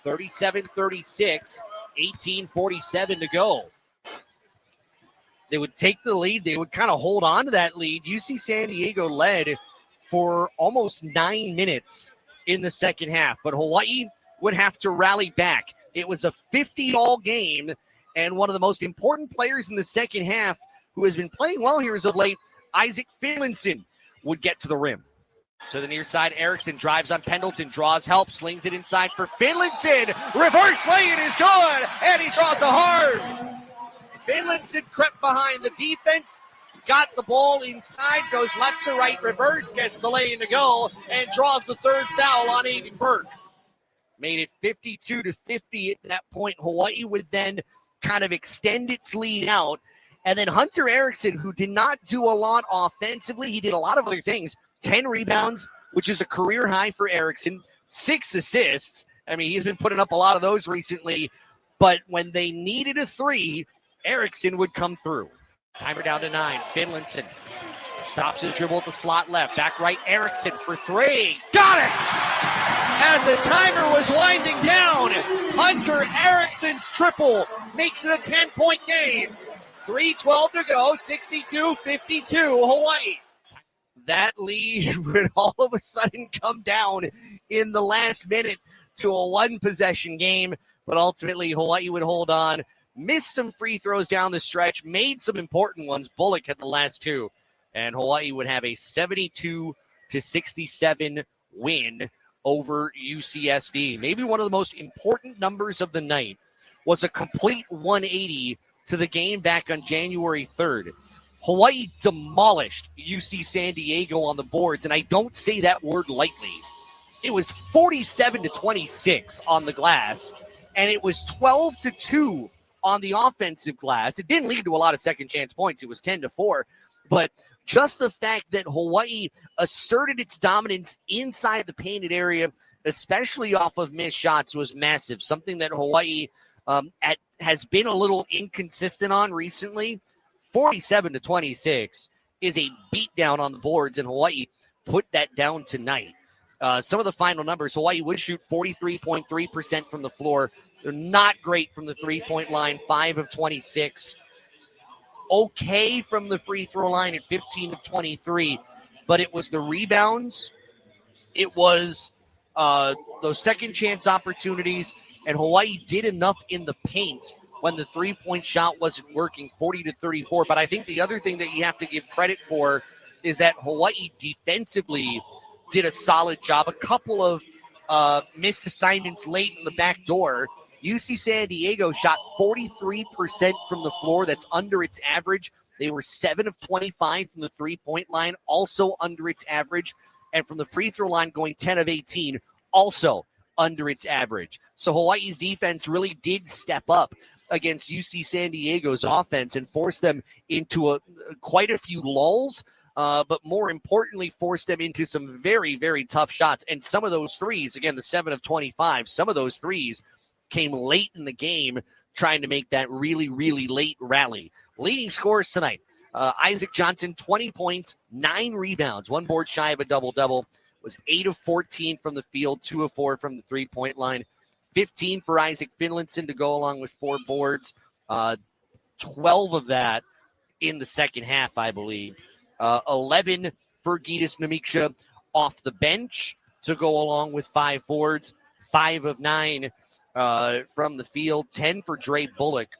37-36, 18:47 to go. They would take the lead, they would kind of hold on to that lead. UC San Diego led for almost 9 minutes in the second half, but Hawaii would have to rally back. It was a 50-all game, and one of the most important players in the second half, who has been playing well here as of late, Isaac Finlandson, would get to the rim. To the near side, Erickson drives on Pendleton, draws help, slings it inside for Finlandson. Reverse lay-in is good, and he draws the hard. Finlandson crept behind the defense, got the ball inside, goes left to right, reverse, gets the lay-in to go, and draws the third foul on Aiden Burke. Made it 52-50 at that point. Hawaii would then kind of extend its lead out. And then Hunter Erickson, who did not do a lot offensively, he did a lot of other things. 10 rebounds, which is a career high for Erickson. 6 assists. I mean, he's been putting up a lot of those recently. But when they needed a 3, Erickson would come through. Timer down to 9. Finlandson stops his dribble at the slot left. Back right, Erickson for 3. Got it! As the timer was winding down, Hunter Erickson's triple makes it a 10-point game. 3:12 to go, 62-52, Hawaii. That lead would all of a sudden come down in the last minute to a 1-possession game, but ultimately Hawaii would hold on. Missed some free throws down the stretch, made some important ones. Bullock had the last 2, and Hawaii would have a 72-67 win over UCSD. Maybe one of the most important numbers of the night was a complete 180 to the game back on January 3rd. Hawaii demolished UC San Diego on the boards, and I don't say that word lightly. It was 47-26 on the glass, and it was 12-2 on the offensive glass. It didn't lead to a lot of second chance points. It was 10-4, but just the fact that Hawaii asserted its dominance inside the painted area, especially off of missed shots, was massive. Something that Hawaii has been a little inconsistent on recently. 47-26 is a beatdown on the boards, and Hawaii put that down tonight. Some of the final numbers: Hawaii would shoot 43.3% from the floor. They're not great from the three-point line, 5 of 26. Okay from the free throw line at 15 of 23, but it was the rebounds. It was those second chance opportunities, and Hawaii did enough in the paint when the three-point shot wasn't working, 40-34. But I think the other thing that you have to give credit for is that Hawaii defensively did a solid job. A couple of missed assignments late in the back door. UC San Diego shot 43% from the floor. That's under its average. They were 7 of 25 from the three-point line, also under its average. And from the free throw line, going 10 of 18, also under its average. So Hawaii's defense really did step up against UC San Diego's offense and force them into quite a few lulls, but more importantly, forced them into some very, very tough shots. And some of those threes, again, the 7 of 25, some of those threes came late in the game, trying to make that really, really late rally. Leading scorers tonight: Isaac Johnson, 20 points, 9 rebounds, 1 board shy of a double-double, was 8 of 14 from the field, 2 of 4 from the three-point line. 15 for Isaac Finlinson to go along with 4 boards. 12 of that in the second half, I believe. 11 for Gitas Namiksha off the bench to go along with 5 boards. 5 of 9 from the field. 10 for Dre Bullock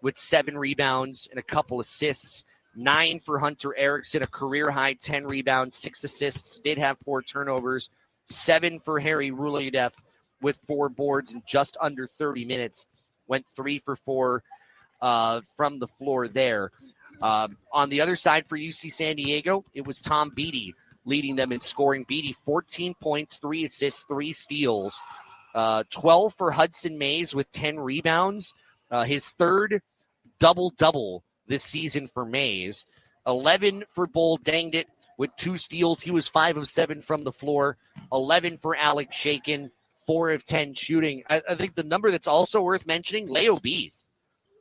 with 7 rebounds and a couple assists. 9 for Hunter Erickson, a career-high 10 rebounds, 6 assists. Did have 4 turnovers. 7 for Harry Ruledev with 4 boards in just under 30 minutes. Went 3 for 4 from the floor there. On the other side for UC San Diego, it was Tom Beatty leading them in scoring. Beatty, 14 points, 3 assists, 3 steals. 12 for Hudson Mays with 10 rebounds. His third double-double this season for Mays. 11 for Bull Dangdit with 2 steals. He was 5 of 7 from the floor. 11 for Alex Shakin, 4 of 10 shooting. I think the number that's also worth mentioning, Leo Beath.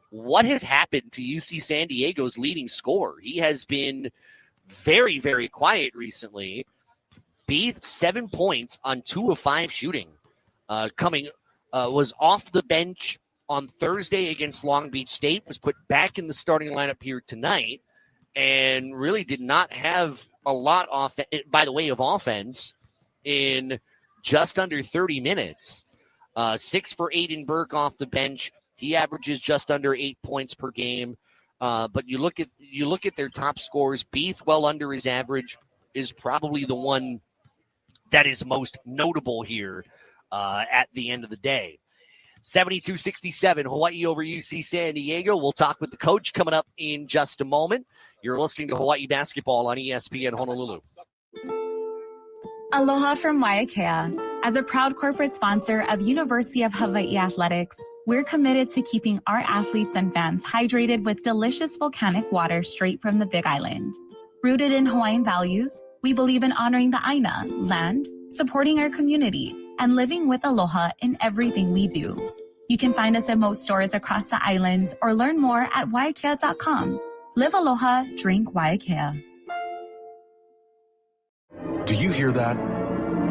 What has happened to UC San Diego's leading scorer? He has been very, very quiet recently. Beath, 7 points on 2 of 5 shooting. Was off the bench on Thursday against Long Beach State, was put back in the starting lineup here tonight, and really did not have a lot by the way of offense in just under 30 minutes. 6 for Aiden Burke off the bench. He averages just under 8 points per game. But you look at their top scorers. Beath, well under his average, is probably the one that is most notable here at the end of the day. 72-67, Hawaii over UC San Diego. We'll talk with the coach coming up in just a moment. You're listening to Hawaii Basketball on ESPN Honolulu. Aloha from Waiakea. As a proud corporate sponsor of University of Hawaii Athletics, we're committed to keeping our athletes and fans hydrated with delicious volcanic water straight from the Big Island. Rooted in Hawaiian values, we believe in honoring the Aina, land, supporting our community, and living with aloha in everything we do. You can find us at most stores across the islands or learn more at waiakea.com. Live aloha, drink Waiakea. Do you hear that?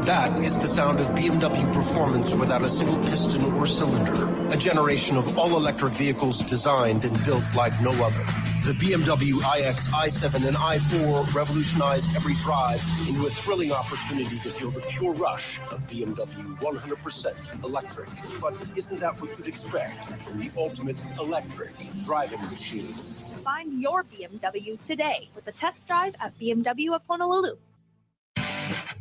That is the sound of BMW performance without a single piston or cylinder. A generation of all-electric vehicles designed and built like no other. The BMW iX, i7, and i4 revolutionize every drive into a thrilling opportunity to feel the pure rush of BMW 100% electric. But isn't that what you'd expect from the ultimate electric driving machine? Find your BMW today with a test drive at BMW of Honolulu.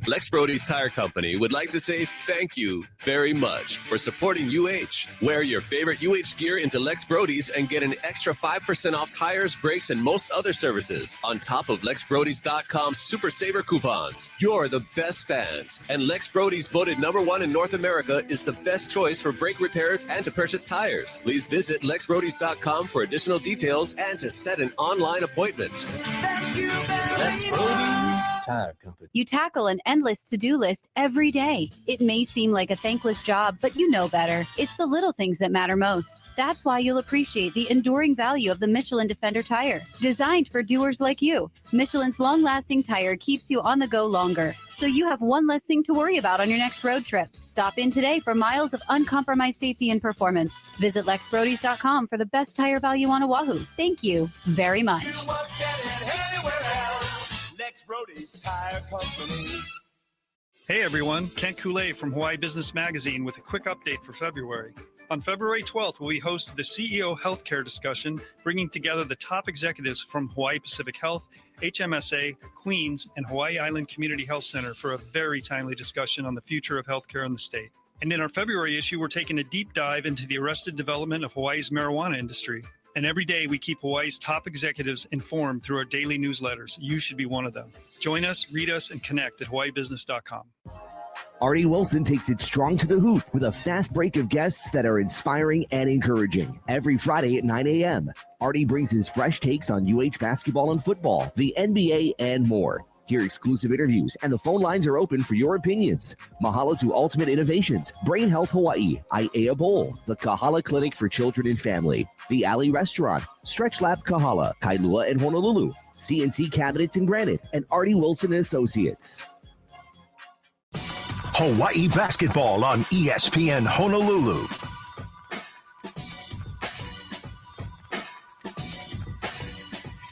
Lex Brody's Tire Company would like to say thank you very much for supporting UH. Wear your favorite UH gear into Lex Brody's and get an extra 5% off tires, brakes, and most other services on top of LexBrodys.com Super Saver coupons. You're the best fans, and Lex Brody's voted #1 in North America is the best choice for brake repairs and to purchase tires. Please visit LexBrodys.com for additional details and to set an online appointment. Thank you very Lex Brody's Tire Company. You tackle an endless to-do list every day. It may seem like a thankless job, but you know better. It's the little things that matter most. That's why you'll appreciate the enduring value of the Michelin Defender tire. Designed for doers like you, Michelin's long-lasting tire keeps you on the go longer, so you have one less thing to worry about on your next road trip. Stop in today for miles of uncompromised safety and performance. Visit LexBrodys.com for the best tire value on Oahu. Thank you very much. Lex Brody's Tire Company. Hey everyone, Kent Coulee from Hawaii Business Magazine with a quick update for February. On February 12th, we host the CEO Healthcare discussion, bringing together the top executives from Hawaii Pacific Health, HMSA, Queens, and Hawaii Island Community Health Center for a very timely discussion on the future of healthcare in the state. And in our February issue, we're taking a deep dive into the arrested development of Hawaii's marijuana industry. And every day we keep Hawaii's top executives informed through our daily newsletters. You should be one of them. Join us, read us, and connect at hawaiibusiness.com. Artie Wilson takes it strong to the hoop with a fast break of guests that are inspiring and encouraging. Every Friday at 9 a.m., Artie brings his fresh takes on UH basketball and football, the NBA, and more. Hear exclusive interviews, and the phone lines are open for your opinions. Mahalo to Ultimate Innovations, Brain Health Hawaii, Aiea Bowl, the Kahala Clinic for Children and Family, the Alley Restaurant, Stretch Lab Kahala, Kailua and Honolulu, CNC Cabinets and Granite, and Artie Wilson and Associates. Hawaii basketball on ESPN Honolulu.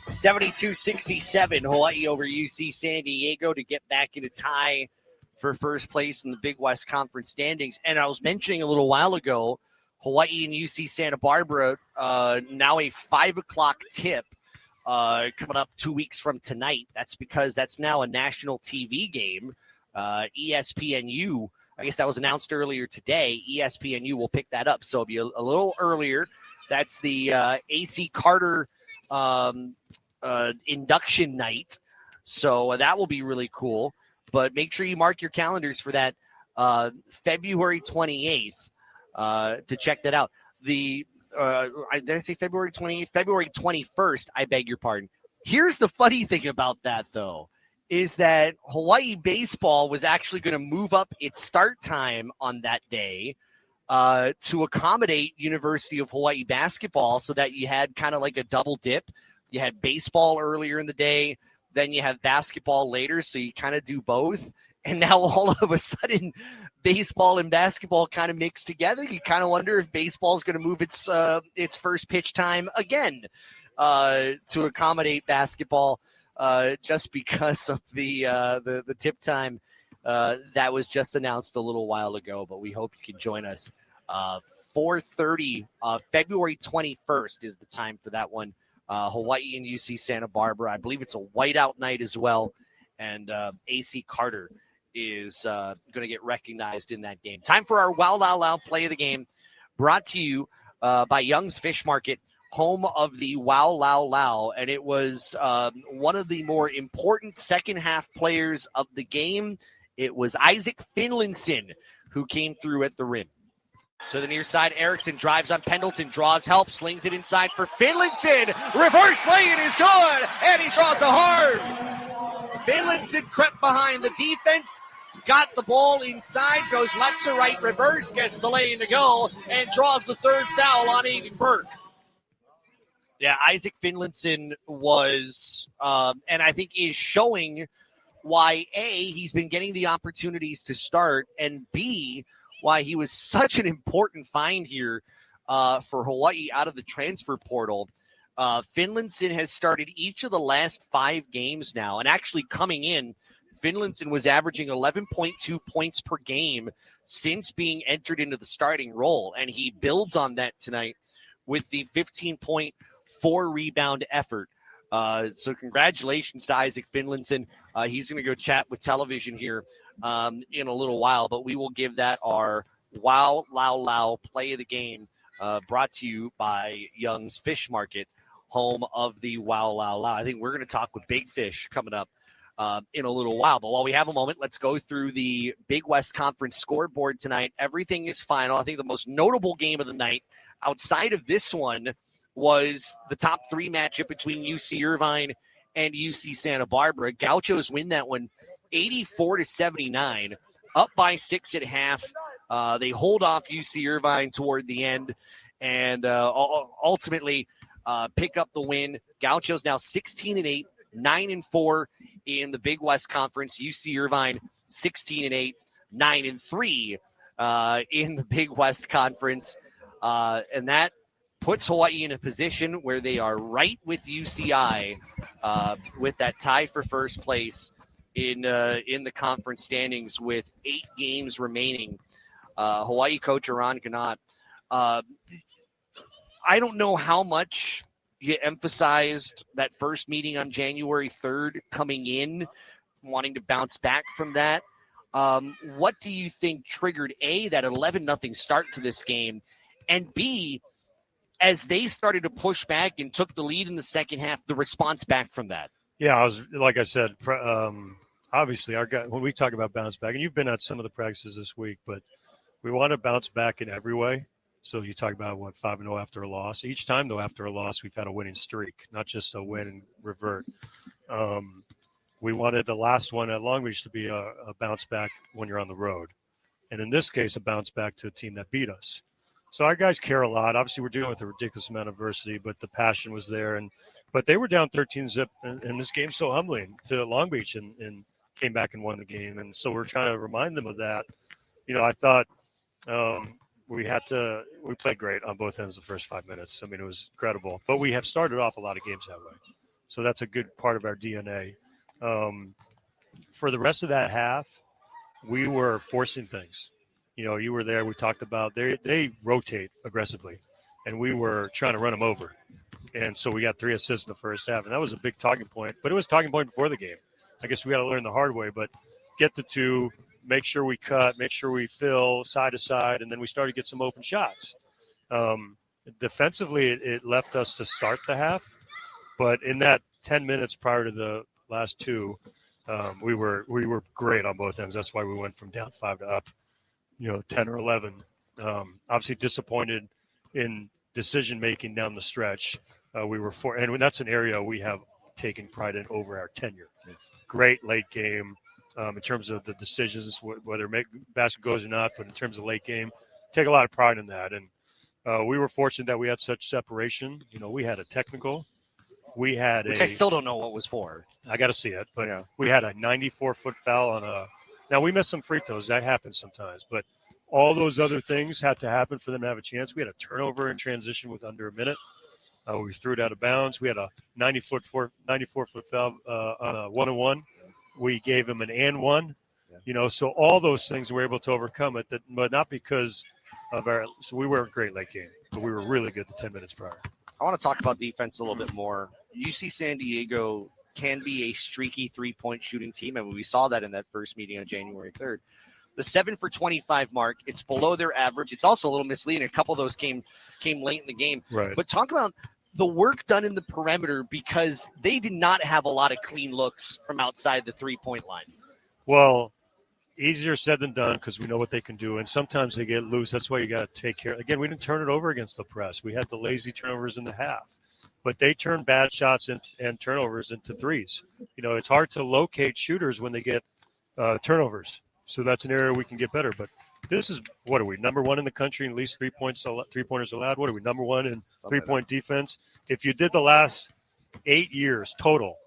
(72-67) Hawaii over UC San Diego to get back in a tie for first place in the Big West Conference standings. And I was mentioning a little while ago, Hawaii and UC Santa Barbara, now a 5 o'clock tip coming up 2 weeks from tonight. That's because that's now a national TV game. ESPNU, I guess that was announced earlier today. ESPNU will pick that up. So it'll be a little earlier. That's the AC Carter induction night. So that will be really cool. But make sure you mark your calendars for that February 28th to check that out. Did I say February 28th? February 21st, I beg your pardon. Here's the funny thing about that, though, is that Hawaii baseball was actually going to move up its start time on that day to accommodate University of Hawaii basketball so that you had kind of like a double dip. You had baseball earlier in the day, then you have basketball later, so you kind of do both. And now all of a sudden, baseball and basketball kind of mixed together. You kind of wonder if baseball is going to move its first pitch time again to accommodate basketball. Just because of the tip time that was just announced a little while ago, but we hope you can join us. 4:30, February 21st is the time for that one. Hawaii and UC Santa Barbara. I believe it's a whiteout night as well, and AC Carter is going to get recognized in that game. Time for our Wow Lao Lao play of the game, brought to you by Young's Fish Market, home of the Wow Lao Lao, and it was one of the more important second half players of the game. It was Isaac Finlinson who came through at the rim. To the near side, Erickson drives on Pendleton, draws help, slings it inside for Finlinson. Reverse lay-in is good, and he draws the hard. Finlinson crept behind the defense, got the ball inside, goes left to right, reverse, gets the lay-in to go, and draws the third foul on Aiden Burke. Yeah, Isaac Finlinson was, and I think is showing why, A, he's been getting the opportunities to start, and B, why he was such an important find here for Hawaii out of the transfer portal. Finlinson has started each of the last 5 games now, and actually coming in, Finlinson was averaging 11.2 points per game since being entered into the starting role, and he builds on that tonight with the 15-point 4-rebound effort. So congratulations to Isaac Finlinson. He's going to go chat with television here in a little while, but we will give that our Wow Lao Lao play of the game, brought to you by Young's Fish Market, home of the Wow Lao Lao. I think we're going to talk with Big Fish coming up in a little while. But while we have a moment, let's go through the Big West Conference scoreboard tonight. Everything is final. I think the most notable game of the night outside of this one was the top 3 matchup between UC Irvine and UC Santa Barbara. Gauchos win that one 84-79, up by 6 at half. They hold off UC Irvine toward the end and ultimately pick up the win. Gauchos now 16-8, 9-4 in the Big West Conference. UC Irvine 16-8, 9-3 in the Big West Conference. And that puts Hawaii in a position where they are right with UCI with that tie for first place in the conference standings with 8 games remaining. Hawaii coach Eran Ganot. I don't know how much you emphasized that first meeting on January 3rd coming in, wanting to bounce back from that. What do you think triggered, A, that 11-0 start to this game, and B, as they started to push back and took the lead in the second half, the response back from that? Yeah, like I said, obviously our guy, when we talk about bounce back, and you've been at some of the practices this week, but we want to bounce back in every way. So you talk about 5-0 after a loss. Each time though, after a loss, we've had a winning streak, not just a win and revert. We wanted the last one at Long Beach to be a bounce back when you're on the road. And in this case, a bounce back to a team that beat us. So our guys care a lot. Obviously, we're dealing with a ridiculous amount of adversity, but the passion was there. But they were down 13-0, and this game's so humbling to Long Beach and came back and won the game. And so we're trying to remind them of that. I thought we played great on both ends the first 5 minutes. I mean, it was incredible. But we have started off a lot of games that way. So that's a good part of our DNA. For the rest of that half, we were forcing things. You were there. We talked about they rotate aggressively, and we were trying to run them over. And so we got 3 assists in the first half, and that was a big talking point. But it was a talking point before the game. I guess we got to learn the hard way, but get the 2, make sure we cut, make sure we fill side to side, and then we started to get some open shots. Defensively, it left us to start the half, but in that 10 minutes prior to the last 2, we were great on both ends. That's why we went from down 5 to up, 10 or 11. Obviously disappointed in decision making down the stretch. And that's an area we have taken pride in over our tenure. Great late game in terms of the decisions, whether basket goes or not. But in terms of late game, take a lot of pride in that. And we were fortunate that we had such separation. We had a technical. Which I still don't know what was for. I got to see it, but we had a 94-foot foul on a. Now we missed some free throws. That happens sometimes, but all those other things had to happen for them to have a chance. We had a turnover in transition with under a minute. We threw it out of bounds. We had a 94-foot foul on a 1-on-1. We gave him an and one. So all those things we were able to overcome it, but not because of our. So we were a great late game, but we were really good the 10 minutes prior. I want to talk about defense a little bit more. UC San Diego can be a streaky 3-point shooting team. I mean, we saw that in that first meeting on January 3rd. The 7 for 25 mark, it's below their average. It's also a little misleading. A couple of those came late in the game. Right. But talk about the work done in the perimeter, because they did not have a lot of clean looks from outside the 3-point line. Well, easier said than done because we know what they can do, and sometimes they get loose. That's why you got to take care. Again, we didn't turn it over against the press. We had the lazy turnovers in the half, but they turn bad shots and turnovers into threes. It's hard to locate shooters when they get turnovers. So that's an area we can get better. But this is, what are we, number 1 in the country in at least 3-pointers allowed? What are we, number 1 in 3-point defense? If you did the last 8 years total,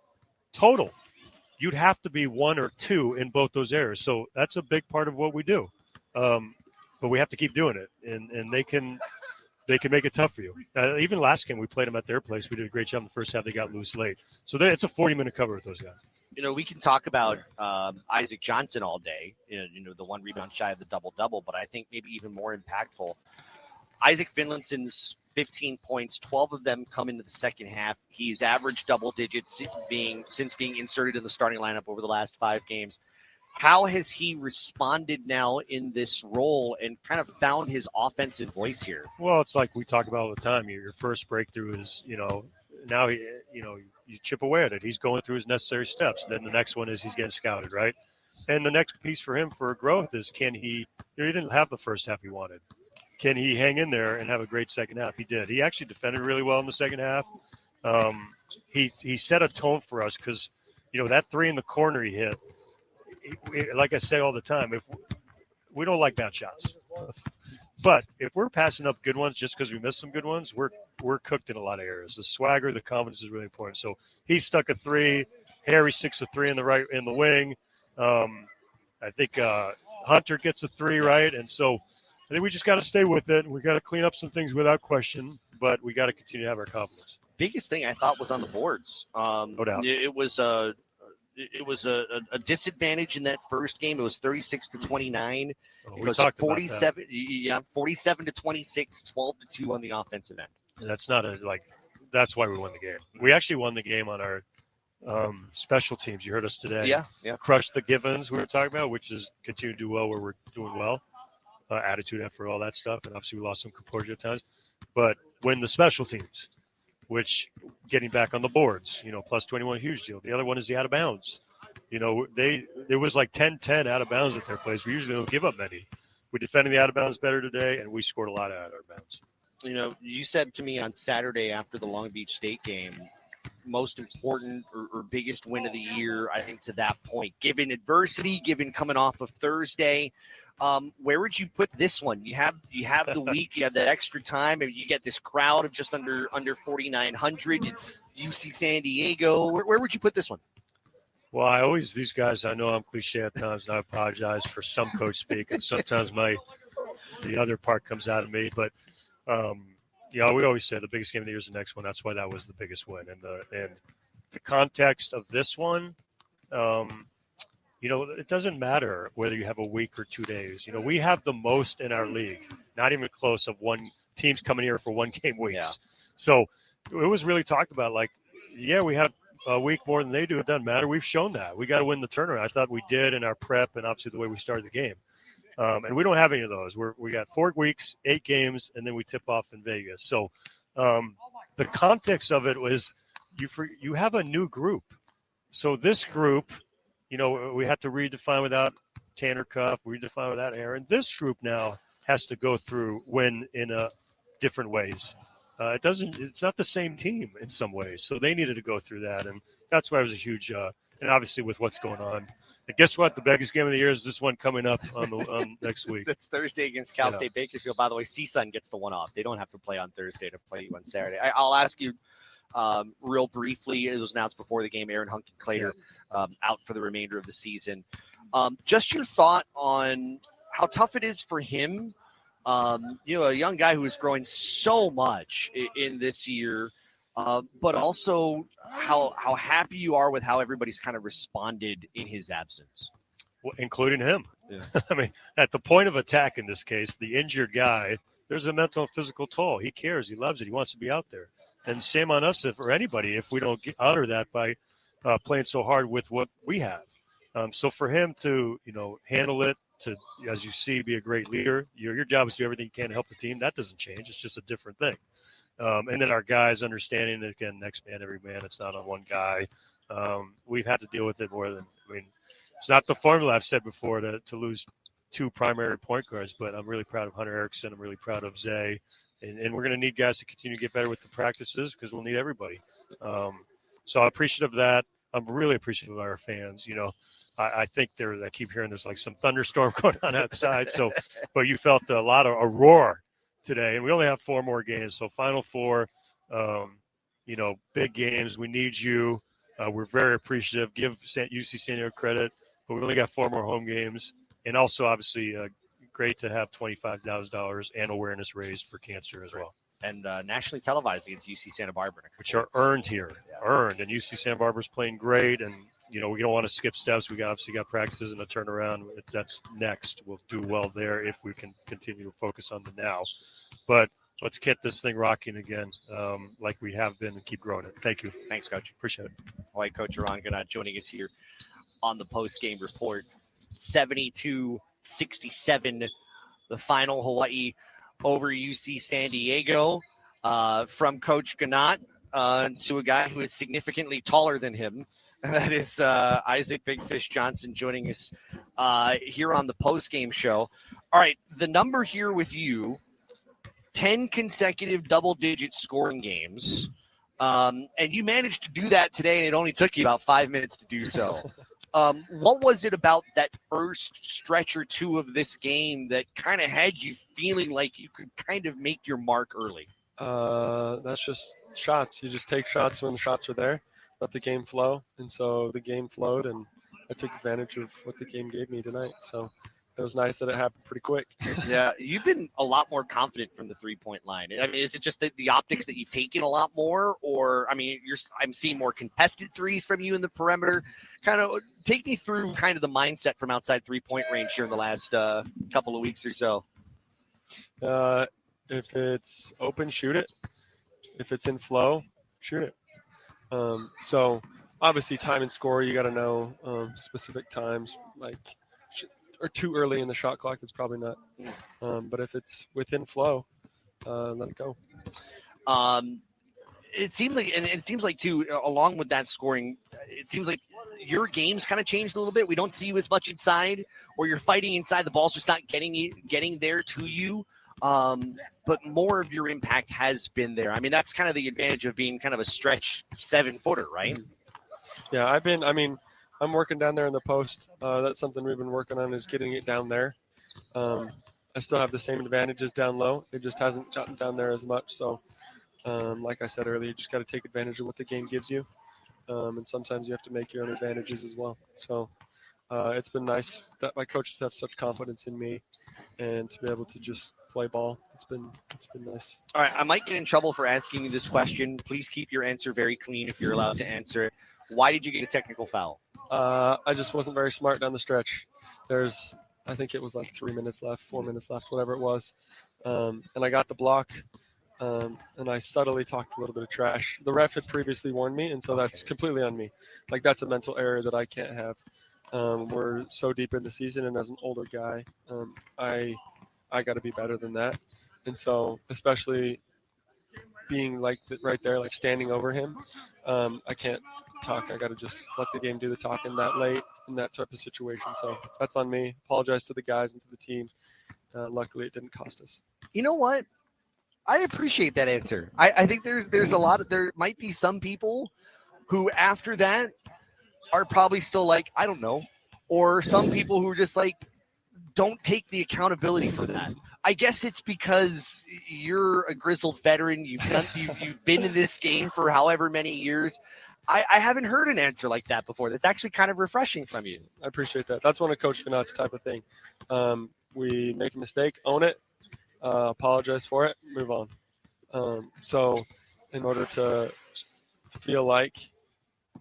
you'd have to be 1 or 2 in both those areas. So that's a big part of what we do. But we have to keep doing it, and they can make it tough for you. Even last game, we played them at their place. We did a great job in the first half. They got loose late. So it's a 40-minute cover with those guys. We can talk about Isaac Johnson all day, the 1 rebound shy of the double-double, but I think maybe even more impactful, Isaac Finlayson's 15 points, 12 of them come into the second half. He's averaged double digits since being inserted in the starting lineup over the last 5 games. How has he responded now in this role and kind of found his offensive voice here? Well, it's like we talk about all the time. Your first breakthrough is, now you chip away at it. He's going through his necessary steps. Then the next one is he's getting scouted, right? And the next piece for him for growth is he didn't have the first half he wanted. Can he hang in there and have a great second half? He did. He actually defended really well in the second half. He set a tone for us because, that three in the corner he hit, like I say all the time, if we don't like bad shots, but if we're passing up good ones just because we missed some good ones, we're cooked in a lot of areas. The swagger, the confidence is really important. So he stuck a three. Harry sticks a three in the wing. I think Hunter gets a three, right? And so I think we just got to stay with it. We got to clean up some things without question, but we got to continue to have our confidence. Biggest thing I thought was on the boards. No doubt. It was a disadvantage in that first game. It was 36-29. We it was talked 47, 47-26, 12-2 on the offensive end. And that's that's why we won the game. We actually won the game on our special teams. You heard us today. Yeah. Crushed the Givens we were talking about, which is continue to do well where we're doing well. Attitude, effort, all that stuff. And obviously we lost some composure at times. But win the special teams, which getting back on the boards, plus 21, huge deal. The other one is the out of bounds. There was like 10-10 out of bounds at their place. We usually don't give up many. We defended the out of bounds better today, and we scored a lot out of bounds. You said to me on Saturday after the Long Beach State game, most important or biggest win of the year, I think, to that point, given adversity, given coming off of Thursday. Where would you put this one? You have the week, you have that extra time, and you get this crowd of just under 4,900. It's UC San Diego. Where would you put this one? Well, these guys, I know I'm cliche at times, and I apologize for some coach speak, and sometimes the other part comes out of me. But, we always say the biggest game of the year is the next one. That's why that was the biggest win. And the context of this one, it doesn't matter whether you have a week or 2 days. We have the most in our league, not even close, of teams coming here for 1 game weeks. Yeah. So it was really talked about we have a week more than they do. It doesn't matter. We've shown that. We got to win the turnaround. I thought we did in our prep and obviously the way we started the game. And we don't have any of those. We got 4 weeks, 8 games, and then we tip off in Vegas. So the context of it was you have a new group. So this group, we have to redefine without Tanner Cuff, redefine without Aaron. This group now has to go through win in different ways. It's not the same team in some ways. So they needed to go through that. And that's why it was a huge, and obviously with what's going on. And guess what? The biggest game of the year is this one coming up on next week. That's Thursday against Cal State Bakersfield. By the way, CSUN gets the one off. They don't have to play on Thursday to play you on Saturday. I'll ask you real briefly. It was announced before the game, Aaron Hunky-Clater out for the remainder of the season. Just your thought on how tough it is for him. A young guy who is growing so much in this year, but also how happy you are with how everybody's kind of responded in his absence. Well, including him. Yeah. I mean, at the point of attack in this case, the injured guy, there's a mental and physical toll. He cares. He loves it. He wants to be out there. And shame on us or anybody if we don't honor that by playing so hard with what we have. So for him to, handle it, to, as you see, be a great leader, your job is to do everything you can to help the team. That doesn't change. It's just a different thing. And then our guys understanding that, again, next man, every man. It's not on one guy. We've had to deal with it more than it's not the formula I've said before to lose 2 primary point guards, but I'm really proud of Hunter Erickson. I'm really proud of Zay. And we're going to need guys to continue to get better with the practices because we'll need everybody. So I'm appreciative of that. I'm really appreciative of our fans. I think I keep hearing there's like some thunderstorm going on outside. So, but you felt a roar today, and we only have 4 more games. So Final 4, big games. We need you. We're very appreciative. Give UC San Diego credit, but we only got 4 more home games. And also, obviously, great to have $25,000 and awareness raised for cancer as well. And nationally televised against UC Santa Barbara. Which are earned here, earned. And UC Santa Barbara's playing great. And, we don't want to skip steps. We obviously got practices and a turnaround. That's next. We'll do well there if we can continue to focus on the now. But let's get this thing rocking again like we have been and keep growing it. Thank you. Thanks, Coach. Appreciate it. Hawaii Coach Eran Ganot joining us here on the post-game report. 72-67, the final. Hawaii over UC San Diego. From Coach Ganot to a guy who is significantly taller than him. That is Isaac Big Fish Johnson joining us here on the postgame show. All right, the number here with you, 10 consecutive double-digit scoring games. And you managed to do that today, and it only took you about 5 minutes to do so. What was it about that first stretch or two of this game that kind of had you feeling like you could kind of make your mark early? That's just shots. You just take shots when the shots are there, let the game flow. And so the game flowed, and I took advantage of what the game gave me tonight. So it was nice that it happened pretty quick. Yeah, you've been a lot more confident from the three-point line. I mean, is it just the optics that you've taken a lot more? Or, I mean, I'm seeing more contested threes from you in the perimeter. Kind of take me through kind of the mindset from outside three-point range here in the last couple of weeks or so. If it's open, shoot it. If it's in flow, shoot it. So obviously time and score, you got to know specific times, or too early in the shot clock, it's probably not. But if it's within flow, let it go. It seems like too, along with that scoring, it seems like your game's kind of changed a little bit. We don't see you as much inside, or you're fighting inside. The ball's just not getting there to you. But more of your impact has been there. I mean, that's kind of the advantage of being kind of a stretch 7-footer, right? Yeah, I'm working down there in the post. That's something we've been working on, is getting it down there. I still have the same advantages down low. It just hasn't gotten down there as much. So, like I said earlier, you just got to take advantage of what the game gives you. And sometimes you have to make your own advantages as well. So it's been nice that my coaches have such confidence in me, and to be able to just play ball. It's been nice. All right, I might get in trouble for asking you this question. Please keep your answer very clean if you're allowed to answer it. Why did you get a technical foul? I just wasn't very smart down the stretch. I think it was like 3 minutes left, 4 minutes left, whatever it was. And I got the block, and I subtly talked a little bit of trash. The ref had previously warned me, and so that's completely on me. Like, that's a mental error that I can't have. We're so deep in the season, and as an older guy, I got to be better than that. And so, especially being like right there, like standing over him, I can't talk. I got to just let the game do the talking that late in that type of situation. So that's on me. Apologize to the guys and to the team. Luckily, it didn't cost us. You know what? I appreciate that answer. I think there's a lot of, there might be some people who after that are probably still like, I don't know, or some people who are just like, don't take the accountability for that. I guess it's because you're a grizzled veteran. You've been in this game for however many years. I haven't heard an answer like that before. That's actually kind of refreshing from you. I appreciate that. That's one of Coach Ganot's type of thing. We make a mistake, own it, apologize for it, move on. So in order to feel like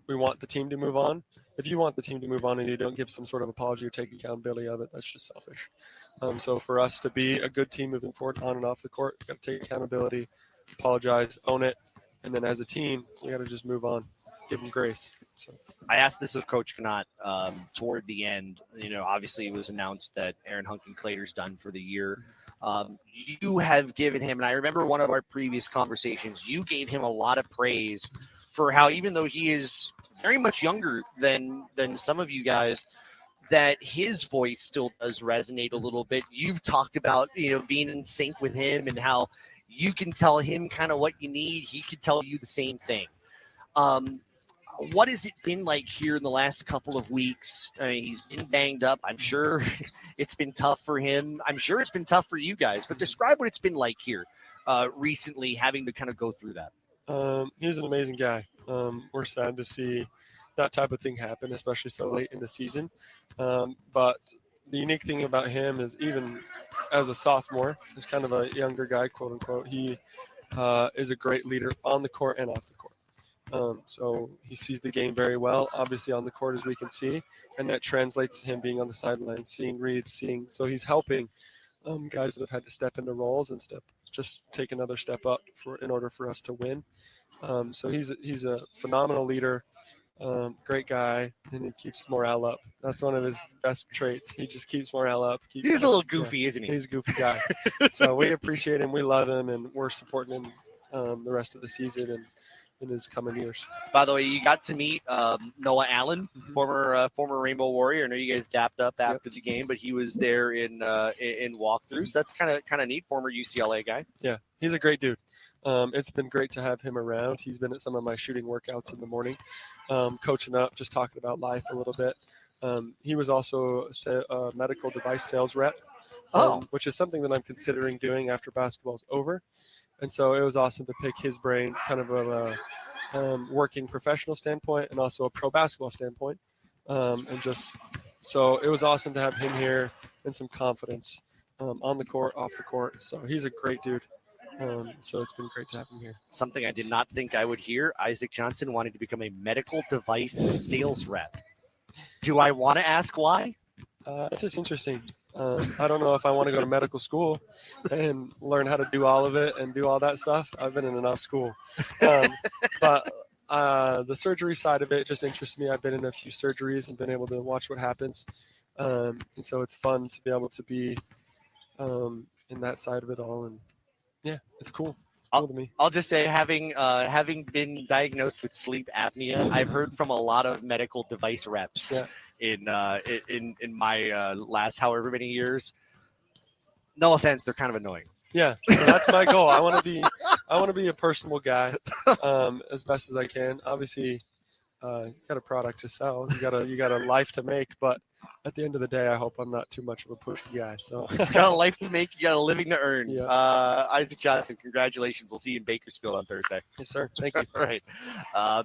we want the team to move on, if you want the team to move on and you don't give some sort of apology or take accountability of it, that's just selfish. So for us to be a good team moving forward on and off the court, we've got to take accountability, apologize, own it, and then as a team, we got to just move on, give them grace. So I asked this of Coach Ganot toward the end. You know, obviously it was announced that Aaron Hunkin-Clater's done for the year. You have given him, and I remember one of our previous conversations, you gave him a lot of praise for how, even though he is very much younger than some of you guys, that his voice still does resonate a little bit. You've talked about, you know, being in sync with him and how you can tell him kind of what you need. He can tell you the same thing. What has it been like here in the last couple of weeks? He's been banged up. I'm sure it's been tough for him. I'm sure it's been tough for you guys, but describe what it's been like here recently, having to kind of go through that. He's an amazing guy. We're sad to see that type of thing happen, especially so late in the season. But the unique thing about him is, even as a sophomore, he's kind of a younger guy, quote unquote. He is a great leader on the court and off the court. So he sees the game very well, obviously on the court, as we can see, and that translates to him being on the sideline, seeing reads, so he's helping guys that have had to step into roles and just take another step up in order for us to win. So he's a phenomenal leader. Great guy, and he keeps morale up. That's one of his best traits. He just keeps morale up. He's a little goofy, isn't he? He's a goofy guy. So we appreciate him. We love him, and we're supporting him the rest of the season and in his coming years. By the way, you got to meet Noah Allen, former Rainbow Warrior. I know you guys dapped up after the game, but he was there in walkthroughs. That's kind of neat. Former UCLA guy. Yeah, he's a great dude. It's been great to have him around. He's been at some of my shooting workouts in the morning, coaching up, just talking about life a little bit. He was also a medical device sales rep, which is something that I'm considering doing after basketball's over. And so it was awesome to pick his brain, kind of a working professional standpoint and also a pro basketball standpoint. So it was awesome to have him here and some confidence on the court, off the court. So he's a great dude. So it's been great to have him here. Something I did not think I would hear, Isaac Johnson wanting to become a medical device sales rep. Do I want to ask why? It's just interesting. I don't know if I want to go to medical school and learn how to do all of it and do all that stuff. I've been in enough school. But the surgery side of it just interests me. I've been in a few surgeries and been able to watch what happens. And so it's fun to be able to be in that side of it all. And yeah, it's cool. It's cool to me. I'll just say, having been diagnosed with sleep apnea, I've heard from a lot of medical device reps in my last however many years. No offense, they're kind of annoying. Yeah, so that's my goal. I want to be a personable guy as best as I can. Obviously, you got a product to sell. You got a life to make, but at the end of the day, I hope I'm not too much of a pushy guy. So you got a life to make, you got a living to earn. Yeah. Isaac Johnson, congratulations. We'll see you in Bakersfield on Thursday. Yes, sir. Thank you. All right.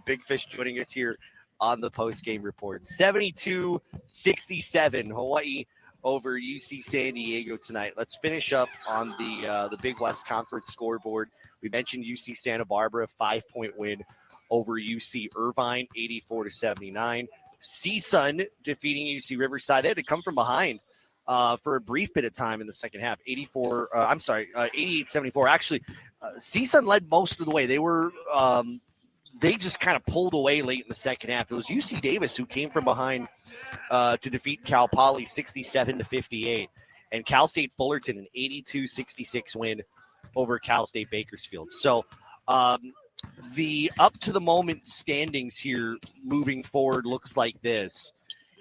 Big Fish joining us here on the post-game report. 72-67, Hawaii over UC San Diego tonight. Let's finish up on the Big West Conference scoreboard. We mentioned UC Santa Barbara, 5-point win over UC Irvine, 84-79. CSUN defeating UC Riverside. They had to come from behind for a brief bit of time in the second half. 88-74. Actually, CSUN led most of the way. They just kind of pulled away late in the second half. It was UC Davis who came from behind to defeat Cal Poly 67-58. And Cal State Fullerton, an 82-66 win over Cal State Bakersfield. So the up-to-the-moment standings here moving forward looks like this.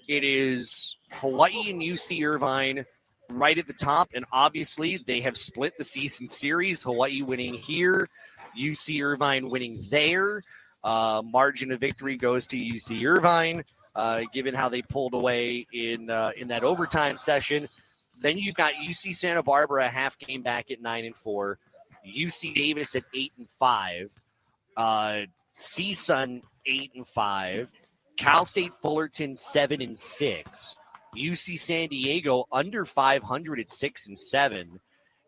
It is Hawaii and UC Irvine right at the top, and obviously they have split the season series. Hawaii winning here, UC Irvine winning there. Margin of victory goes to UC Irvine, given how they pulled away in that overtime session. Then you've got UC Santa Barbara a half game back at 9-4, UC Davis at 8-5, CSUN 8-5, Cal State Fullerton 7-6, UC San Diego under 500 at 6-7.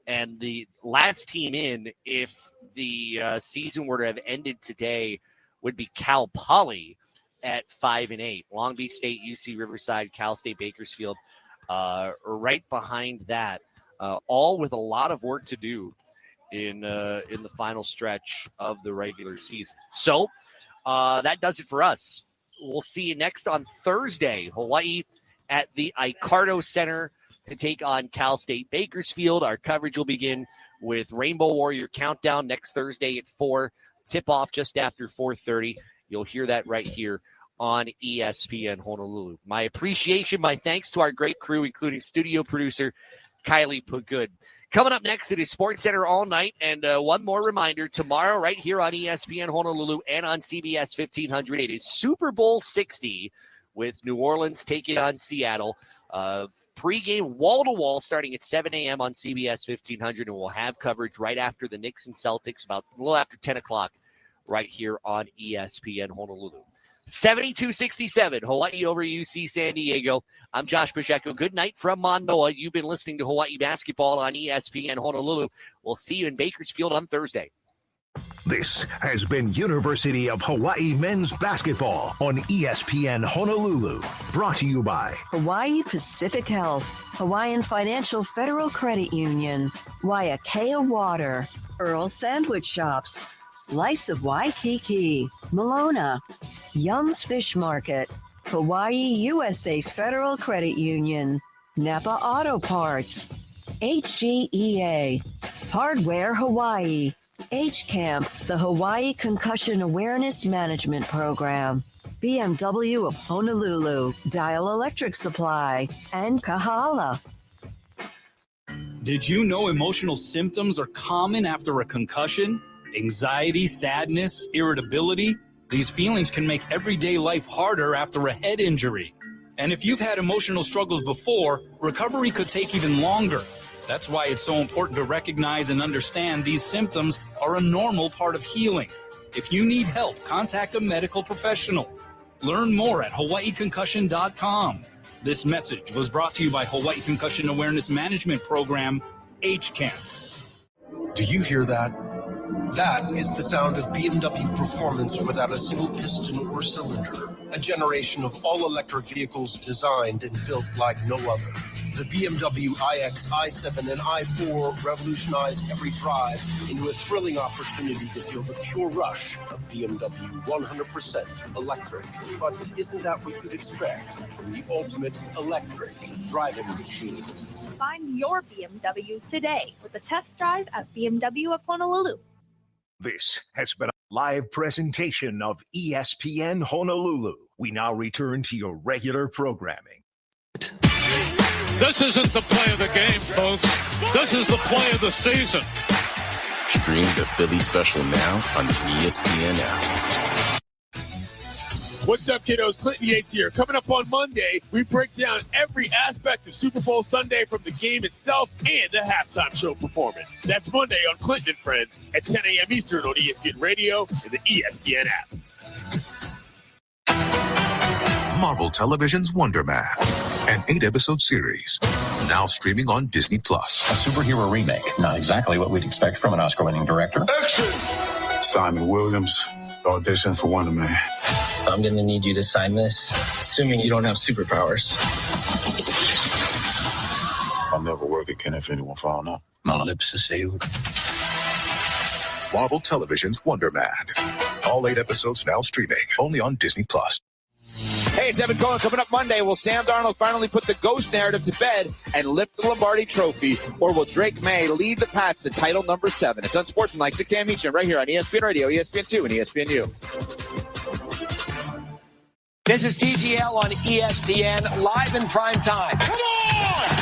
And the last team in, if the season were to have ended today, would be Cal Poly at 5-8. Long Beach State, UC Riverside, Cal State Bakersfield, right behind that, all with a lot of work to do in the final stretch of the regular season. So that does it for us. We'll see you next on Thursday. Hawaii at the Icardo Center to take on Cal State Bakersfield. Our coverage will begin with Rainbow Warrior Countdown next Thursday at 4. Tip-off just after 4:30. You'll hear that right here on ESPN Honolulu. My appreciation, my thanks to our great crew, including studio producer Kylie Puggood. Coming up next, it is Sports Center all night. And one more reminder, tomorrow right here on ESPN Honolulu and on CBS 1500, it is Super Bowl 60 with New Orleans taking on Seattle. Pre-game wall-to-wall starting at 7 a.m. on CBS 1500, and we'll have coverage right after the Knicks and Celtics, about a little after 10 o'clock right here on ESPN Honolulu. 72-67, Hawaii over UC San Diego. I'm Josh Pacheco. Good night from Manoa. You've been listening to Hawaii Basketball on ESPN Honolulu. We'll see you in Bakersfield on Thursday. This has been University of Hawaii Men's Basketball on ESPN Honolulu. Brought to you by Hawaii Pacific Health, Hawaiian Financial Federal Credit Union, Waiakea Water, Earl Sandwich Shops, Slice of Waikiki, Malona, Yum's Fish Market, Hawaii USA Federal Credit Union, Napa Auto Parts, HGEA, Hardware Hawaii, HCAMP, the Hawaii Concussion Awareness Management Program, BMW of Honolulu, Dial Electric Supply, and Kahala. Did you know emotional symptoms are common after a concussion? Anxiety, sadness, irritability? These feelings can make everyday life harder after a head injury. And if you've had emotional struggles before, recovery could take even longer. That's why it's so important to recognize and understand these symptoms are a normal part of healing. If you need help, contact a medical professional. Learn more at hawaiiconcussion.com. This message was brought to you by Hawaii Concussion Awareness Management Program, HCAMP. Do you hear that? That is the sound of BMW performance without a single piston or cylinder. A generation of all-electric vehicles designed and built like no other. The BMW iX, i7, and i4 revolutionize every drive into a thrilling opportunity to feel the pure rush of BMW 100% electric. But isn't that what you'd expect from the ultimate electric driving machine? Find your BMW today with a test drive at BMW of Honolulu. This has been a live presentation of ESPN Honolulu. We now return to your regular programming. This isn't the play of the game, folks. This is the play of the season. Stream the Philly special now on the ESPN app. What's up, kiddos? Clinton Yates here. Coming up on Monday, we break down every aspect of Super Bowl Sunday from the game itself and the halftime show performance. That's Monday on Clinton and Friends at 10 a.m. Eastern on ESPN Radio and the ESPN app. Marvel Television's Wonder Man, an 8-episode series, now streaming on Disney+. A superhero remake, not exactly what we'd expect from an Oscar-winning director. Action! Simon Williams, audition for Wonder Man. I'm going to need you to sign this, assuming you don't have superpowers. I'll never work again if anyone found out. My lips are sealed. Marvel Television's Wonder Man. All 8 episodes now streaming, only on Disney+. Hey, it's Evan Cohen. Coming up Monday, will Sam Darnold finally put the ghost narrative to bed and lift the Lombardi Trophy, or will Drake May lead the Pats to title number 7? It's Unsportsmanlike, 6 a.m. Eastern, right here on ESPN Radio, ESPN2, and ESPNU. This is TGL on ESPN, live in prime time. Come on!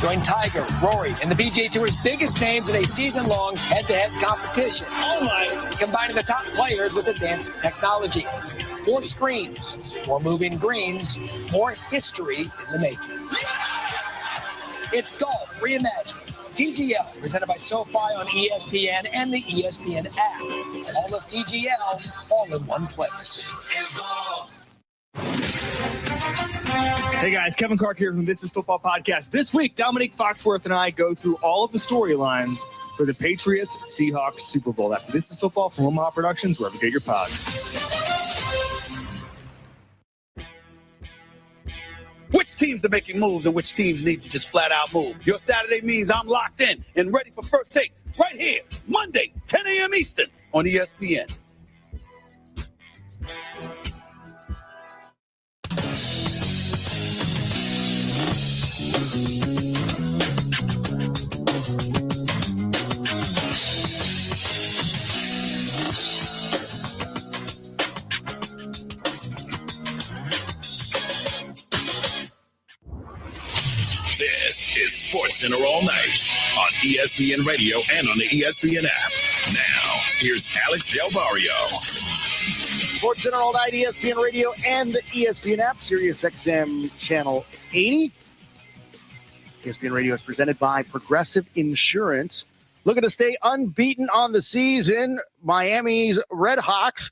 Join Tiger, Rory, and the PGA Tour's biggest names in a season-long head-to-head competition. Oh, my! Combining the top players with advanced technology. More screens, more moving greens, more history in the making. Yes! It's golf reimagined. TGL, presented by SoFi on ESPN and the ESPN app. It's all of TGL, all in one place. Hey guys, Kevin Clark here from This Is Football Podcast. This week, Dominique Foxworth and I go through all of the storylines for the Patriots-Seahawks Super Bowl. After This Is Football from Omaha Productions, wherever you get your pods. Which teams are making moves and which teams need to just flat out move? Your Saturday means I'm locked in and ready for First Take right here, Monday, 10 a.m. Eastern on ESPN. This is SportsCenter all night on ESPN Radio and on the ESPN app. Now, here's Alex Del Barrio. SportsCenter all night, ESPN Radio and the ESPN app, Sirius XM Channel 80. ESPN Radio is presented by Progressive Insurance. Looking to stay unbeaten on the season, Miami's Red Hawks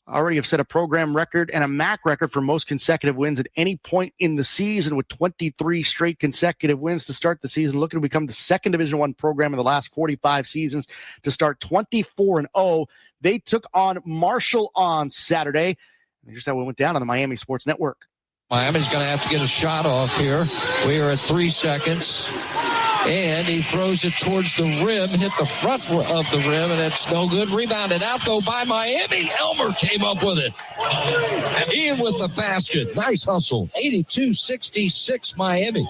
already have set a program record and a MAC record for most consecutive wins at any point in the season, with 23 straight consecutive wins to start the season, looking to become the second Division I program in the last 45 seasons to start 24-0. They took on Marshall on Saturday. Here's how it went down on the Miami Sports Network. Miami's going to have to get a shot off here. We are at 3 seconds. And he throws it towards the rim, hit the front of the rim, and it's no good. Rebounded out, though, by Miami. Elmer came up with it. In with the basket. Nice hustle. 82-66 Miami.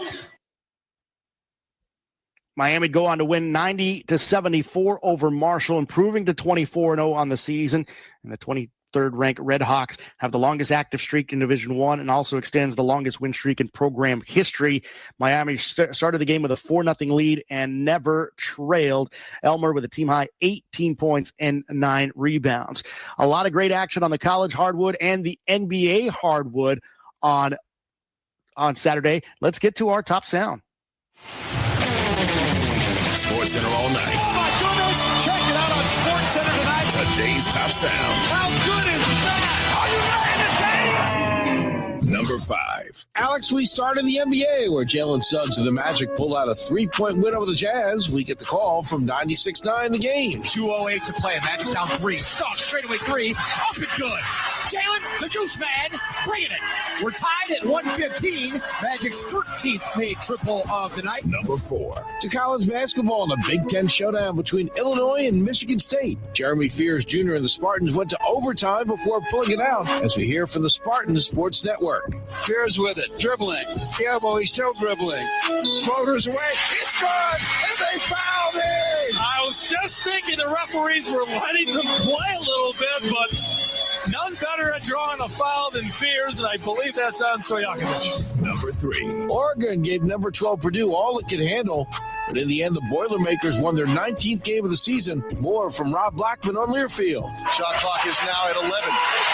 Miami go on to win 90-74 over Marshall, improving to 24-0 on the season. And the 23rd ranked Red Hawks have the longest active streak in Division I and also extends the longest win streak in program history. Miami started the game with a 4-0 lead and never trailed. Elmer with a team-high 18 points and 9 rebounds. A lot of great action on the college hardwood and the NBA hardwood on Saturday. Let's get to our top sound. Sports Center all night. Oh, my goodness. Check it out on Sports Center tonight. Today's top sound. How good is that? Are you ready to take? Number 5. Alex, we start in the NBA where Jalen Suggs of the Magic pulled out a 3-point win over the Jazz. We get the call from 96-9 the game. 2:08 to play. Magic down 3. Suggs straight away 3. Up and good. Jalen, the juice man, bringing it. We're tied at 115. Magic's 13th made triple of the night. Number 4. To college basketball in a Big Ten showdown between Illinois and Michigan State. Jeremy Fears Jr. and the Spartans went to overtime before pulling it out, as we hear from the Spartans Sports Network. Fears with it. Dribbling. Yeah, but he's still dribbling. Floaters away. It's good. And they fouled him. I was just thinking the referees were letting them play a little bit, but none better at drawing a foul than Fears, and I believe that's on Stojakovic. Number 3. Oregon gave number 12 Purdue all it could handle, but in the end, the Boilermakers won their 19th game of the season. More from Rob Blackman on Learfield. Shot clock is now at 11.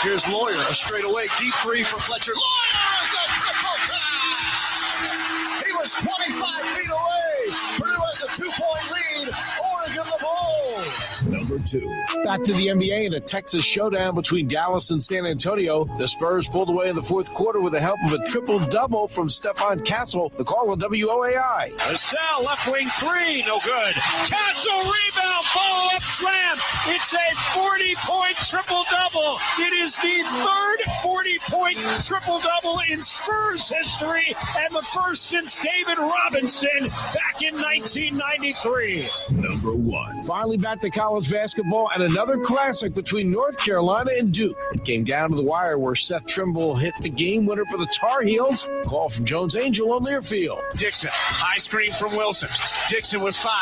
Here's Lawyer, a straightaway deep three for Fletcher. Lawyer is a triple tie! He was 25 feet away. Purdue has a 2-point lead. Oregon the ball. Number 2. Back to the NBA in a Texas showdown between Dallas and San Antonio. The Spurs pulled away in the fourth quarter with the help of a triple-double from Stephon Castle. The call on WOAI. Vassell, left wing 3, no good. Castle rebound, follow-up slam. It's a 40-point triple-double. It is the third 40-point triple-double in Spurs history and the first since David Robinson back in 1993. Number 1. Finally back to college basketball and another classic between North Carolina and Duke. It came down to the wire where Seth Trimble hit the game winner for the Tar Heels. Call from Jones Angel on Learfield. Dixon, high screen from Wilson. Dixon with 5.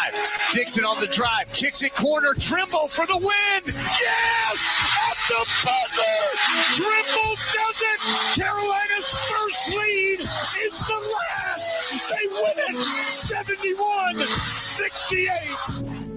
Dixon on the drive. Kicks it corner. Trimble for the win. Yes! At the buzzer! Trimble does it! Carolina's first lead is the last. They win it 71-68.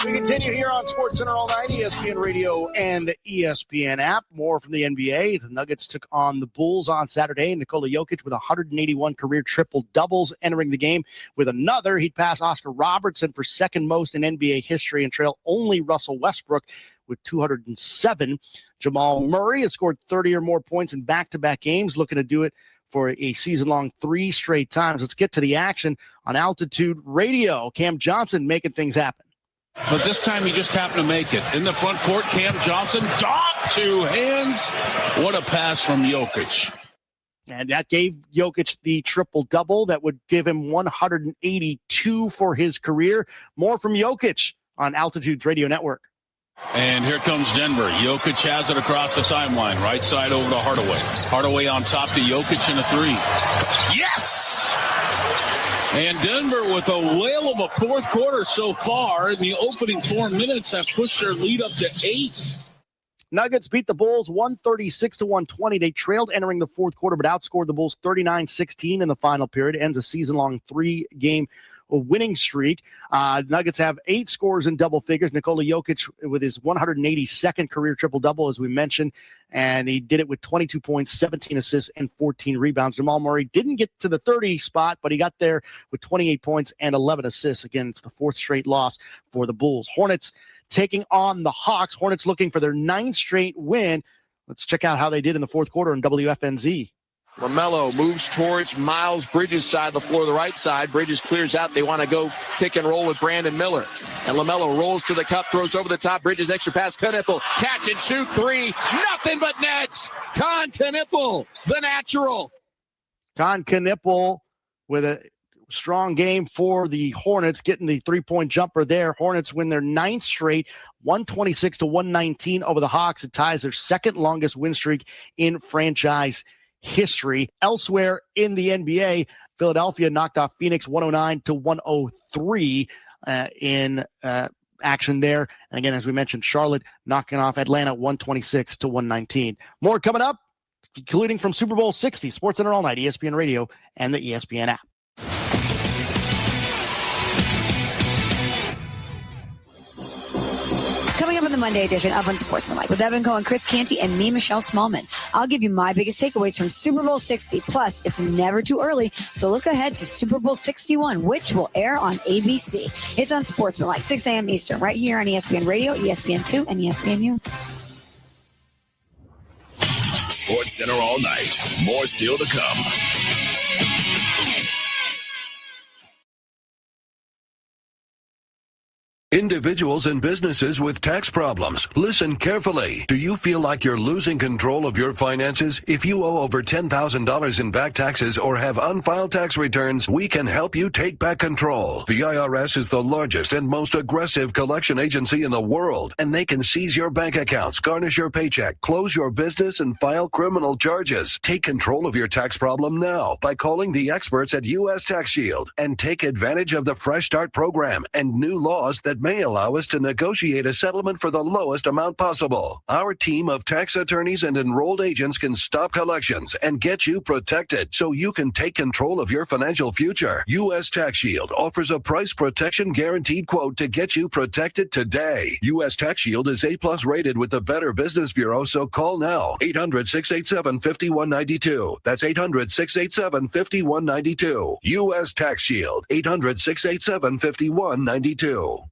We continue here on SportsCenter all night, ESPN Radio and the ESPN app. More from the NBA. The Nuggets took on the Bulls on Saturday. Nikola Jokic with 181 career triple-doubles entering the game with another. He'd pass Oscar Robertson for second most in NBA history and trail only Russell Westbrook with 207. Jamal Murray has scored 30 or more points in back-to-back games, looking to do it for a season-long 3 straight times. Let's get to the action on Altitude Radio. Cam Johnson making things happen. But this time he just happened to make it. In the front court, Cam Johnson, dot 2 hands. What a pass from Jokic. And that gave Jokic the triple-double that would give him 182 for his career. More from Jokic on Altitude Radio Network. And here comes Denver. Jokic has it across the timeline. Right side over to Hardaway. Hardaway on top to Jokic in a 3. Yes! And Denver with a whale of a fourth quarter so far. In the opening 4 minutes have pushed their lead up to 8. Nuggets beat the Bulls 136-120. They trailed entering the fourth quarter, but outscored the Bulls 39-16 in the final period. Ends a season-long 3-game winning streak. Nuggets have 8 scores in double figures. Nikola Jokic with his 182nd career triple-double, as we mentioned, and he did it with 22 points, 17 assists, and 14 rebounds. Jamal Murray didn't get to the 30 spot, but he got there with 28 points and 11 assists. Again, it's the 4th straight loss for the Bulls. Hornets taking on the Hawks. Hornets looking for their 9th straight win. Let's check out how they did in the fourth quarter on WFNZ. LaMelo moves towards Miles Bridges' side of the floor, the right side. Bridges clears out. They want to go pick and roll with Brandon Miller. And LaMelo rolls to the cup, throws over the top. Bridges extra pass. Knueppel, catch and shoot 3. Nothing but nets. Knueppel, the natural. Con Knippel with a strong game for the Hornets, getting the three-point jumper there. Hornets win their 9th straight, 126-119 over the Hawks. It ties their second longest win streak in franchise history. Elsewhere in the NBA, Philadelphia knocked off Phoenix 109-103 in action there. And again, as we mentioned, Charlotte knocking off Atlanta 126-119. More coming up, including from Super Bowl 60, Sports Center All Night, ESPN Radio, and the ESPN app. Coming up in the Monday edition of Unsportsmanlike with Evan Cohen, Chris Canty, and me, Michelle Smallman. I'll give you my biggest takeaways from Super Bowl 60. Plus, it's never too early, so look ahead to Super Bowl 61, which will air on ABC. It's Unsportsmanlike, 6 a.m. Eastern, right here on ESPN Radio, ESPN2, and ESPNU. Sports Center all night. More still to come. Individuals and businesses with tax problems, listen carefully. Do you feel like you're losing control of your finances? If you owe over $10,000 in back taxes or have unfiled tax returns, we can help you take back control. The IRS is the largest and most aggressive collection agency in the world, and they can seize your bank accounts, garnish your paycheck, close your business, and file criminal charges. Take control of your tax problem now by calling the experts at U.S. Tax Shield and take advantage of the Fresh Start program and new laws that may allow us to negotiate a settlement for the lowest amount possible. Our team of tax attorneys and enrolled agents can stop collections and get you protected so you can take control of your financial future. U.S. Tax Shield offers a price protection guaranteed quote to get you protected today. U.S. Tax Shield is A+ rated with the Better Business Bureau, so call now. 800-687-5192. That's 800-687-5192. U.S. Tax Shield. 800-687-5192.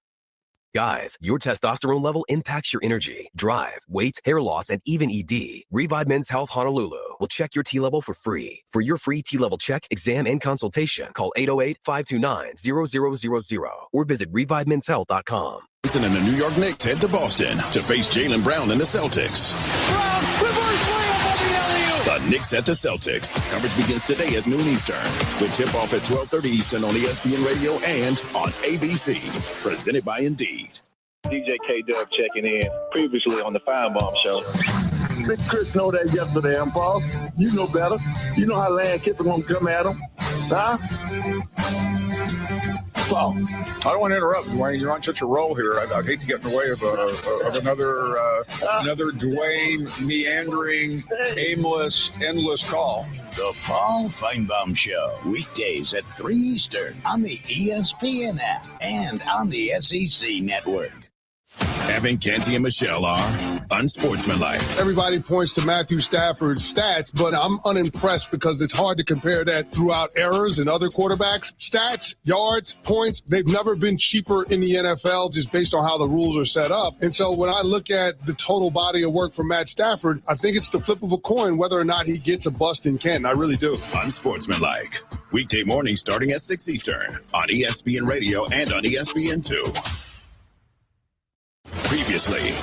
Guys, your testosterone level impacts your energy, drive, weight, hair loss, and even ED. Revive Men's Health Honolulu will check your T level for free. For your free T level check, exam, and consultation, call 808-529-0000 or visit ReviveMen'sHealth.com. And the New York Knicks head to Boston to face Jaylen Brown and the Celtics. The Knicks at the Celtics. Coverage begins today at noon Eastern with tip-off at 12:30 Eastern on ESPN Radio and on ABC. Presented by Indeed. DJ K-Dub checking in. Previously on the Firebomb Show. Let Chris know that yesterday, boss. You know better. You know how Lane Kiffin gonna come at him. Huh? Well, I don't want to interrupt, Dwayne. You're on such a roll here. I'd hate to get in the way of another Dwayne meandering, aimless, endless call. The Paul Feinbaum Show, weekdays at 3 Eastern on the ESPN app and on the SEC Network. Evan, Canty, and Michelle are unsportsmanlike. Everybody points to Matthew Stafford's stats, but I'm unimpressed because it's hard to compare that throughout errors and other quarterbacks. Stats, yards, points, they've never been cheaper in the NFL just based on how the rules are set up. And so when I look at the total body of work from Matt Stafford, I think it's the flip of a coin whether or not he gets a bust in Canton. I really do. Unsportsmanlike. Weekday mornings starting at 6 Eastern on ESPN Radio and on ESPN2. Previously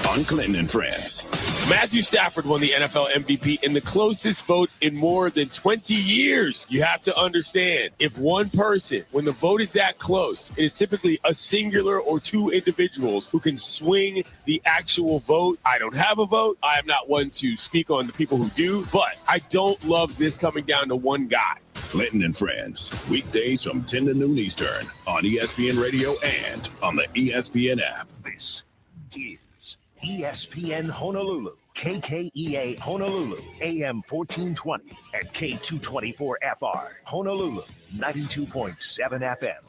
on Clinton and Friends. Matthew Stafford won the NFL MVP in the closest vote in more than 20 years. You have to understand, if one person, when the vote is that close, it is typically a singular or two individuals who can swing the actual vote. I don't have a vote. I am not one to speak on the people who do, but I don't love this coming down to one guy. Clinton and Friends, weekdays from 10 to noon Eastern on ESPN Radio and on the ESPN app. This is ESPN Honolulu, KKEA Honolulu, AM 1420 and K224FR, Honolulu, 92.7 FM.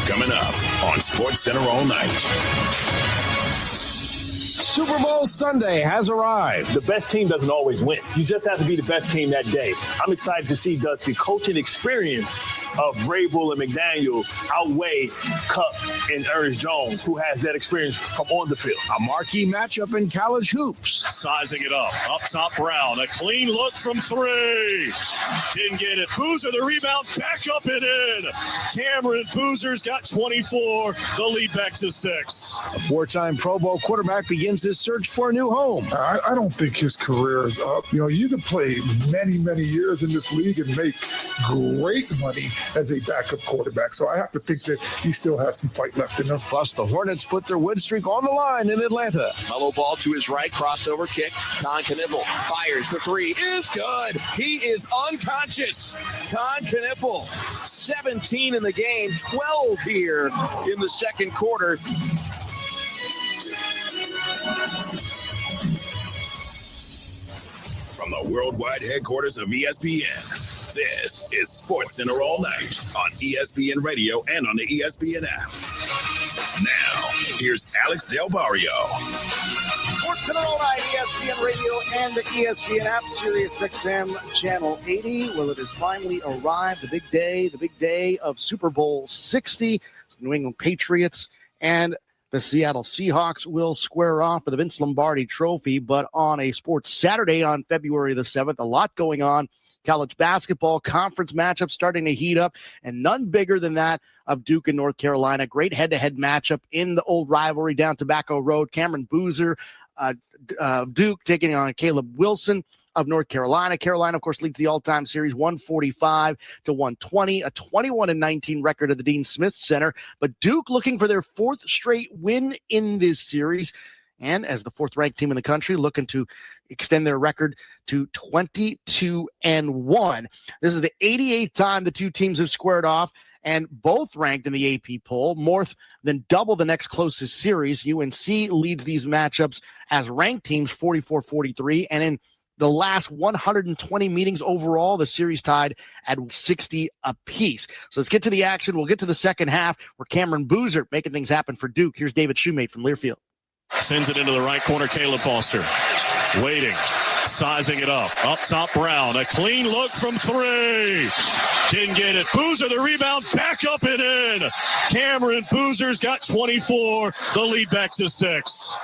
Coming up on Sports Center all night. Super Bowl Sunday has arrived. The best team doesn't always win. You just have to be the best team that day. I'm excited to see does the coaching experience of Vrabel and McDaniel outweigh Cup and Ernest Jones, who has that experience from on the field. A marquee matchup in college hoops. Sizing it up top Brown. A clean look from three. Didn't get it. Boozer, the rebound, back up and in. Cameron Boozer's got 24. The lead back to 6. A four-time Pro Bowl quarterback begins begins his search for a new home. I don't think his career is up. You know, you can play many, many years in this league and make great money as a backup quarterback. So I have to think that he still has some fight left in him. Plus, the Hornets put their win streak on the line in Atlanta. Mellow ball to his right, crossover kick. Con Kniffel fires for three. Is good. He is unconscious. Con Kniffel, 17 in the game, 12 here in the second quarter. From the worldwide headquarters of ESPN, this is Sports Center All Night on ESPN Radio and on the ESPN app. Now, here's Alex Del Barrio. Sports Center All Night, ESPN Radio and the ESPN app, Sirius XM Channel 80. Well, it has finally arrived, the big day of Super Bowl 60. It's the New England Patriots and the Seattle Seahawks will square off for the Vince Lombardi Trophy, but on a Sports Saturday on February the 7th, a lot going on. College basketball conference matchup starting to heat up, and none bigger than that of Duke and North Carolina. Great head-to-head matchup in the old rivalry down Tobacco Road. Cameron Boozer, Duke taking on Caleb Wilson of North Carolina. Carolina, of course, leads the all-time series 145-120, a 21-19 record at the Dean Smith Center. But Duke looking for their fourth straight win in this series, and as the fourth-ranked team in the country, looking to extend their record to 22-1. This is the 88th time the two teams have squared off, and both ranked in the AP poll, more than double the next closest series. UNC leads these matchups as ranked teams 44-43, and in the last 120 meetings overall, the series tied at 60 apiece. So let's get to the action. We'll get to the second half where Cameron Boozer making things happen for Duke. Here's David Shoemate from Learfield. Sends it into the right corner, Caleb Foster. Waiting, sizing it up. Up top, Brown. A clean look from three. Didn't get it. Boozer, the rebound, back up and in. Cameron Boozer's got 24. The lead back to 6.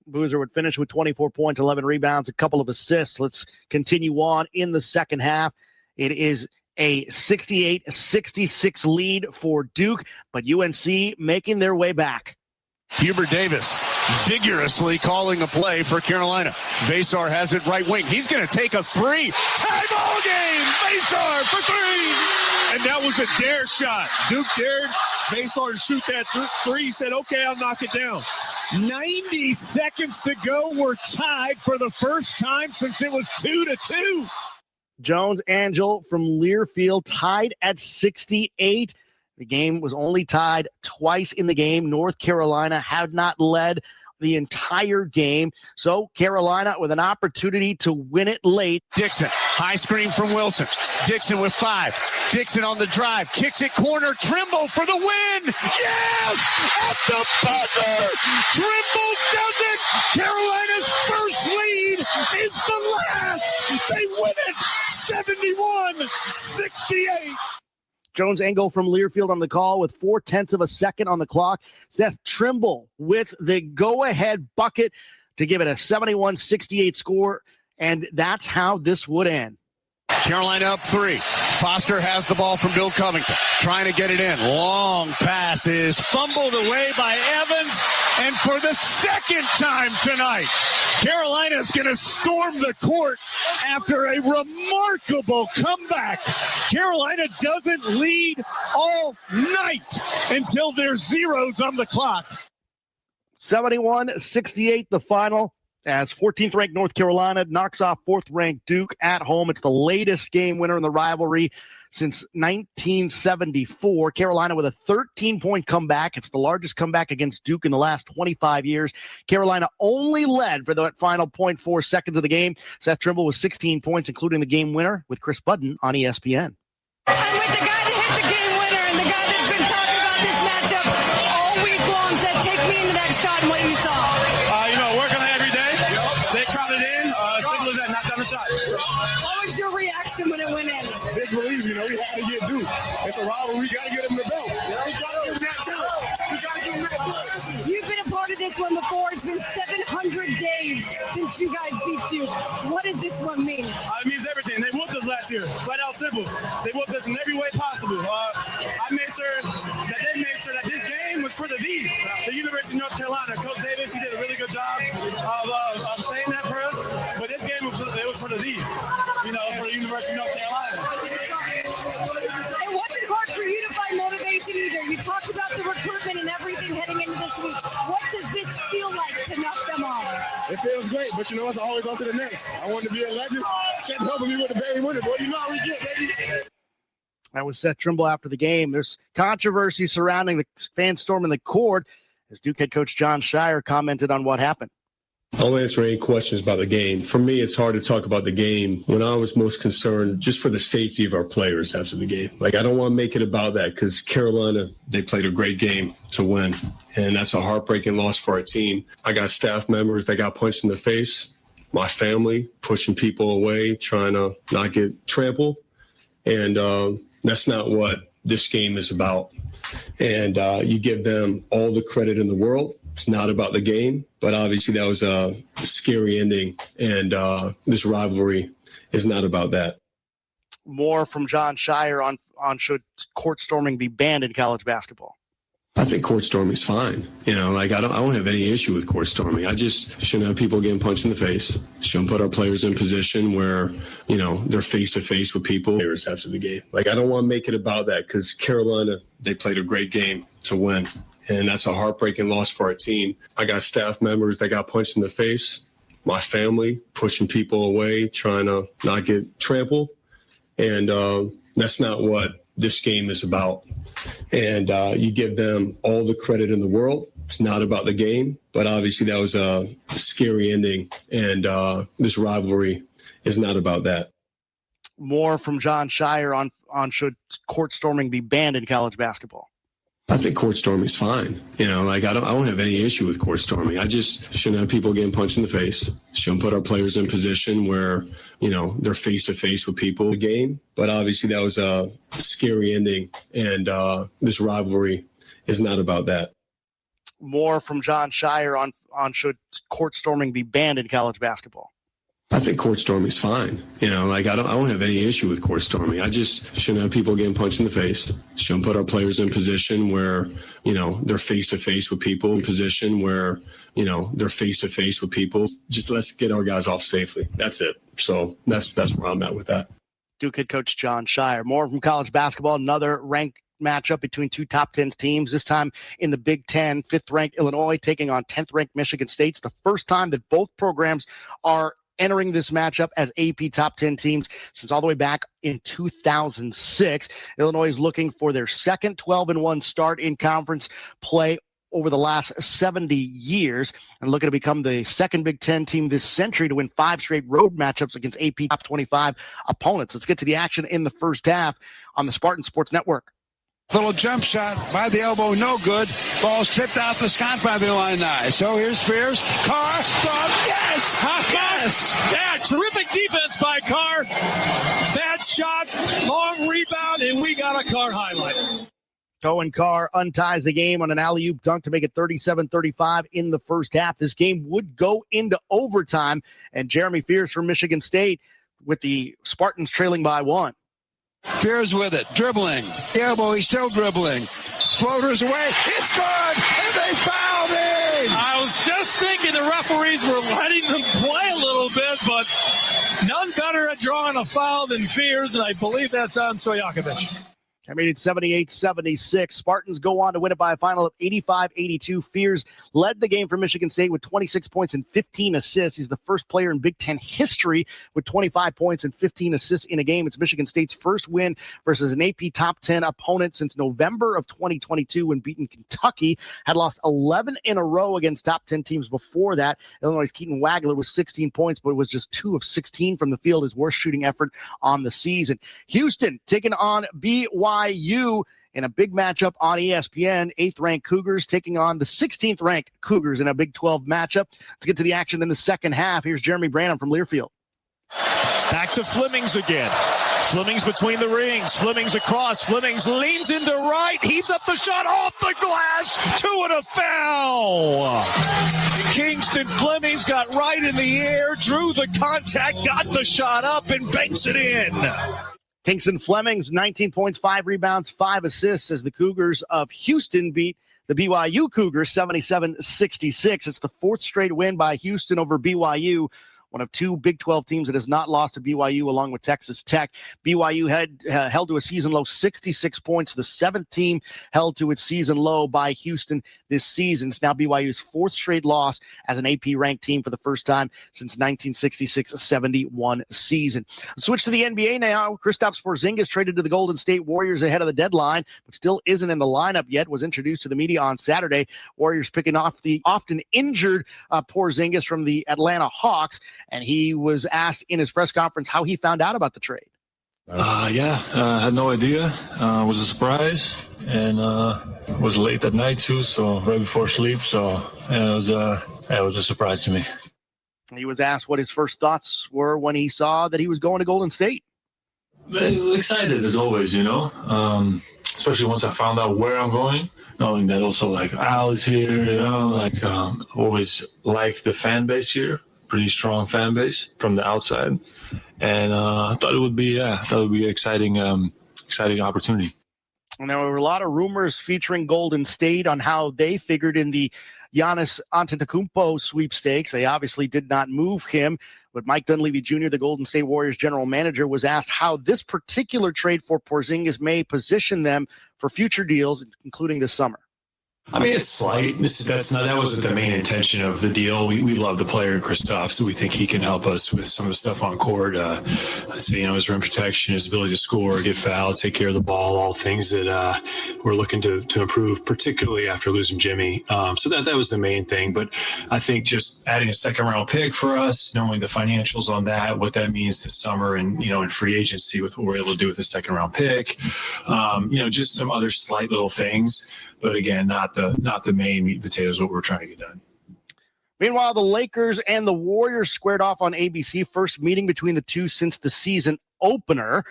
Boozer would finish with 24 points, 11 rebounds, a couple of assists. Let's continue on in the second half. It is a 68-66 lead for Duke, but UNC making their way back. Hubert Davis vigorously calling a play for Carolina. Vasar has it right wing. He's going to take a three. Tie ball game. Vasar for three. And that was a dare shot. Duke dared Vasar to shoot that three. He said, okay, I'll knock it down. 90 seconds to go. We're tied for the first time since it was 2-2. Jones Angel from Learfield tied at 68. The game was only tied twice in the game. North Carolina had not led the entire game. So Carolina with an opportunity to win it late. Dixon, high screen from Wilson. Dixon with 5. Dixon on the drive. Kicks it corner. Trimble for the win. Yes! At the buzzer! Trimble does it! Carolina's first lead is the last. They win it 71-68. Jones Engel from Learfield on the call with 0.4 of a second on the clock. Seth Trimble with the go-ahead bucket to give it a 71-68 score, and that's how this would end. Carolina up 3. Foster has the ball from Bill Covington, trying to get it in. Long pass is fumbled away by Evans, and for the second time tonight, Carolina is going to storm the court after a remarkable comeback. Carolina doesn't lead all night until there's zeros on the clock. 71-68 the final, as 14th-ranked North Carolina knocks off 4th-ranked Duke at home. It's the latest game winner in the rivalry since 1974. Carolina with a 13-point comeback. It's the largest comeback against Duke in the last 25 years. Carolina only led for the final 0.4 seconds of the game. Seth Trimble with 16 points, including the game winner with Chris Budden on ESPN. I'm with the guy that hit the game winner and the guy that's been talking about this matchup all week long said, take me into that shot and what you saw. Work on it every day. They counted in. Simple as that, knocked down the shot. What was your reaction when it went in? Disbelieve, we had to get Duke. It's a rivalry. We got to get him the belt. You've been a part of this one before. It's been 700 days since you guys beat Duke. What does this one mean? It means everything. They whooped us last year. Flat out simple. They whooped us in every way possible. I made sure that they made sure that this game was for the University of North Carolina. Coach Davis, he did a really good job of saying that for us. But this game was for the for the University of North Carolina. It wasn't hard for you to find motivation either. You talked about the recruitment and everything heading into this week. What does this feel like to knock them off? It feels great, but it's always on to the next. I want to be a legend. Kept helping me with the baby winner. Boy, you know how we get, baby. That was Seth Trimble after the game. There's controversy surrounding the fan storming the court as Duke head coach Jon Scheyer commented on what happened. I'll answer any questions about the game. For me, it's hard to talk about the game when I was most concerned just for the safety of our players after the game. I don't want to make it about that because Carolina, they played a great game to win, and that's a heartbreaking loss for our team. I got staff members that got punched in the face, my family pushing people away, trying to not get trampled, and that's not what this game is about. And you give them all the credit in the world. It's not about the game, but obviously that was a scary ending, and this rivalry is not about that. More from Jon Scheyer on should court storming be banned in college basketball. I think court storming is fine. I don't have any issue with court storming. I just shouldn't have people getting punched in the face. Shouldn't put our players in position where, they're face to face with people after the game. I don't want to make it about that because Carolina, they played a great game to win. And that's a heartbreaking loss for our team. I got staff members that got punched in the face, my family pushing people away, trying to not get trampled. And that's not what this game is about. And you give them all the credit in the world. It's not about the game, but obviously that was a scary ending. And this rivalry is not about that. More from Jon Scheyer on should court storming be banned in college basketball. I think court storming is fine. I don't have any issue with court storming. I just shouldn't have people getting punched in the face. Shouldn't put our players in position where, they're face to face with people in the game. But obviously that was a scary ending, and this rivalry is not about that. More from Jon Scheyer on should court storming be banned in college basketball. I think court storming is fine. I don't have any issue with court storming. I just shouldn't have people getting punched in the face. Shouldn't put our players in position where, they're face to face with people in position where, they're face to face with people. Just let's get our guys off safely. That's it. So that's where I'm at with that. Duke head coach Jon Scheyer. More from college basketball. Another ranked matchup between two top 10 teams, this time in the Big Ten. 5th-ranked Illinois taking on 10th-ranked Michigan State. It's the first time that both programs are entering this matchup as AP top 10 teams since all the way back in 2006. Illinois is looking for their second 12-1 start in conference play over the last 70 years and looking to become the second Big Ten team this century to win 5 straight road matchups against AP top 25 opponents. Let's get to the action in the first half on the Spartan Sports Network. Little jump shot by the elbow, no good. Ball's tipped out the Scott by the Illini. So here's Fears. Carr, yes! Yes! Yeah, terrific defense by Carr. Bad shot, long rebound, and we got a Carr highlight. Cohen Carr unties the game on an alley-oop dunk to make it 37-35 in the first half. This game would go into overtime, and Jeremy Fears from Michigan State with the Spartans trailing by 1. Fears with it, dribbling. Elbow, he's still dribbling. Floaters away. It's good, and they fouled him. I was just thinking the referees were letting them play a little bit, but none better at drawing a foul than Fears, and I believe that's on Stojakovic. I made it 78-76. Spartans go on to win it by a final of 85-82. Fears led the game for Michigan State with 26 points and 15 assists. He's the first player in Big Ten history with 25 points and 15 assists in a game. It's Michigan State's first win versus an AP top 10 opponent since November of 2022 when beaten Kentucky. Had lost 11 in a row against top 10 teams before that. Illinois' Keaton Wagler was 16 points, but it was just 2 of 16 from the field, his worst shooting effort on the season. Houston taking on BYU in a big matchup on ESPN. 8th-ranked Cougars taking on the 16th-ranked Cougars in a Big 12 matchup. Let's get to the action in the second half. Here's Jeremy Branham from Learfield. Back to Flemings again. Flemings between the rings. Flemings across. Flemings leans into right. Heaves up the shot off the glass. 2 and a foul. Kingston Flemings got right in the air, drew the contact, got the shot up, and banks it in. Kingston Flemings, 19 points, 5 rebounds, 5 assists as the Cougars of Houston beat the BYU Cougars 77-66. It's the fourth straight win by Houston over BYU, one of two Big 12 teams that has not lost to BYU along with Texas Tech. BYU had held to a season low 66 points, the seventh team held to its season low by Houston this season. It's now BYU's fourth straight loss as an AP-ranked team for the first time since 1966-71 season. Switch to the NBA now. Kristaps Porzingis traded to the Golden State Warriors ahead of the deadline, but still isn't in the lineup yet, was introduced to the media on Saturday. Warriors picking off the often injured Porzingis from the Atlanta Hawks. And he was asked in his press conference how he found out about the trade. Had no idea. It was a surprise, and was late that night too, so right before sleep. So it was a surprise to me. He was asked what his first thoughts were when he saw that he was going to Golden State. Excited as always, especially once I found out where I'm going, knowing that also like Al is here, always liked the fan base here. Pretty strong fan base from the outside, and I thought it would be an exciting opportunity. And there were a lot of rumors featuring Golden State on how they figured in the Giannis Antetokounmpo sweepstakes. They obviously did not move him, but Mike Dunleavy Jr., the Golden State Warriors general manager, was asked how this particular trade for Porzingis may position them for future deals, including this summer. I mean, it's slight. That wasn't the main intention of the deal. We love the player Kristaps, so we think he can help us with some of the stuff on court. His rim protection, his ability to score, get fouled, take care of the ball, all things that we're looking to improve, particularly after losing Jimmy. So that was the main thing. But I think just adding a second-round pick for us, knowing the financials on that, what that means this summer, and in free agency with what we're able to do with the second-round pick, just some other slight little things. But again, not the main meat and potatoes what we're trying to get done. Meanwhile, the Lakers and the Warriors squared off on ABC. First meeting between the two since the season opener.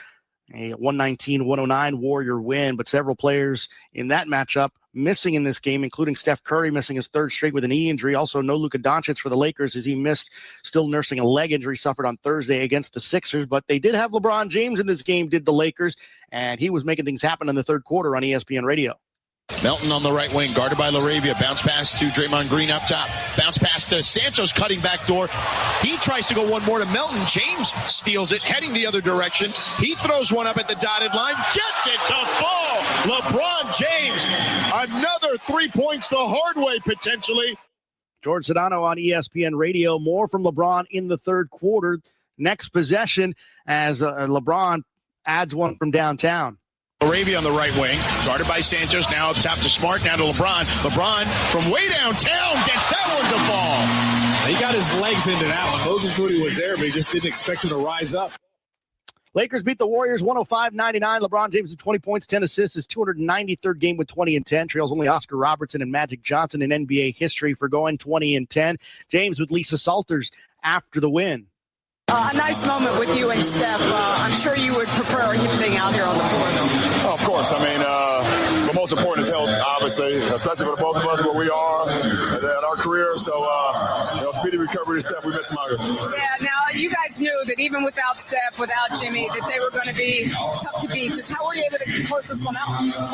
A 119-109 Warrior win, but several players in that matchup missing in this game, including Steph Curry missing his third straight with a knee injury. Also, no Luka Doncic for the Lakers as he missed, still nursing a leg injury suffered on Thursday against the Sixers. But they did have LeBron James in this game, did the Lakers, and he was making things happen in the third quarter on ESPN Radio. Melton on the right wing, guarded by LaRavia. Bounce pass to Draymond Green up top. Bounce pass to Santos, cutting back door. He tries to go one more to Melton. James steals it, heading the other direction. He throws one up at the dotted line, gets it to fall. LeBron James, another 3 points the hard way, potentially. George Sedano on ESPN Radio. More from LeBron in the third quarter. Next possession as LeBron adds one from downtown. LaRavia on the right wing, guarded by Santos. Now up top to Smart, now to LeBron. LeBron from way downtown gets that one to fall. He got his legs into that one. Mosley was there, but he just didn't expect him to rise up. Lakers beat the Warriors 105-99. LeBron James with 20 points, 10 assists, his 293rd game with 20 and 10. Trails only Oscar Robertson and Magic Johnson in NBA history for going 20 and 10. James with Lisa Salters after the win. A nice moment with you and Steph. I'm sure you would prefer him being out here on the floor, though. Oh, of course. I mean, the most important is health, obviously, especially for the both of us, where we are at our career. So, speedy recovery to Steph. We met some out here. Yeah, now you guys knew that even without Steph, without Jimmy, that they were going to be tough to beat. Just how were you able to close this one out?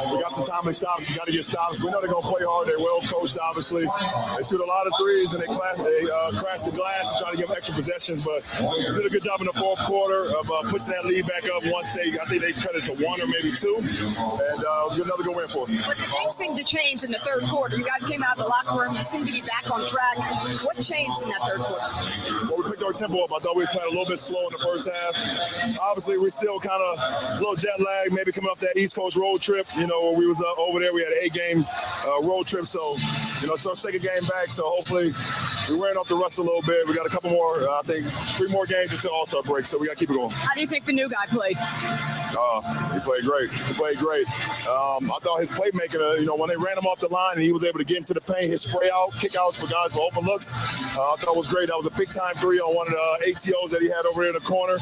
We got some timely stops. We got to get stops. We know they're going to play hard. They're well coached, obviously. They shoot a lot of threes, and they crash the glass and try to give extra possessions, but did a good job in the fourth quarter of pushing that lead back up once I think they cut it to one or maybe two, and another good win for us. But the things seemed to change in the third quarter. You guys came out of the locker room. You seemed to be back on track. What changed in that third quarter? Well, we picked our tempo up. I thought we was playing a little bit slow in the first half. Obviously, we're still kind of a little jet lag, maybe coming off that East Coast road trip. We was over there. We had an 8-game road trip, so it's our second game back. So hopefully, we're wearing off the rust a little bit. We got a couple more, I think, 3 more games until All-Star break, so we got to keep it going. How do you think the new guy played? He played great. I thought his playmaking, when they ran him off the line and he was able to get into the paint, his spray out, kick outs for guys for open looks, I thought it was great. That was a big-time 3 on one of the ATOs that he had over there in the corner.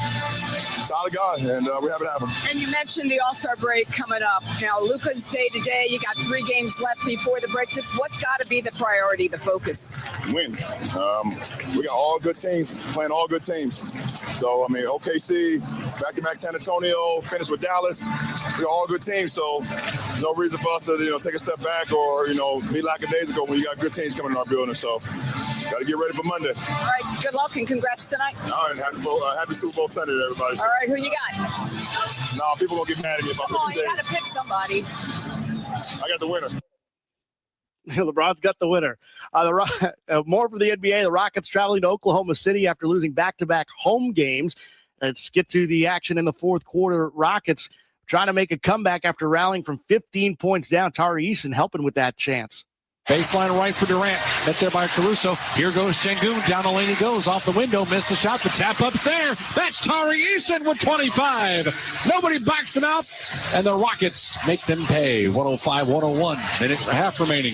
Solid guy, and we're happy to have him. And you mentioned the All-Star break coming up. Now, Luka's day-to-day. You got 3 games left before the break. Just what's got to to be the priority, the focus? Win. We got all good teams playing all good teams. So, I mean, OKC, back-to-back San Antonio, finished with Dallas. We got all good teams. So there's no reason for us to, take a step back or, be lackadaisical when you got good teams coming in our building. So got to get ready for Monday. All right. Good luck and congrats tonight. All right. Happy Super Bowl Sunday to everybody. All right. Who you got? No, people going to get mad at me if I Come on, pick you got to pick somebody. I got the winner. LeBron's got the winner. More from the NBA. The Rockets traveling to Oklahoma City after losing back-to-back home games. Let's get to the action in the fourth quarter. Rockets trying to make a comeback after rallying from 15 points down. Tari Eason helping with that chance. Baseline right for Durant. Met there by Caruso. Here goes Sengun. Down the lane he goes. Off the window. Missed the shot. The tap up there. That's Tari Eason with 25. Nobody backs him out. And the Rockets make them pay. 105-101. Minute and a half remaining.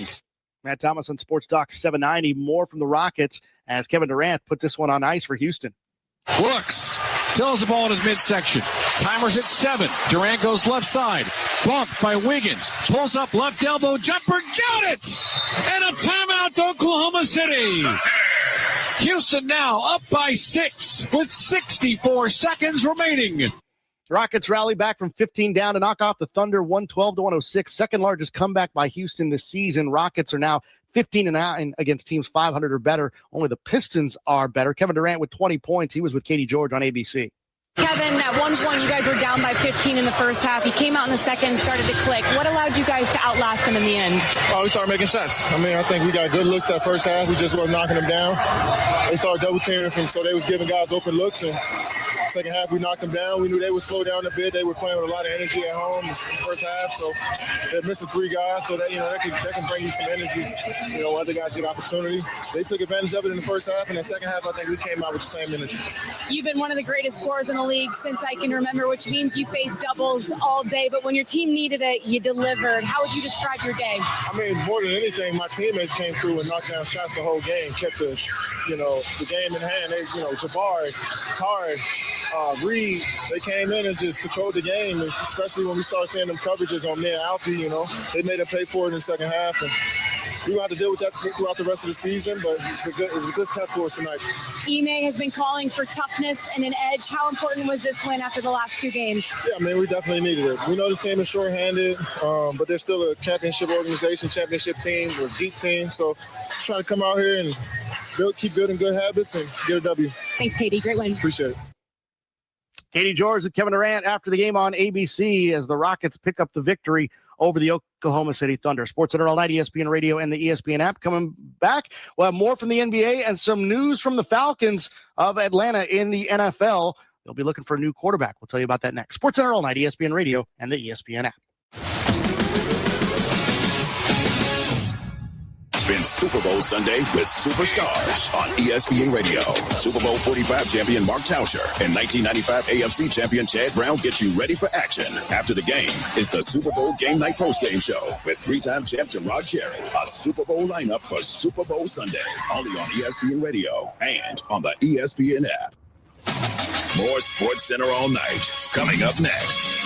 Matt Thomas on Sports Talk 790. More from the Rockets as Kevin Durant put this one on ice for Houston. Looks. Tills the ball in his midsection. Timer's at 7. Durant goes left side. Bumped by Wiggins. Pulls up left elbow. Jumper. Got it! And a timeout to Oklahoma City. Houston now up by 6 with 64 seconds remaining. Rockets rally back from 15 down to knock off the Thunder 112-106. Second largest comeback by Houston this season. Rockets are now 15-9 against teams 500 or better. Only the Pistons are better. Kevin Durant with 20 points. He was with Katie George on ABC. Kevin, at one point you guys were down by 15 in the first half. He came out in the second, started to click. What allowed you guys to outlast him in the end? We started making shots. I think we got good looks that first half. We just wasn't knocking them down. They started double teaming them, so they was giving guys open looks. And second half, we knocked them down. We knew they would slow down a bit. They were playing with a lot of energy at home in the first half, so they're missing 3 guys. So that that can bring you some energy. Other guys get opportunity. They took advantage of it in the first half, and the second half, I think we came out with the same energy. You've been one of the greatest scorers in the league since I can remember, which means you faced doubles all day. But when your team needed it, you delivered. How would you describe your day? More than anything, my teammates came through and knocked down shots the whole game, kept the game in hand. They, Jabari, Tari, Reed, they came in and just controlled the game, and especially when we started seeing them coverages on near Alfie, they made them pay for it in the second half. And we will have to deal with that throughout the rest of the season, but it was a good test for us tonight. Ime has been calling for toughness and an edge. How important was this win after the last 2 games? Yeah, we definitely needed it. We know this team is short-handed, but they're still a championship organization, championship team, we're a deep team. So just trying to come out here and keep building good habits and get a W. Thanks, Katie. Great win. Appreciate it. Katie George and Kevin Durant after the game on ABC as the Rockets pick up the victory over the Oklahoma City Thunder. Sports Center all night, ESPN Radio and the ESPN app. Coming back, we'll have more from the NBA and some news from the Falcons of Atlanta in the NFL. They'll be looking for a new quarterback. We'll tell you about that next. Sports Center all night, ESPN Radio and the ESPN app. Spin Super Bowl Sunday with Superstars on ESPN Radio. Super Bowl 45 champion Mark Tauscher and 1995 AFC champion Chad Brown get you ready for action. After the game is the Super Bowl Game Night Postgame Show with 3-time champ Gerard Cherry. A Super Bowl lineup for Super Bowl Sunday. Only on ESPN Radio and on the ESPN app. More Sports Center all night. Coming up next.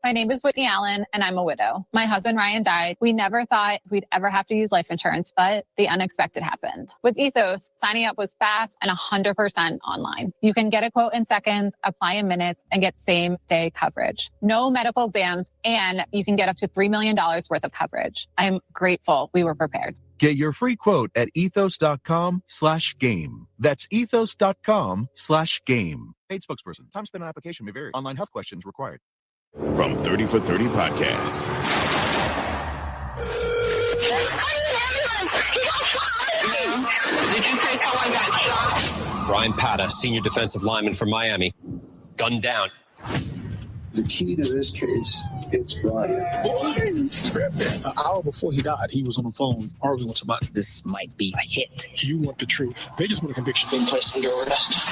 My name is Whitney Allen, and I'm a widow. My husband, Ryan, died. We never thought we'd ever have to use life insurance, but the unexpected happened. With Ethos, signing up was fast and 100% online. You can get a quote in seconds, apply in minutes, and get same-day coverage. No medical exams, and you can get up to $3 million worth of coverage. I'm grateful we were prepared. Get your free quote at ethos.com/game. That's ethos.com/game. Paid spokesperson. Time spent on application may vary. Online health questions required. From 30 for 30 Podcasts. Did you say someone got shot? Brian Pata, senior defensive lineman from Miami, gunned down. The key to this case, it's Brian. An hour before he died, he was on the phone arguing with somebody. This might be a hit. You want the truth. They just want a conviction. Being placed under arrest.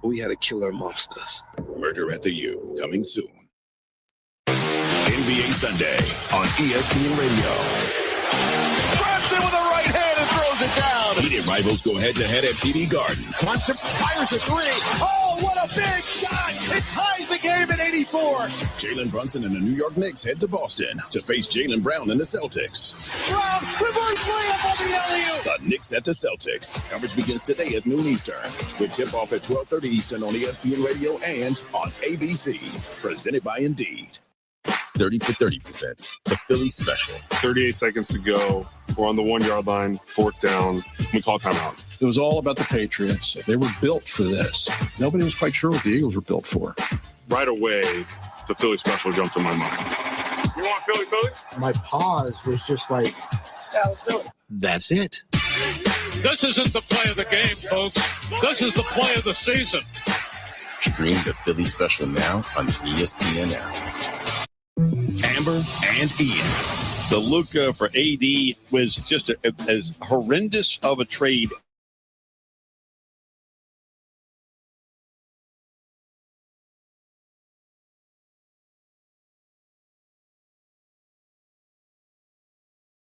We had a killer amongst us. Murder at the U, coming soon. NBA Sunday on ESPN Radio. Grabs it with a right hand and throws it down. Heated rivals go head-to-head at TD Garden. Clemson fires a 3. Oh, what a big shot! It ties the game at 84. Jalen Brunson and the New York Knicks head to Boston to face Jaylen Brown and the Celtics. Brown, reverse layup on the alley-oop. The Knicks at the Celtics. Coverage begins today at noon Eastern, with tip-off at 12:30 Eastern on ESPN Radio and on ABC. Presented by Indeed. 30 for 30 presents the Philly Special. 38 seconds to go. We're on the 1 yard line, fourth down. We call timeout. It was all about the Patriots. They were built for this. Nobody was quite sure what the Eagles were built for. Right away, the Philly Special jumped in my mind. You want Philly? My pause was just like, yeah, let's do it. That's it. This isn't the play of the game, folks. This is the play of the season. Stream the Philly Special now on the ESPN app. Amber and Ian. The look for AD was just as horrendous of a trade